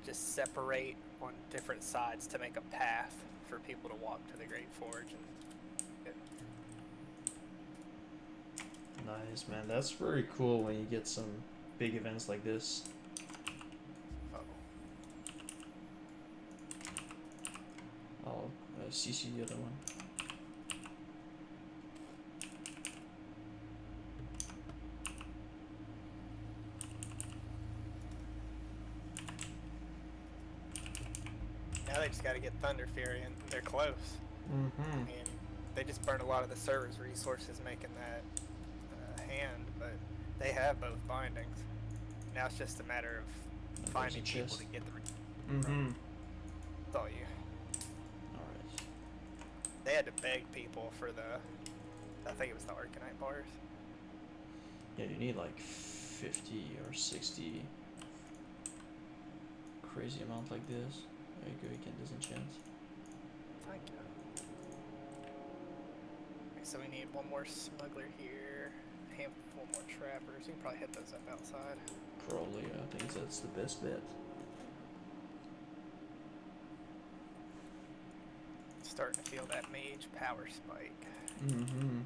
just separate on different sides to make a path for people to walk to the Great Forge. Nice, man. That's very cool when you get some big events like this. I'll CC the other one. Now they just got to get Thunder Fury, and they're close. Mm-hmm. I mean, they just burned a lot of the server's resources making that hand, but they have both bindings. Now it's just a matter of finding people to get the. Mm-hmm. That's all you. Alright. They had to beg people for the. I think it was the Arcanite bars. Yeah, you need like 50 or 60 crazy amount like this. There you go, you can disenchant. Thank you. Okay, so we need one more smuggler here, a handful more trappers. You can probably hit those up outside. Probably, I think that's the best bet. Starting to feel that mage power spike. Mm-hmm.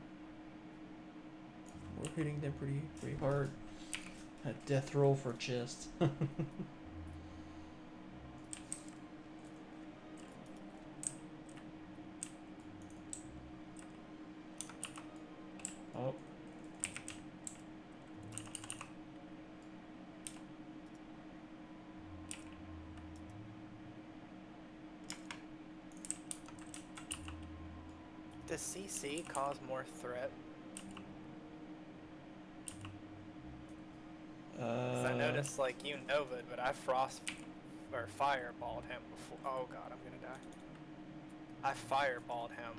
We're hitting them pretty hard. A death roll for chest. Oh. Does CC cause more threat? I noticed, like, you Novad, but I fireballed him before. Oh god, I'm gonna die. I fireballed him,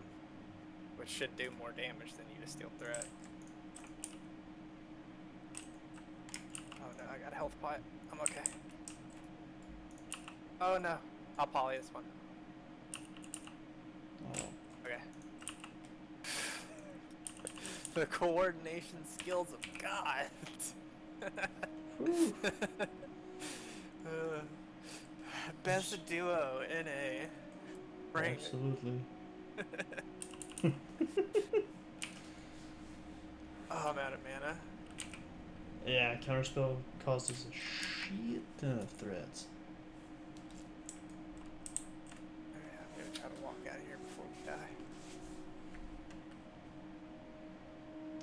which should do more damage than you to steal threat. Oh no, I got a health pot. I'm okay. Oh no, I'll poly this one. The coordination skills of God. Best duo in a ring. Absolutely. Oh, I'm out of mana. Yeah, counterspell causes a shit ton of threats. Alright, I'm gonna try to walk out of here before we die.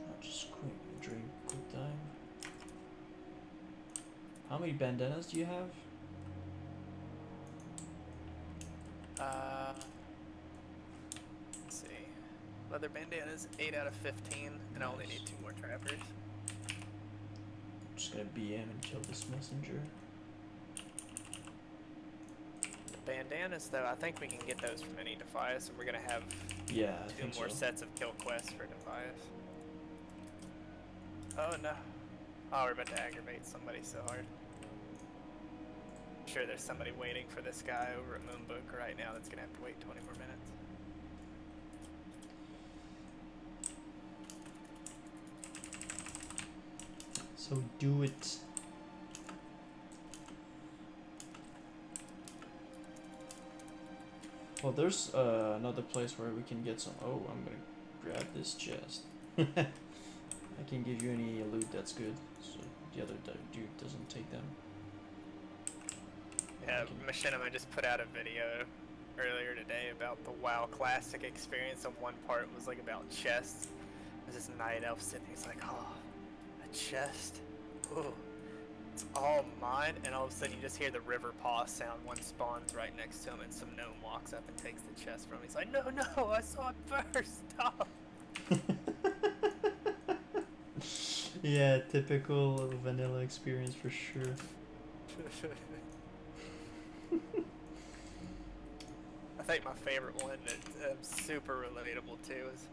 I'll just quick drink quick time. How many bandanas do you have? Let's see. Leather bandanas, 8 out of 15, and I only need 2 more trappers. I'm just gonna BM and kill this messenger. The bandanas, though, I think we can get those from any Defias, and we're gonna have Yeah, I 2 think more so. sets of kill quests for Defias. Oh no. Oh, we're about to aggravate somebody so hard. I'm sure there's somebody waiting for this guy over at Moonbook right now that's gonna have to wait 20 more minutes. So do it. Well, there's another place where we can get some. Oh, I'm gonna grab this chest. I can give you any loot that's good, so the other dude doesn't take them. Yeah, Machinima just put out a video earlier today about the WoW Classic experience. On one part was like about chests. There's this night elf sitting there, he's like, oh, a chest? Ooh, it's all mine. And all of a sudden you just hear the river paw sound. One spawns right next to him and some gnome walks up and takes the chest from him. He's like, no, no, I saw it first, stop. Yeah, typical vanilla experience for sure. I think my favorite one that's super relatable too is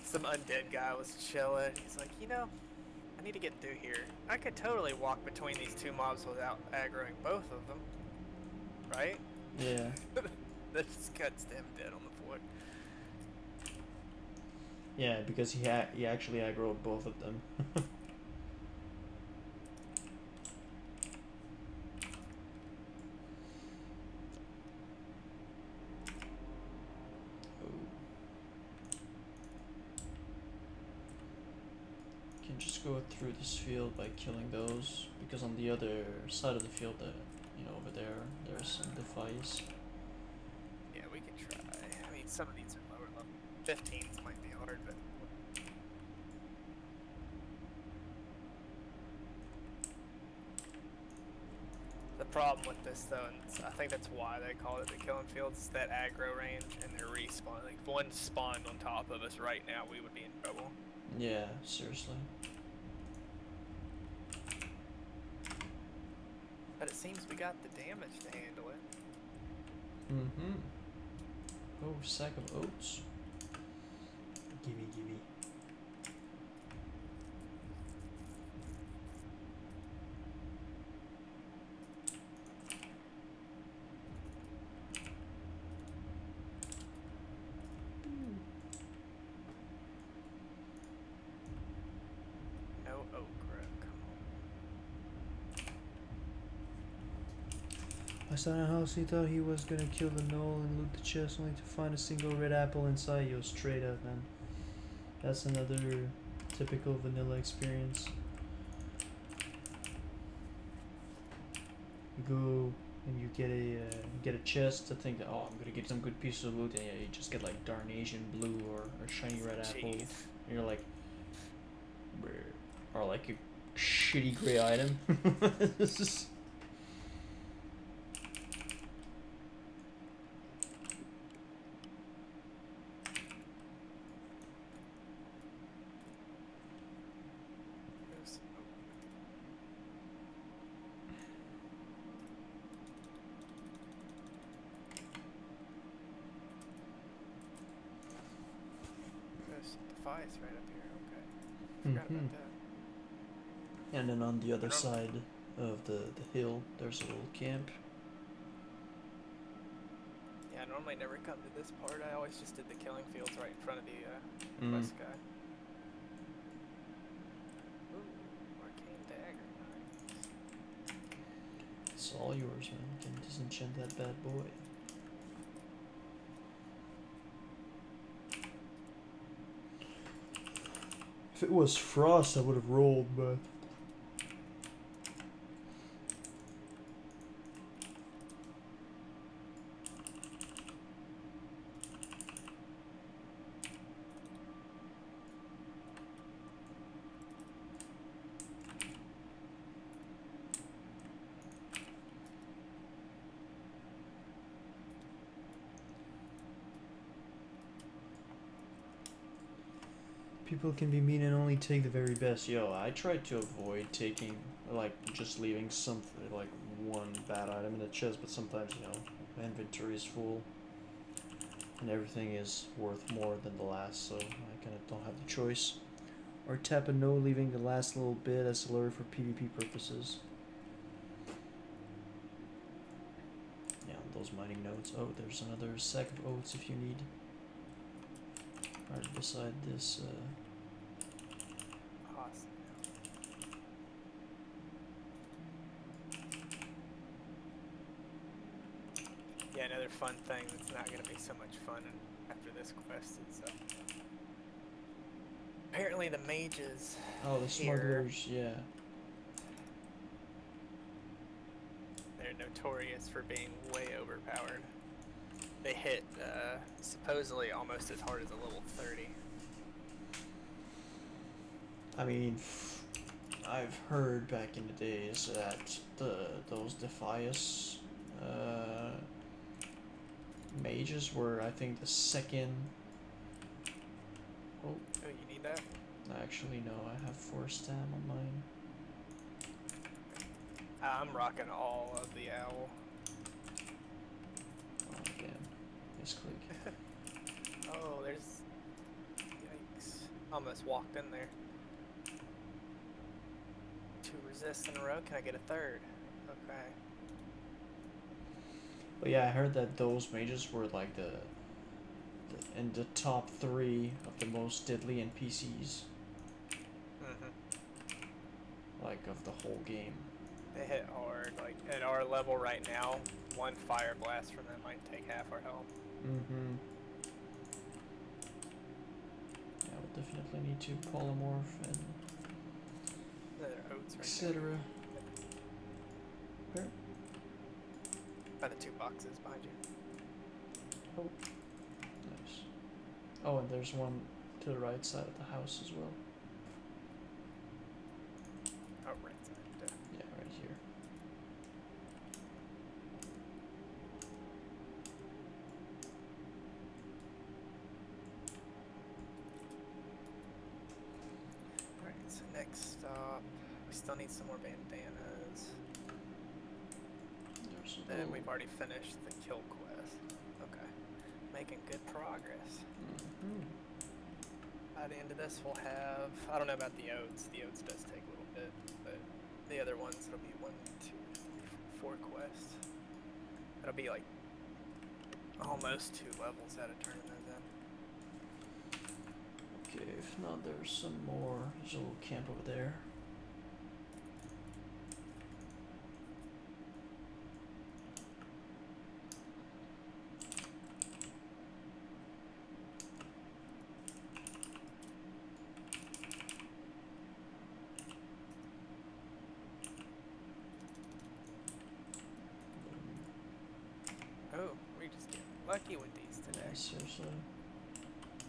some undead guy was chilling. He's like, you know, I need to get through here. I could totally walk between these 2 mobs without aggroing both of them, right? Yeah. That just cuts them dead on the floor. Yeah, because he actually aggroed both of them. Can just go through this field by killing those, because on the other side of the field, over there's some Defias. Yeah, we can try. I mean, some of these are lower level. 15s might be hard, but the problem with this, though, and I think that's why they call it the killing fields, is that aggro range and their respawn. Like, if one spawned on top of us right now, we would be in trouble. Yeah, seriously. But it seems we got the damage to handle it. Mm-hmm. Oh, sack of oats. Gimme, gimme. No okra, come on. I saw in a house, he thought he was gonna kill the gnoll and loot the chest only to find a single red apple inside. Yo, straight up, man. That's another typical vanilla experience. You go and you get a chest to think that, oh, I'm gonna get some good piece of loot, and yeah, you just get like Darnasian blue or shiny red apple, and you're like, "Brr," or like a shitty gray item. This is. Defias right up here, okay. Forgot about that. And then on the other side of the hill, there's a little camp. Yeah, I normally never come to this part. I always just did the killing fields right in front of the quest guy. all yours, man. You can disenchant that bad boy. If it was frost, I would have rolled, but. People can be mean and only take the very best. Yo, I try to avoid taking, like, just leaving something, like, one bad item in the chest, but sometimes, you know, my inventory is full, and everything is worth more than the last, so I kind of don't have the choice. Or tap a no, leaving the last little bit as a lure for PvP purposes. Yeah, those mining nodes. Oh, there's another sack of oats if you need. Right beside this, Awesome. Yeah, another fun thing that's not going to be so much fun after this quest is, apparently the mages. oh, the smugglers, yeah. They're notorious for being way overpowered. They hit supposedly almost as hard as a level 30. I mean, I've heard back in the days that those BIS mages were, I think, the second. Oh, you need that? actually no, I have 4 stam on mine. I'm rocking all of the owl. Oh, again, misclick. Oh, there's. Yikes! Almost walked in there. 2 resists in a row. Can I get a third? Okay. But yeah, I heard that those mages were like the in the top 3 of the most deadly NPCs. Like of the whole game. They hit hard. Like at our level right now, one fire blast from them might take half our health. Yeah, we'll definitely need to polymorph and etc. Where? By the 2 boxes behind you. Oh, nice. Oh, and there's one to the right side of the house as well. Oh, right side. Yeah, right here. Alright, so next stop, we still need some more bandanas. And we've already finished the kill quest. Okay. Making good progress. By the end of this, we'll have. I don't know about the oats. The oats does take a little bit, but the other ones, it'll be 1, 2, 3, 4 quests. It'll be like almost 2 levels out of turning those in. Okay, if not, there's some more. There's a little camp over there. Oh, we just get lucky with these today. Yeah, seriously.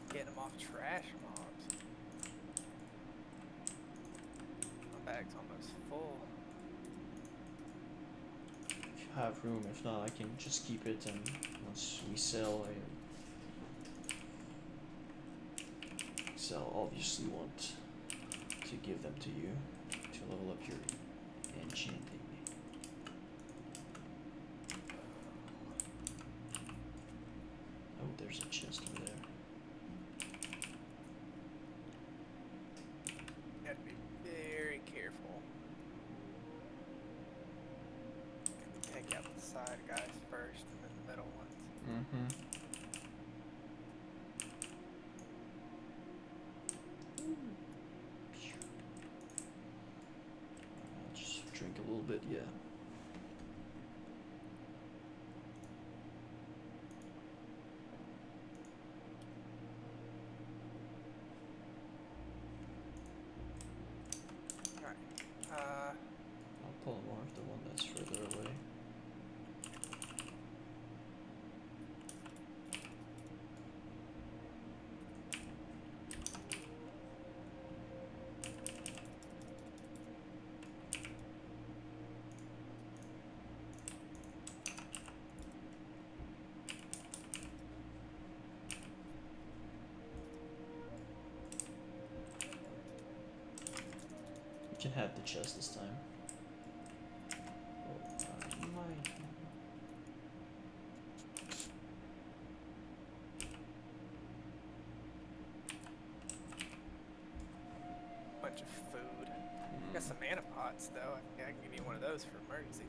Getting them off trash mobs. My bag's almost full. If you have room, if not, I can just keep it, and once we sell, I obviously want to give them to you to level up your enchanting. Oh, there's a chest over there. You have to be very careful. Take out the side guys first and then the middle ones. I'll just drink a little bit, yeah. Can have the chest this time. Oh, my. Bunch of food. Got some mana pots though. I can give you one of those for emergency.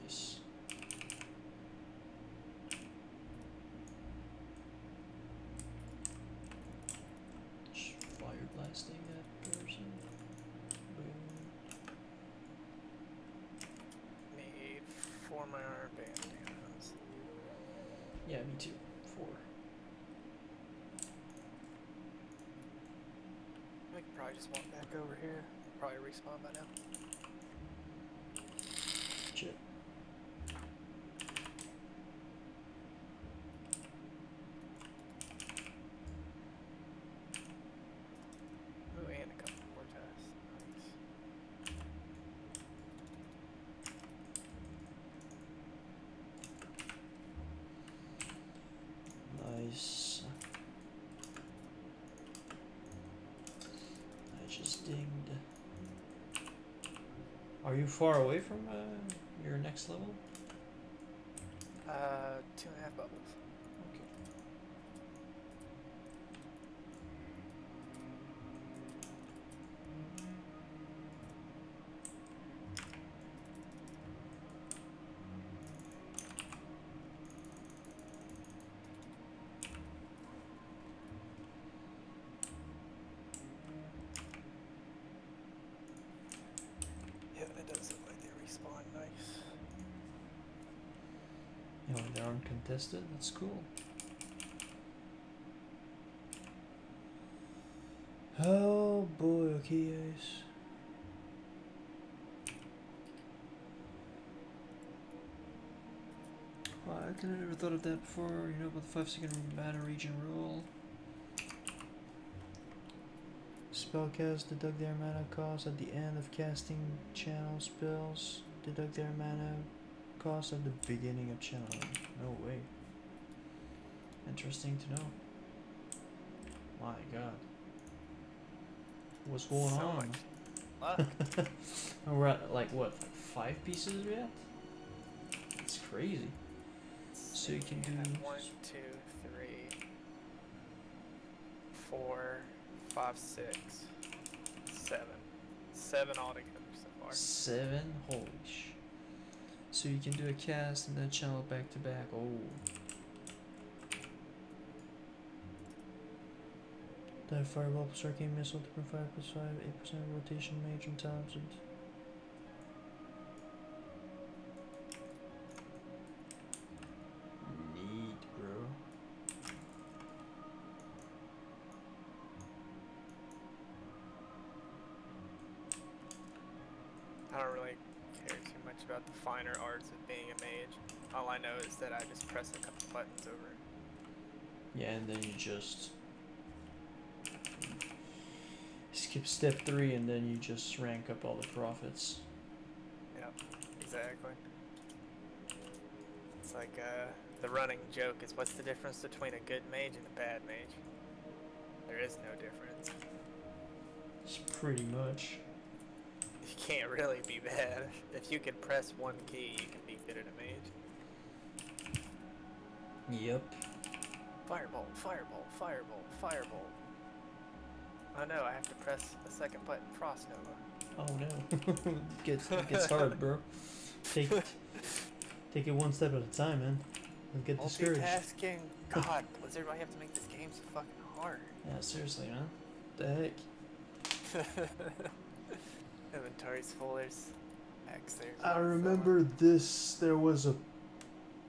Nice. Just fire blasting that person. Boom. Need 4 more bandanas. Yeah, me too. 4. I could probably just walk back over here. Probably respawn by now. Shit. Ooh, and a couple more tests. Nice. I just dinged. Are you far away from your next level? 2.5 bubbles. Okay. Yeah, it does look like they respawn nice. You know, they're uncontested. That's cool. Oh boy, okay, guys. Wow, I could have never thought of that before. You know about the 5-second mana region rule. Spellcast deduct their mana cost at the end of casting channel spells. Deduct their mana cost at the beginning of channeling. No way. Interesting to know. My god. What's going So on? much luck. We're at like what, 5 pieces yet? It's crazy. So you can do 1, 2, 3, 4, 5, 6, 7. 7 altogether so far. 7? Holy sh. So you can do a cast and then channel back to back. Oh. Die fireball plus arcane missile 2.5 plus 5, 8% rotation mage and talented. Neat, bro. I don't really care too much about the finer arts of being a mage. All I know is that I just press a couple buttons over it. Yeah, and then you just skip step 3 and then you just rank up all the profits. Yep, exactly. It's like the running joke is, what's the difference between a good mage and a bad mage? There is no difference. It's pretty much. You can't really be bad. If you can press one key, you can be good at a mage. Yep. Firebolt, firebolt, firebolt, firebolt. Oh no, I have to press the second button, Frost Nova. Oh no. gets hard, bro. Take it one step at a time, man. Don't get discouraged. Multitasking. God, Blizzard, why you have to make this game so fucking hard? Yeah, seriously, man. What the heck? Inventory's full, there's X there. I remember this. There was a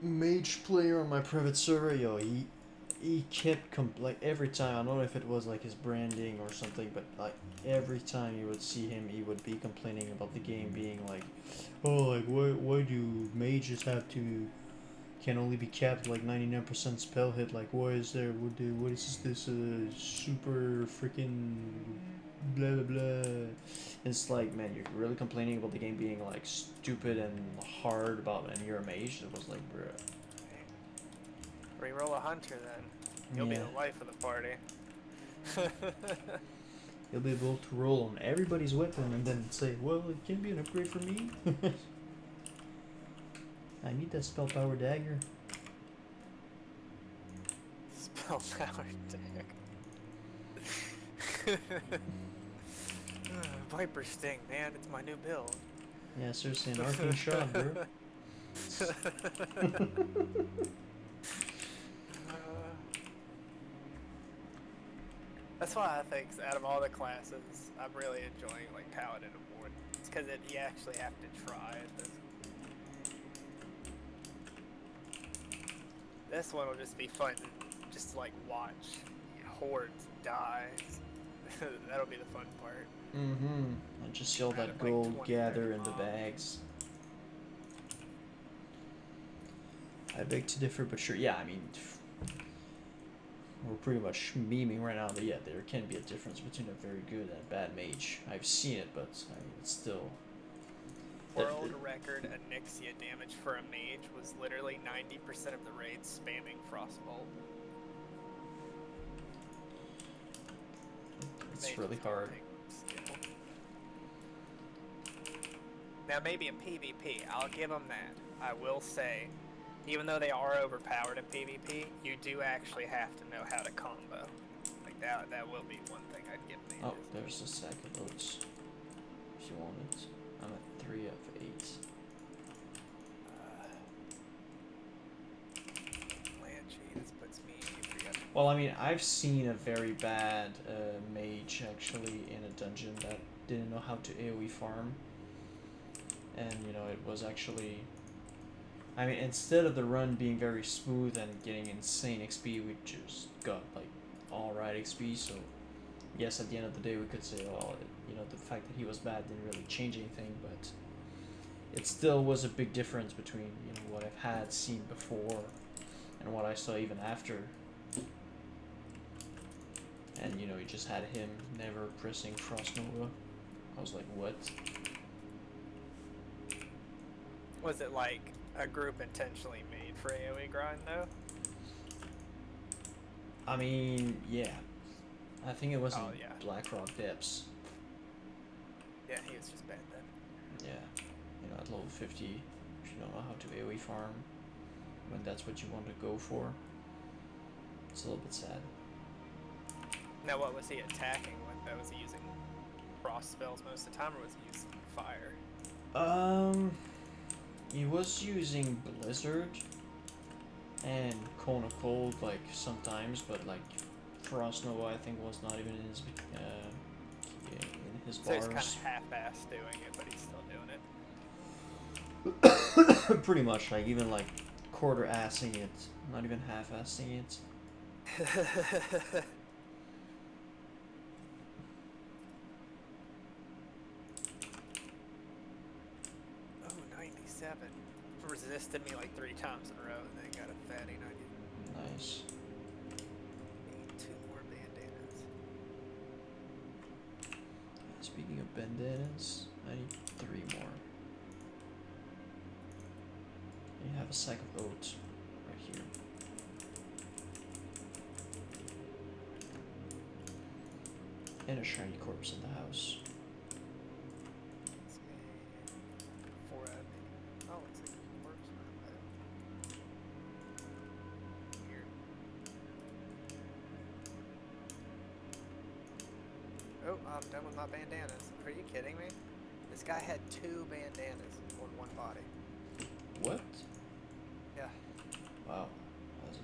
mage player on my private server. Yo, he kept like every time. I don't know if it was like his branding or something, but like every time you would see him, he would be complaining about the game being like, oh, like why do mages have to can only be capped like 99% spell hit? Like why is there what is this super freaking blah blah blah? It's like, man, you're really complaining about the game being like stupid and hard about, and you're a mage. It was like, bruh. Reroll a hunter then. You'll be the life of the party. You'll be able to roll on everybody's weapon and then say, well, it can be an upgrade for me. I need that spell power dagger. Spell power dagger. Viper Sting, man, it's my new build. Yeah, seriously, an arcane shot, bro. That's why I think out of all the classes, I'm really enjoying like Paladin more. It's because you actually have to try it. This one will just be fun to just like watch hordes die. That'll be the fun part. Mm-hmm. And just see all that gold gather in the bags. I beg to differ, but sure. Yeah, I mean, we're pretty much memeing right now, but yeah, there can be a difference between a very good and a bad mage. I've seen it, but I mean, it's still... World record Onyxia damage for a mage was literally 90% of the raids spamming Frostbolt. It's really hard. Now maybe in PvP, I'll give them that. I will say, even though they are overpowered in PvP, you do actually have to know how to combo. Like that will be one thing I'd give them. Oh, there's a sack of oats. If you want it. I'm at 3 of 8. This puts me 3 of 8. Well, I mean, I've seen a very bad mage actually in a dungeon that didn't know how to AoE farm. And, you know, it was actually... I mean, instead of the run being very smooth and getting insane XP, we just got, like, alright XP, so... Yes, at the end of the day, we could say, well, you know, the fact that he was bad didn't really change anything, but... It still was a big difference between, you know, what I've had seen before and what I saw even after. And, you know, you just had him never pressing Frost Nova. I was like, what? Was it like a group intentionally made for AoE grind though? I mean, yeah. I think it was in yeah. Blackrock Depths. Yeah, he was just bad then. Yeah. You know, at level 50, if you don't know how to AoE farm, when that's what you want to go for, it's a little bit sad. Now what was he attacking with? Was he using frost spells most of the time, or was he using fire? He was using Blizzard and Cone of Cold, like, sometimes, but, like, Frost Nova, I think, was not even in his So bars. he's kind of half-assed doing it, but he's still doing it. Pretty much, like, even, like, quarter-assing it, not even half-assing it. Resisted me like 3 times in a row and then got a fatty 90. Nice. Need 2 more bandanas. Speaking of bandanas, I need 3 more. You have a sack of oats right here. And a shiny corpse in the house. Oh, I'm done with my bandanas. Are you kidding me? This guy had 2 bandanas on 1 body. What? Yeah. Wow. As if.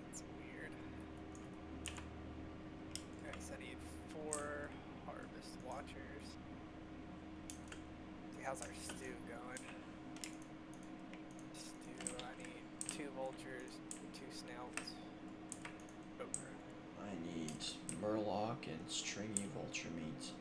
That's weird. Okay, so I need 4 harvest watchers. See, how's our stew going? Stew, I need 2 vultures, 2 snouts. I need murloc and stringy vulture meat.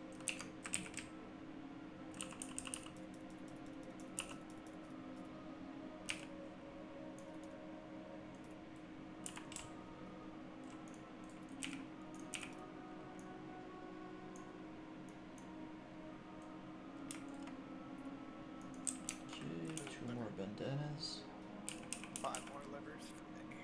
Okay, 2 more bandanas. 5 more livers for me.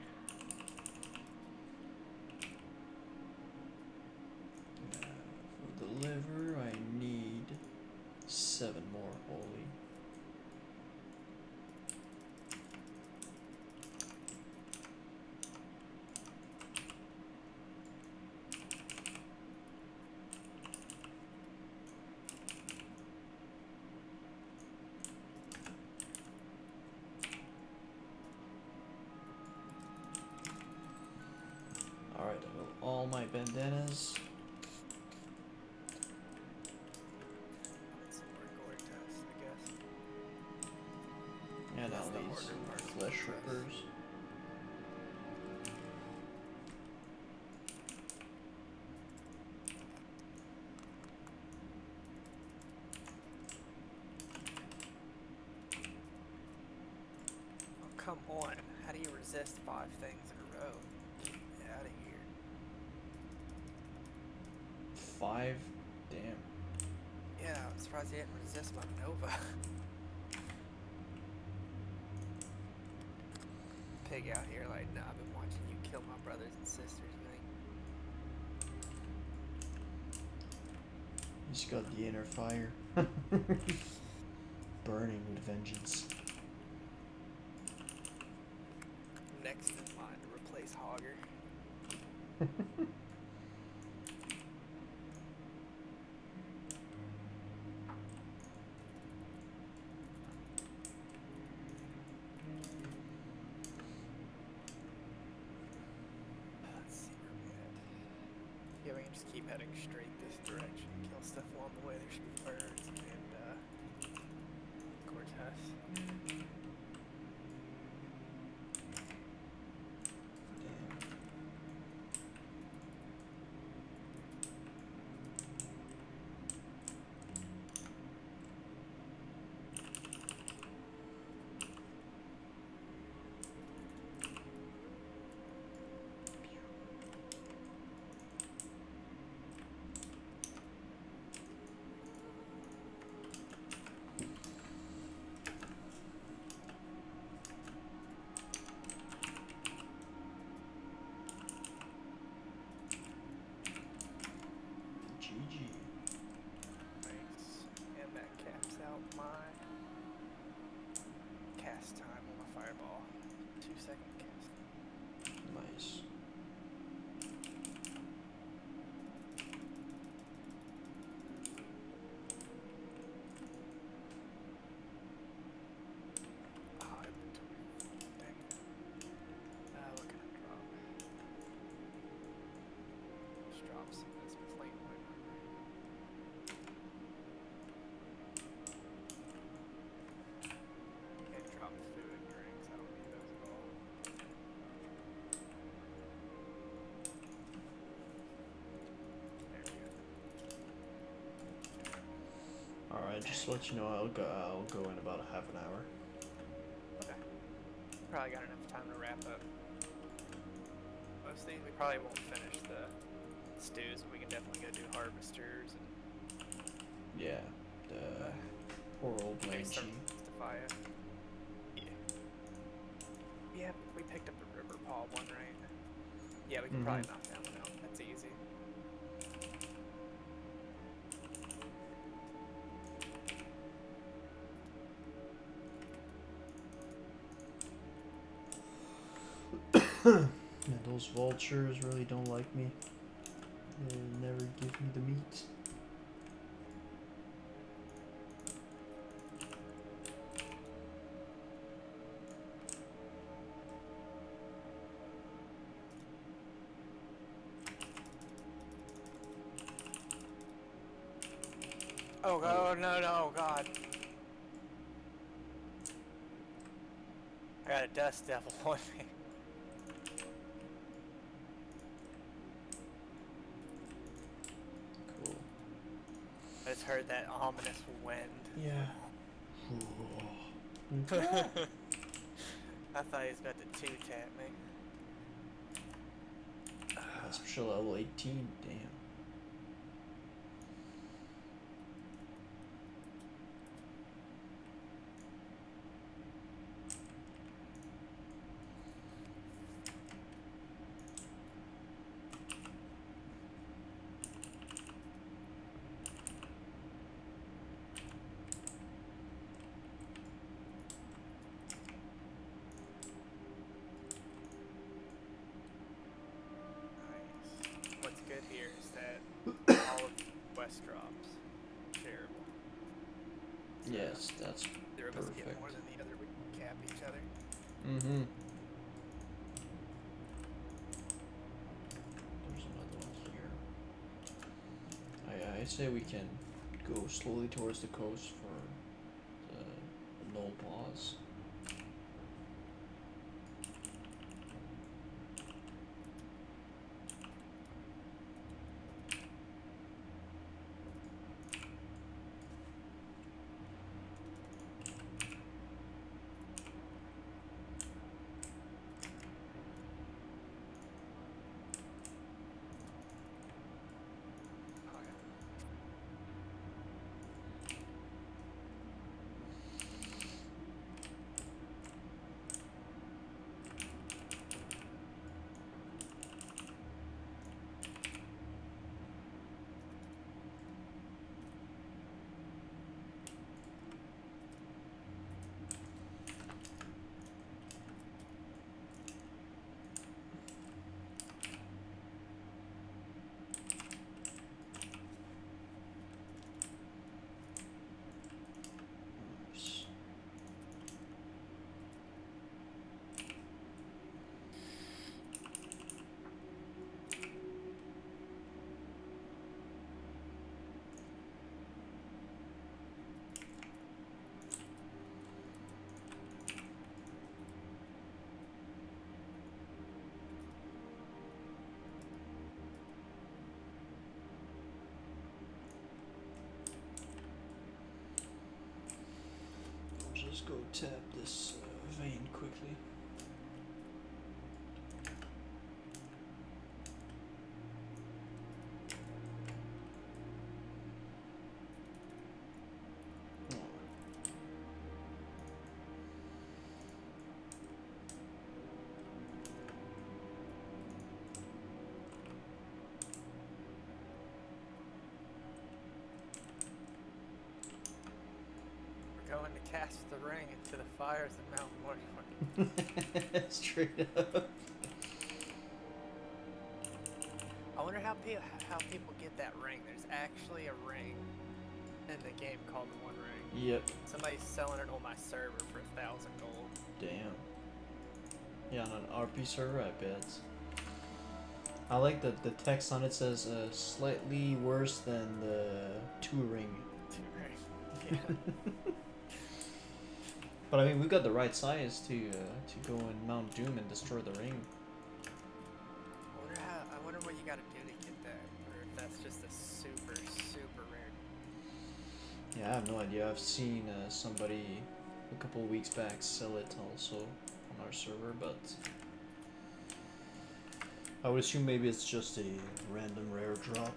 bandanas. Some more gore tests, I guess. And That's all the these harder part. flesh rippers. Oh, come on. How do you resist 5 things in a row? Get out of here. 5? Damn. Yeah, I'm surprised he didn't resist my Nova. Pig out here like, nah, I've been watching you kill my brothers and sisters, man. He's got the inner fire. Burning with vengeance. Next in line to replace Hogger. Let's see where we at. Yeah, we can just keep heading straight this direction. Kill stuff along the way. There should be birds and Cortez. GG. Nice. And that caps out my cast time on my fireball. 2-second cast. Nice. Ah, inventory. Dang it. What can I drop? Just drop some of this plain white armor. Can't drop food and drinks. I don't need those at all. There we go. Alright, just to let you know, I'll go in about a half an hour. Okay. Probably got enough time to wrap up most of these. We probably won't finish the stews, but we can definitely go do harvesters and Yeah, the poor old maybe Blanche. some Stafia. Yeah. Yeah, we picked up the river paw one, right? Yeah, we can probably knock that one out. That's easy. Yeah, those vultures really don't like me. They never give me the meat. Oh, God, no, God. I got a dust devil on me. Cool. I just heard that ominous wind. Yeah. I thought he was about to two-tap me. That's special level 18, damn. Nice. What's good here is that all of West drops shareable. So Yes, that's either of us get perfect. more than the other, we can cap each other. Mm-hmm. There's another one. I say we can go slowly towards the coast for the null pause. Just go tap this vein quickly. Going to cast the ring into the fires of Mount Mortimer. Straight up. I wonder how people get that ring. There's actually a ring in the game called the One Ring. Yep. Somebody's selling it on my server for 1,000 gold. Damn. Yeah, on an RP server, I bet. I like that the text on it says slightly worse than the 2 ring. 2 ring. Yeah. But I mean, we got the right size to go and Mount Doom and destroy the ring. I wonder what you gotta do to get that, or if that's just a super rare. Yeah, I have no idea. I've seen somebody a couple of weeks back sell it also on our server, but I would assume maybe it's just a random rare drop.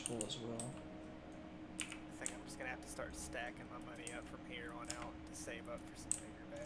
Full as well. I think I'm just gonna have to start stacking my money up from here on out to save up for some bigger bags.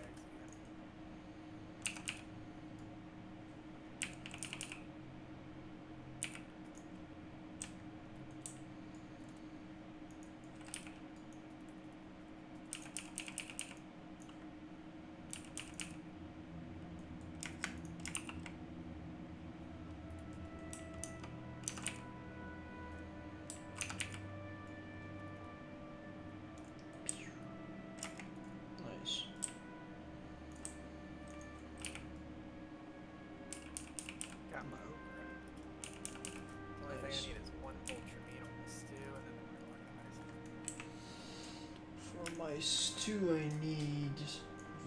My stew, I need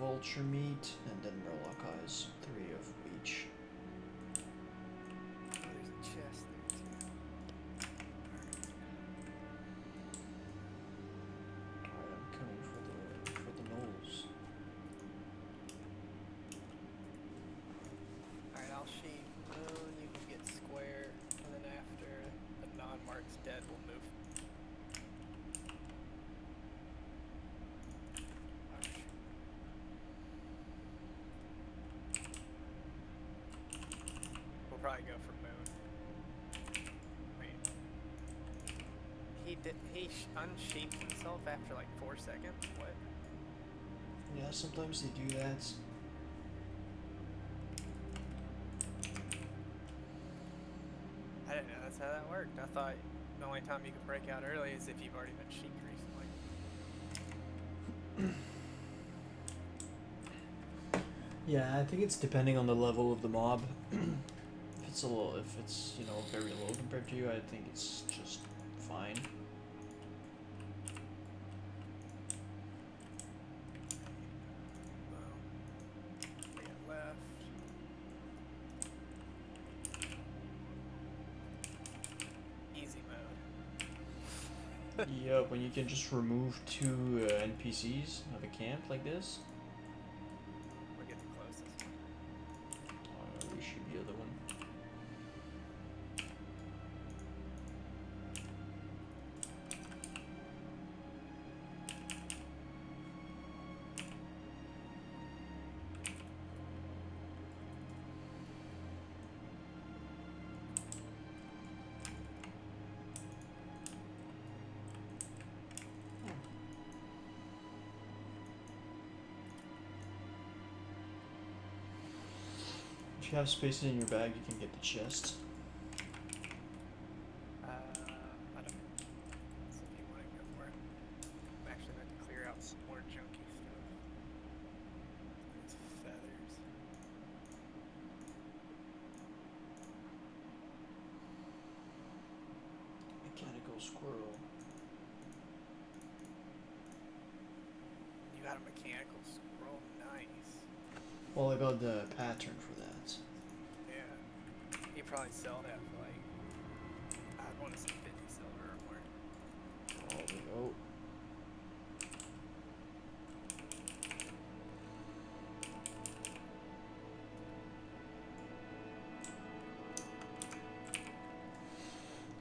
vulture meat and then murloc eyes, 3 of each. Oh, there's a chest there too. Alright, I'm coming for the knolls. Alright, I'll sheet moon, you can get square, and then after the non-mark's dead, we'll move. Probably go for moon. Wait. He unsheathed himself after like 4 seconds? What? Yeah, sometimes they do that. I didn't know that's how that worked. I thought The only time you can break out early is if you've already been sheeped recently. Yeah, I think it's depending on the level of the mob. If it's you know, very low compared to you, I think it's just fine. They got left. Easy mode. Yeah, when you can just remove 2 NPCs of a camp like this. We'll get the closest. We should be the other one. If you have spaces in your bag, you can get the chest. I don't know. So if you want to go for it. I'm actually going to clear out some more junky stuff. These feathers. Mechanical squirrel. You got a mechanical scroll. Nice. Well, I got the pattern for that. Yeah. You probably sell that for like, I want to say 50 silver or more. There we go.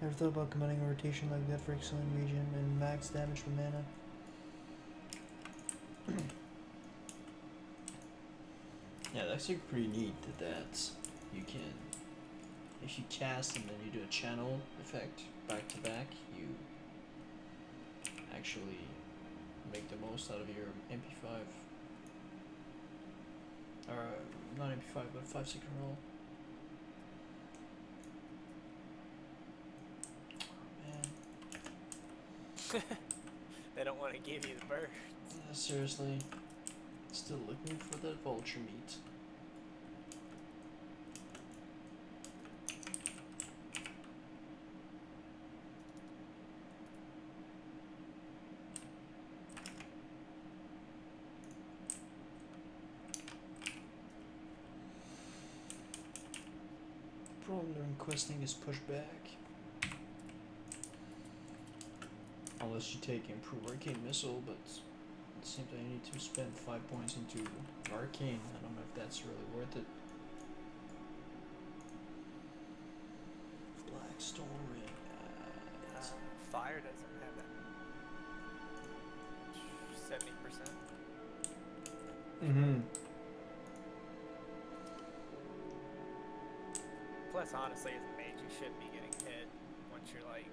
Ever thought about combining a rotation like that for excellent region and max damage from mana? Yeah, that's actually pretty neat that you can, if you cast and then you do a channel effect back to back, you actually make the most out of your MP5. Or, not MP5, but 5-second roll. Man. They don't want to give you the burst. Seriously. Still looking for that vulture meat. Problem during questing is pushed back. Unless you take Improve Arcane Missile, but it seems like I need to spend 5 points into Arcane. I don't know if that's really worth it. Blackstone Ring. Fire doesn't have that. 70%. Mm-hmm. Plus, honestly, as a mage, you shouldn't be getting hit once you're like,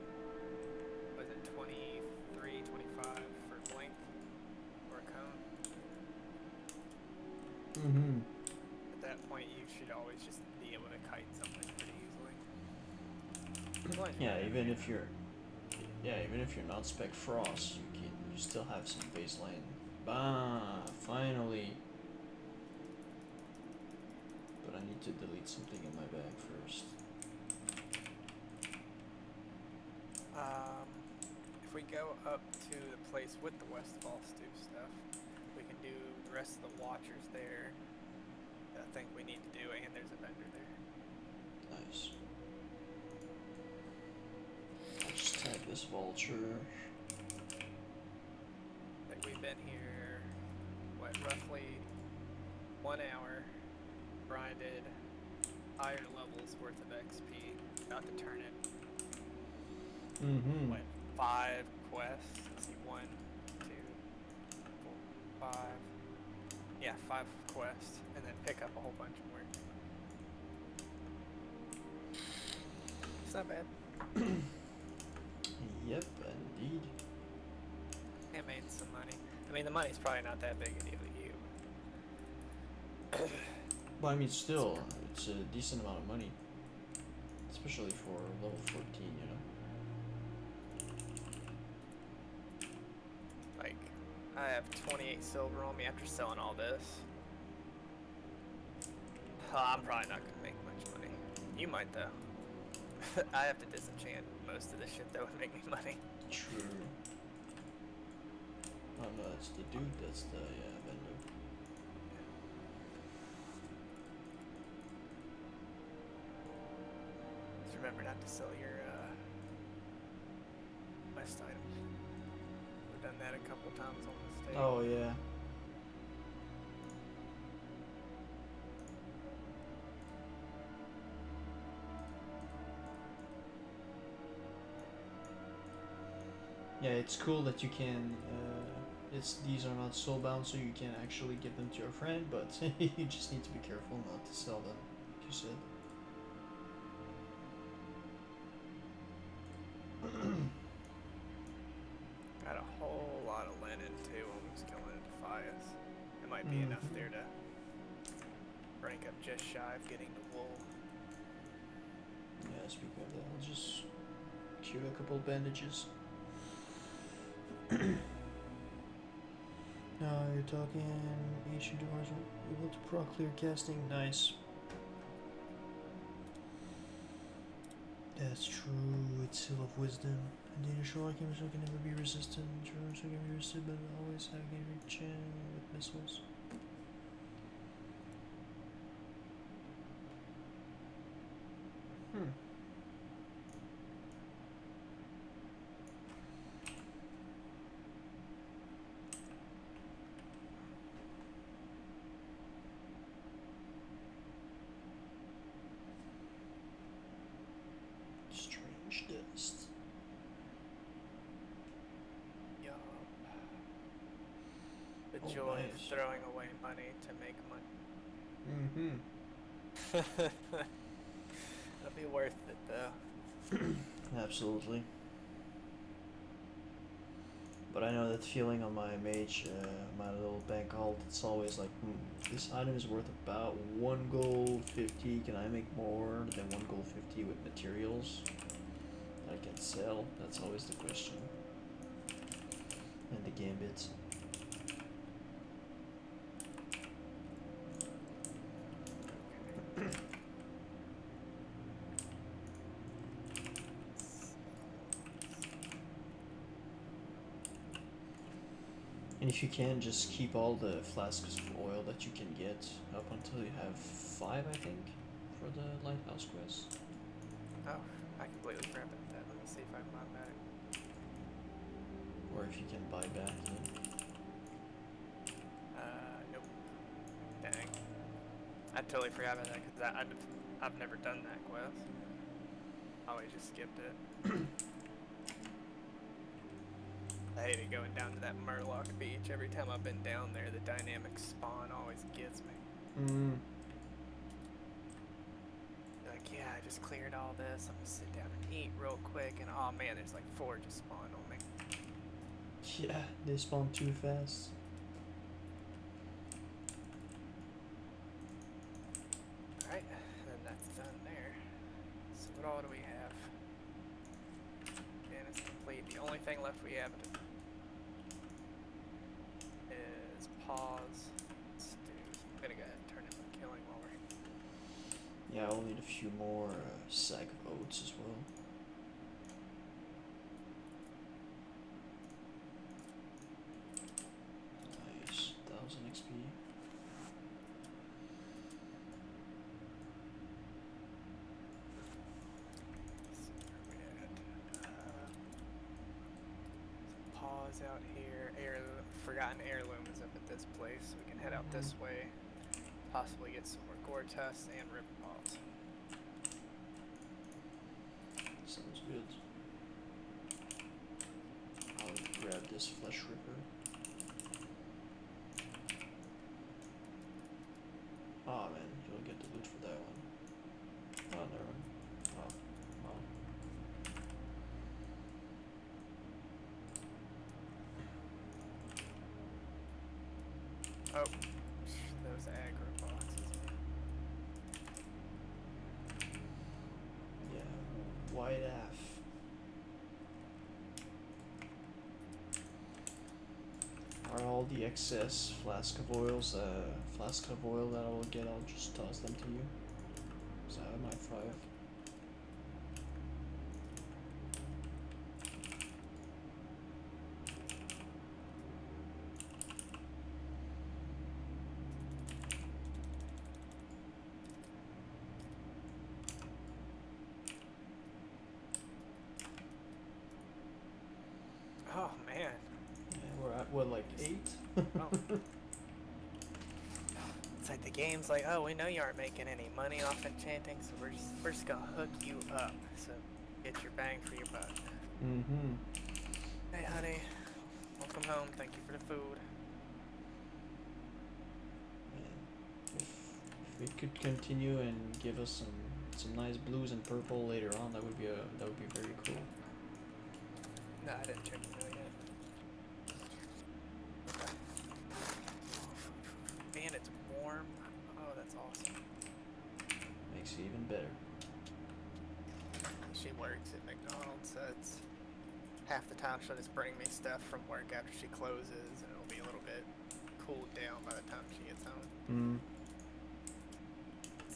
was it 23, 25 for blink or cone? Mm-hmm. At that point, you should always just be able to kite something pretty easily. Yeah, even if you're not spec frost, you still have some baseline. Bah, finally. But I need to delete something in my bag first. If we go up to the place with the Westfall Stew stuff, we can do the rest of the Watchers there. I think we need to do, and there's a vendor there. Nice. I'll just tag this vulture. Like we've been here, what, roughly 1 hour, grinded, higher levels worth of XP, about to turn it. Mm-hmm. What, 5 quests? Let's see, 1, 2, 4, 5. Yeah, 5 quests, and then pick up a whole bunch more. It's not bad. Yep, indeed. I made some money. I mean, the money's probably not that big a deal to you. But I mean, still, it's a decent amount of money. Especially for level 14, you know? I have 28 silver on me after selling all this. I'm probably not gonna make much money. You might though. I have to disenchant most of the shit that would make me money. True. Oh no, that's the dude. That's the vendor. Just remember not to sell your West items. We've done that a couple times on this day. Oh yeah. Yeah, it's cool that you can. These are not soulbound, so you can actually give them to your friend, but you just need to be careful not to sell them, like you said. Got a whole lot of linen too when we was going into Defias. It might be enough there to rank up just shy of getting to wool. Yeah, speaking of that, I'll just cue a couple bandages. Now you're talking ancient doors able to proc clear casting. Nice. That's true. It's Seal of Wisdom. And the initial archers can never be resisted. True, can be resisted, but always have a chance with missiles. Strange dust. Yup. The Oh, joy nice. of throwing away money to make money. It'll be worth it though. Absolutely. But I know that feeling on my mage, my little bank alt, it's always like, this item is worth about 1 gold 50. Can I make more than 1 gold 50 with materials I can sell? That's always the question. And the gambits. And if you can, just keep all the flasks of oil that you can get up until you have 5, I think, for the lighthouse quest. Oh, I completely forgot about that. Let me see if I can buy back. Or if you can buy back, yeah. Nope. Dang. I totally forgot about that because I've never done that quest. I always just skipped it. I hated going down to that Murloc beach. Every time I've been down there, the dynamic spawn always gets me. Like, yeah, I just cleared all this. I'm gonna sit down and eat real quick, and oh man, there's like 4 just spawned on me. Yeah, they spawn too fast. Alright, then that's done there. So what all do we have? And it's complete. The only thing left we have is pause. Let's do. I'm gonna go ahead and turn in my killing while we're. Yeah, I'll need a few more sack of oats as well. Nice, 1000 XP. Pause out here. Forgotten heirloom is up at this place. So we can head out this way. Possibly get some more gore tusks and river paws. Sounds good. I'll grab this flesh ripper. Oh man, you'll get the loot for that one. Oh, never mind. Oh, well. Oh, those aggro boxes. Yeah, white F. Are all excess flask of oil that I will get, I'll just toss them to you. So I have my 5. Oh man. Yeah, we're at what, like 8? Oh. It's like the game's like, oh, we know you aren't making any money off enchanting, so we're just gonna hook you up, so get your bang for your buck. Mm-hmm. Hey honey, welcome home, thank you for the food. If we could continue and give us some nice blues and purple later on, that would be very cool. No, I didn't check the mail yet. Man, it's warm. Oh, that's awesome. Makes it even better. She works at McDonald's, so it's half the time she'll just bring me stuff from work after she closes, and it'll be a little bit cooled down by the time she gets home. Mm.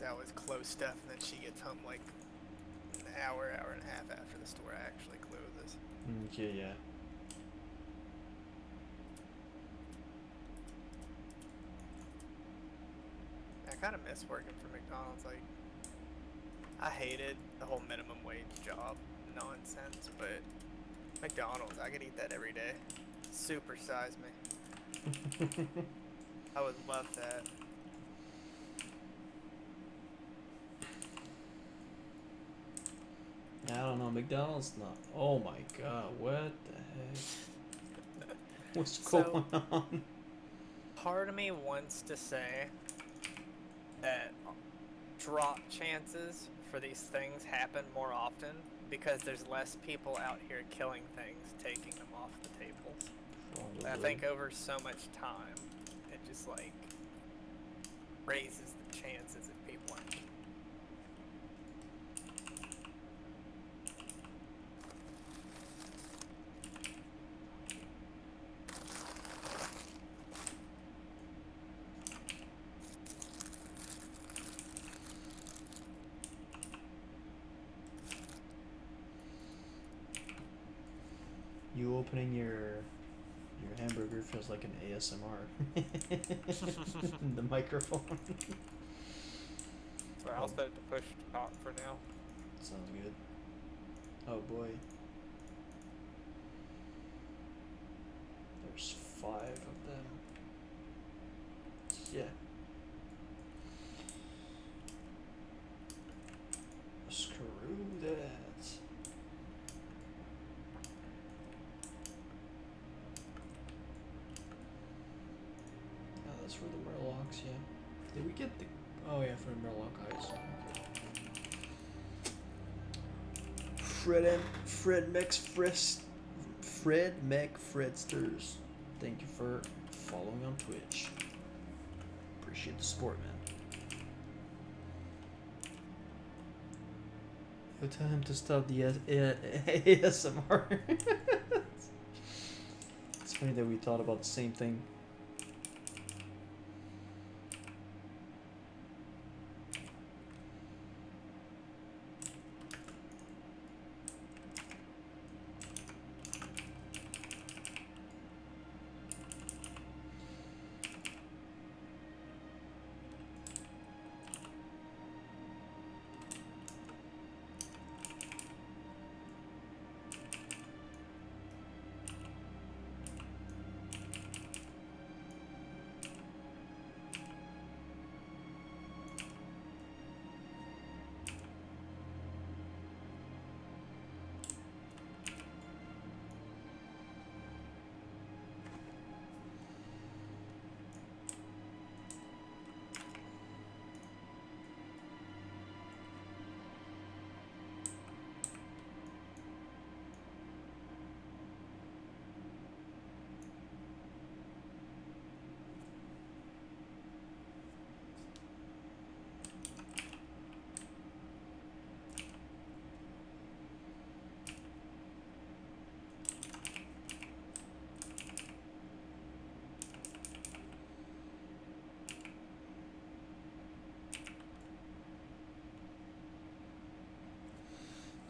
I always close stuff, and then she gets home like an hour and a half after the store actually closes. Okay, yeah. I kind of miss working for McDonald's. Like, I hated the whole minimum wage job nonsense, but McDonald's, I could eat that every day. Supersize me. I would love that. I don't know, McDonald's not. Oh my god, what the heck? What's going on? Part of me wants to say that drop chances for these things happen more often because there's less people out here killing things, taking them off the tables. Probably. I think over so much time, it just like raises the chances of people aren't. You opening your hamburger feels like an ASMR. The microphone. So I'll set it to push top for now. Sounds good. Oh boy. There's 5 of them. Yeah. Screw that. Oh, that's for the Murlocs, yeah. Did we get the... Oh yeah, for the Murloc eyes. Fred Mech Fredsters. Thank you for following on Twitch. Appreciate the support, man. You'll tell him to stop the ASMR. It's funny that we thought about the same thing.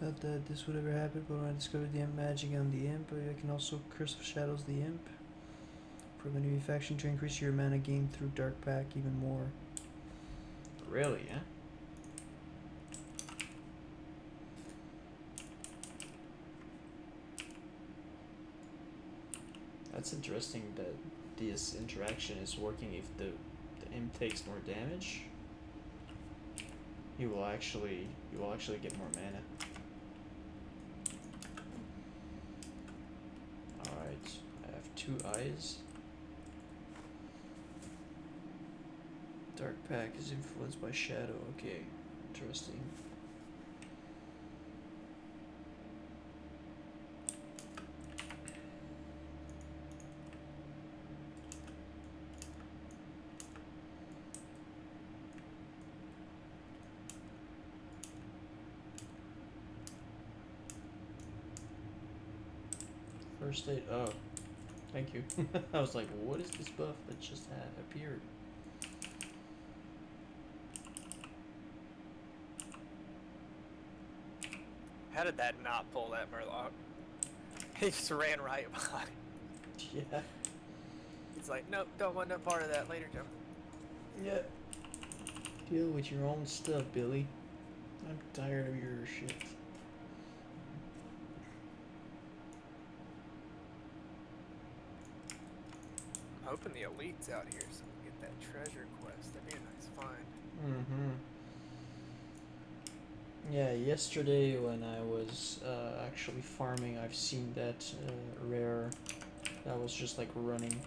Not that this would ever happen, but when I discovered the imp magic on the imp, I can also Curse of Shadows the imp. For an enemy faction to increase your mana gain through Dark Pack even more. Really, yeah? That's interesting that this interaction is working if the imp takes more damage. You will actually get more mana. Alright, I have 2 eyes. Dark Pack is influenced by shadow, okay. Interesting. First aid, oh, thank you. I was like, what is this buff that just appeared? How did that not pull that Murloc? He just ran right by. Yeah. He's like, nope, don't want no part of that. Later, Joe. Yeah. Deal with your own stuff, Billy. I'm tired of your shit. I'm hoping the elite's out here so we can get that treasure quest. That'd be a nice find. Mm-hmm. Yeah, yesterday when I was actually farming, I've seen that rare that was just like running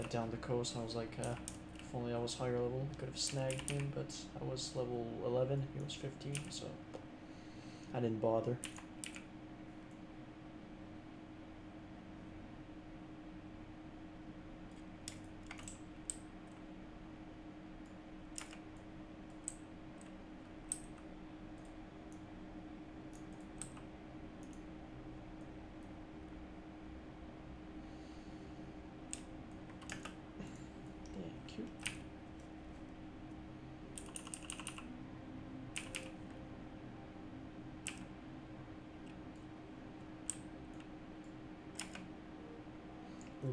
down the coast. And I was like, if only I was higher level, I could have snagged him, but I was level 11, he was 15, so I didn't bother. Thank you.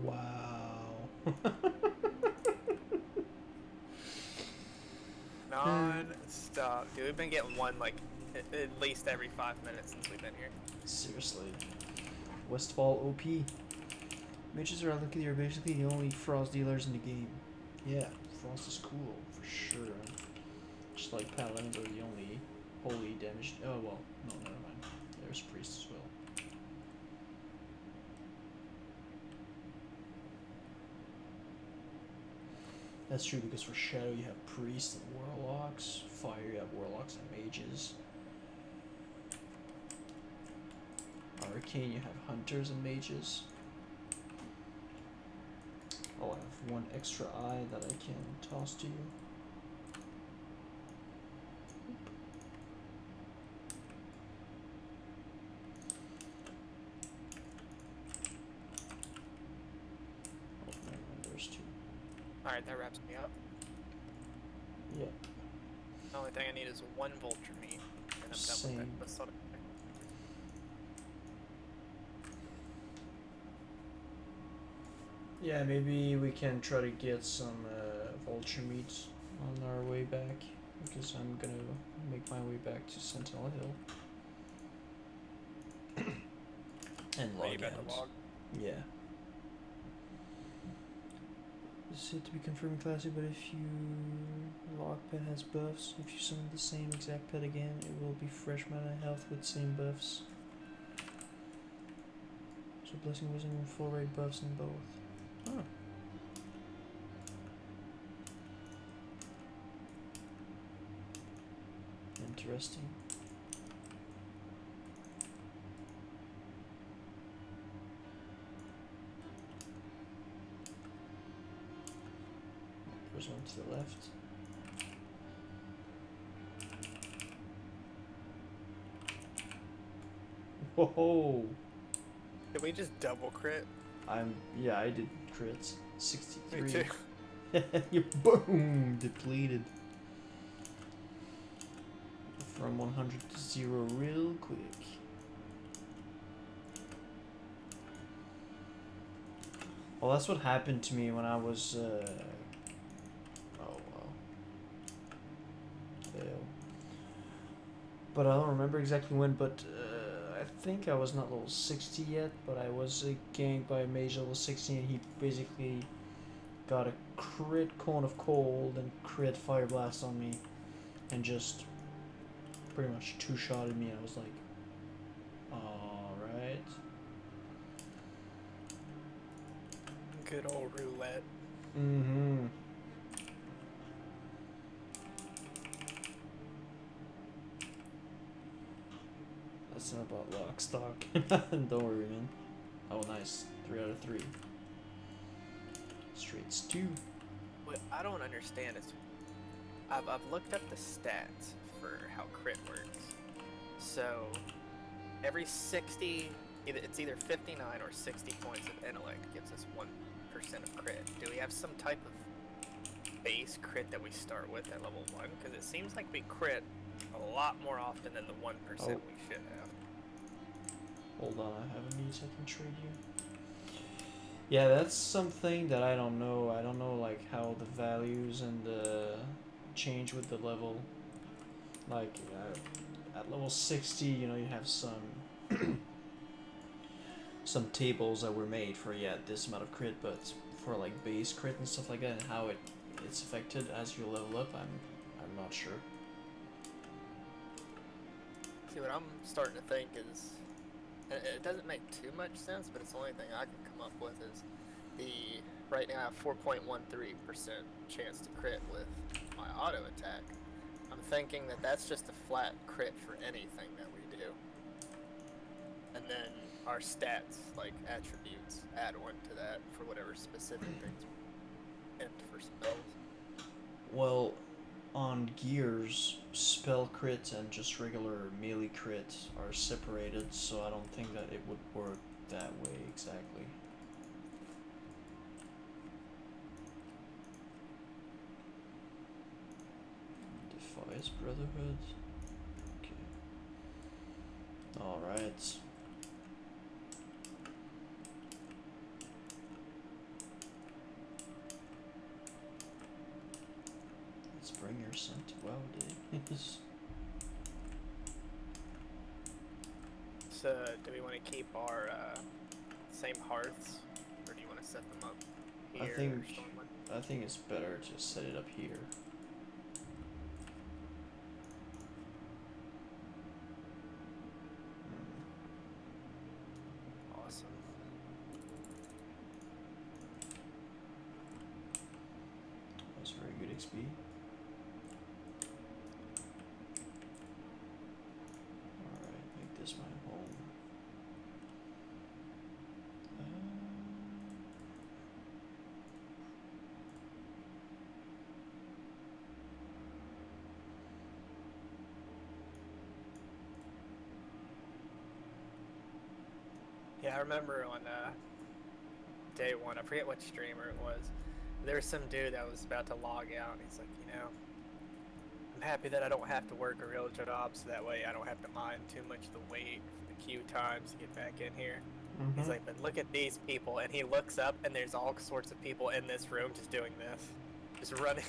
Wow. Non-stop. Dude, we've been getting one like at least every 5 minutes since we've been here. Seriously. Westfall OP. Mages are lucky, they're basically the only frost dealers in the game. Yeah, frost is cool, for sure. Just like Paladin, they're the only holy damage. Oh, well, no, never mind. There's priests as well. That's true, because for Shadow you have priests and warlocks. Fire you have warlocks and mages. Arcane you have hunters and mages. Oh, I have 1 extra eye that I can toss to you. Oh, never mind, there's 2. Alright, that wraps me up. Yeah. The only thing I need is 1 vulture meat, and I'm done Same. with that. That's sort of Yeah, maybe we can try to get some vulture meat on our way back, because I'm gonna make my way back to Sentinel Hill. And log out. Yeah. This is said to be confirming classic, but if your lock pet has buffs, if you summon the same exact pet again, it will be fresh mana health with same buffs. So blessing, wisdom, and full rate buffs in both. Huh. Interesting. There's one to the left. Whoa! Did we just double crit? Yeah, I did crits. 63. Me too. You boom! Depleted. from 100 to 0 real quick. Well, that's what happened to me when I was, oh well. Fail. But I don't remember exactly when, but I think I was not level 60 yet, but I was ganked by a mage level 60, and he basically got a crit Cone of Cold and crit Fire Blast on me, and just pretty much two-shotted me. I was like, alright. Good old roulette. Mm-hmm. That's not about lock stock. Don't worry, man. Oh, nice. 3 out of 3. Straight stew. What I don't understand is, I've looked up the stats for how crit works. So, every 60, it's either 59 or 60 points of intellect gives us 1% of crit. Do we have some type of base crit that we start with at level 1? Because it seems like we crit a lot more often than the 1% we should have. Hold on, I have a meat I can trade you. Yeah, that's something that I don't know. I don't know like how the values and the change with the level. Like at level 60, you know, you have some some tables that were made for this amount of crit, but for like base crit and stuff like that, and how it's affected as you level up, I'm not sure. See, what I'm starting to think is, it doesn't make too much sense, but it's the only thing I can come up with is right now I have 4.13% chance to crit with my auto attack. I'm thinking that that's just a flat crit for anything that we do. And then our stats, like attributes, add on to that for whatever specific things meant for spells. Well, on gears, spell crit and just regular melee crit are separated, so I don't think that it would work that way exactly. Defies Brotherhood. Okay. Alright. Let's bring your son to WoW Day. So, do we want to keep our same hearths, or do you want to set them up here? I think it's better to set it up here. Awesome. That's very good XP. Alright, make this my home. Yeah, I remember on day one, I forget what streamer it was, there was some dude that was about to log out, and he's like, you know, I'm happy that I don't have to work a real job, so that way I don't have to mind too much of the wait for the queue times to get back in here. Mm-hmm. He's like, but look at these people, and he looks up, and there's all sorts of people in this room just doing this, just running.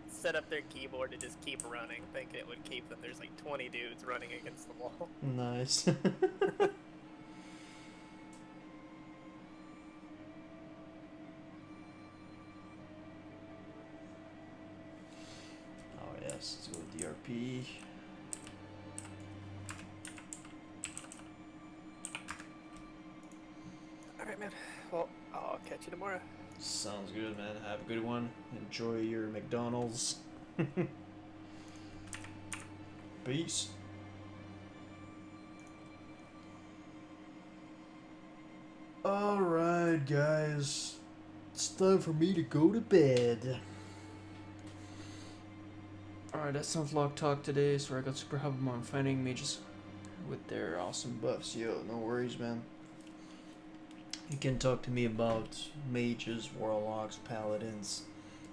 Set up their keyboard to just keep running, thinking it would keep them. There's like 20 dudes running against the wall. Nice. Let's go with DRP. Alright, man. Well, I'll catch you tomorrow. Sounds good, man. Have a good one. Enjoy your McDonald's. Peace. Alright, guys. It's time for me to go to bed. Alright, that's not vlog talk today, so I got super help on finding mages with their awesome buffs. Yo, no worries, man. You can talk to me about mages, warlocks, paladins,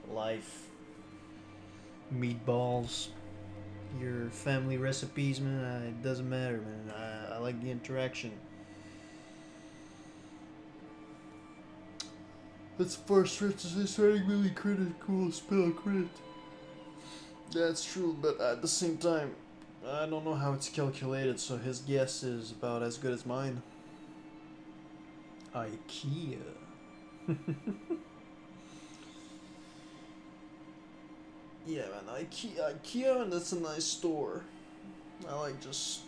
life, meatballs, your family recipes, man. It doesn't matter, man. I like the interaction. That's the first starting really critical spell crit. That's true, but at the same time, I don't know how it's calculated, so his guess is about as good as mine. IKEA. Yeah, man, IKEA, and that's a nice store. I like just.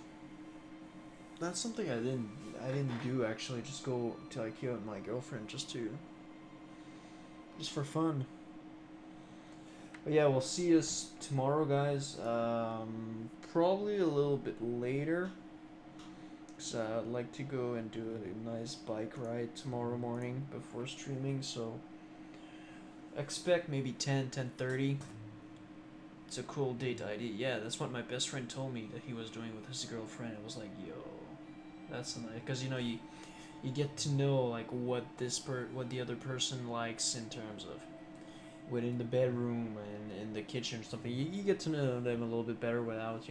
That's something I didn't do actually. Just go to IKEA with my girlfriend just for fun. But yeah, we'll see us tomorrow, guys. Probably a little bit later. Cause I'd like to go and do a nice bike ride tomorrow morning before streaming. So expect maybe 10:30. It's a cool date idea. Yeah, that's what my best friend told me that he was doing with his girlfriend. It was like, yo, that's nice, because you get to know like what the other person likes in terms of within the bedroom and in the kitchen or something. You get to know them a little bit better without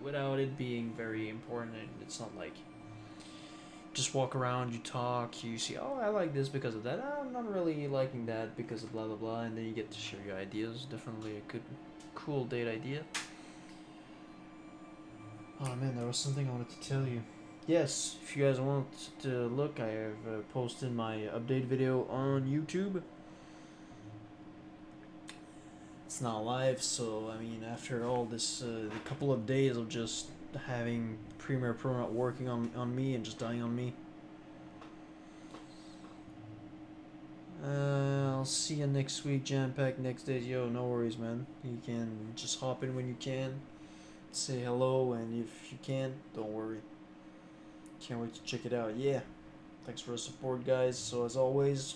without it being very important. And it's not like just walk around, you talk, you see, oh, I like this because of that. I'm not really liking that because of blah blah blah, and then you get to share your ideas. Definitely a cool date idea. Oh man, there was something I wanted to tell you. Yes, if you guys want to look, I have posted my update video on YouTube. It's not live, so I mean, after all this, a couple of days of just having Premiere Pro not working on me and just dying on me. I'll see you next week, jam pack next day. Yo, no worries, man. You can just hop in when you can, say hello, and if you can't, don't worry. Can't wait to check it out. Yeah, thanks for the support, guys. So as always,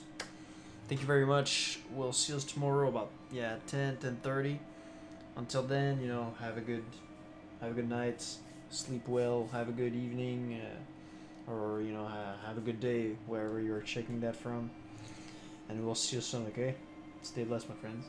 thank you very much. We'll see us tomorrow about 10:30. Until then, have a good night, sleep well, have a good evening, or have a good day wherever you're checking that from. And we'll see you soon. Okay, stay blessed, my friends.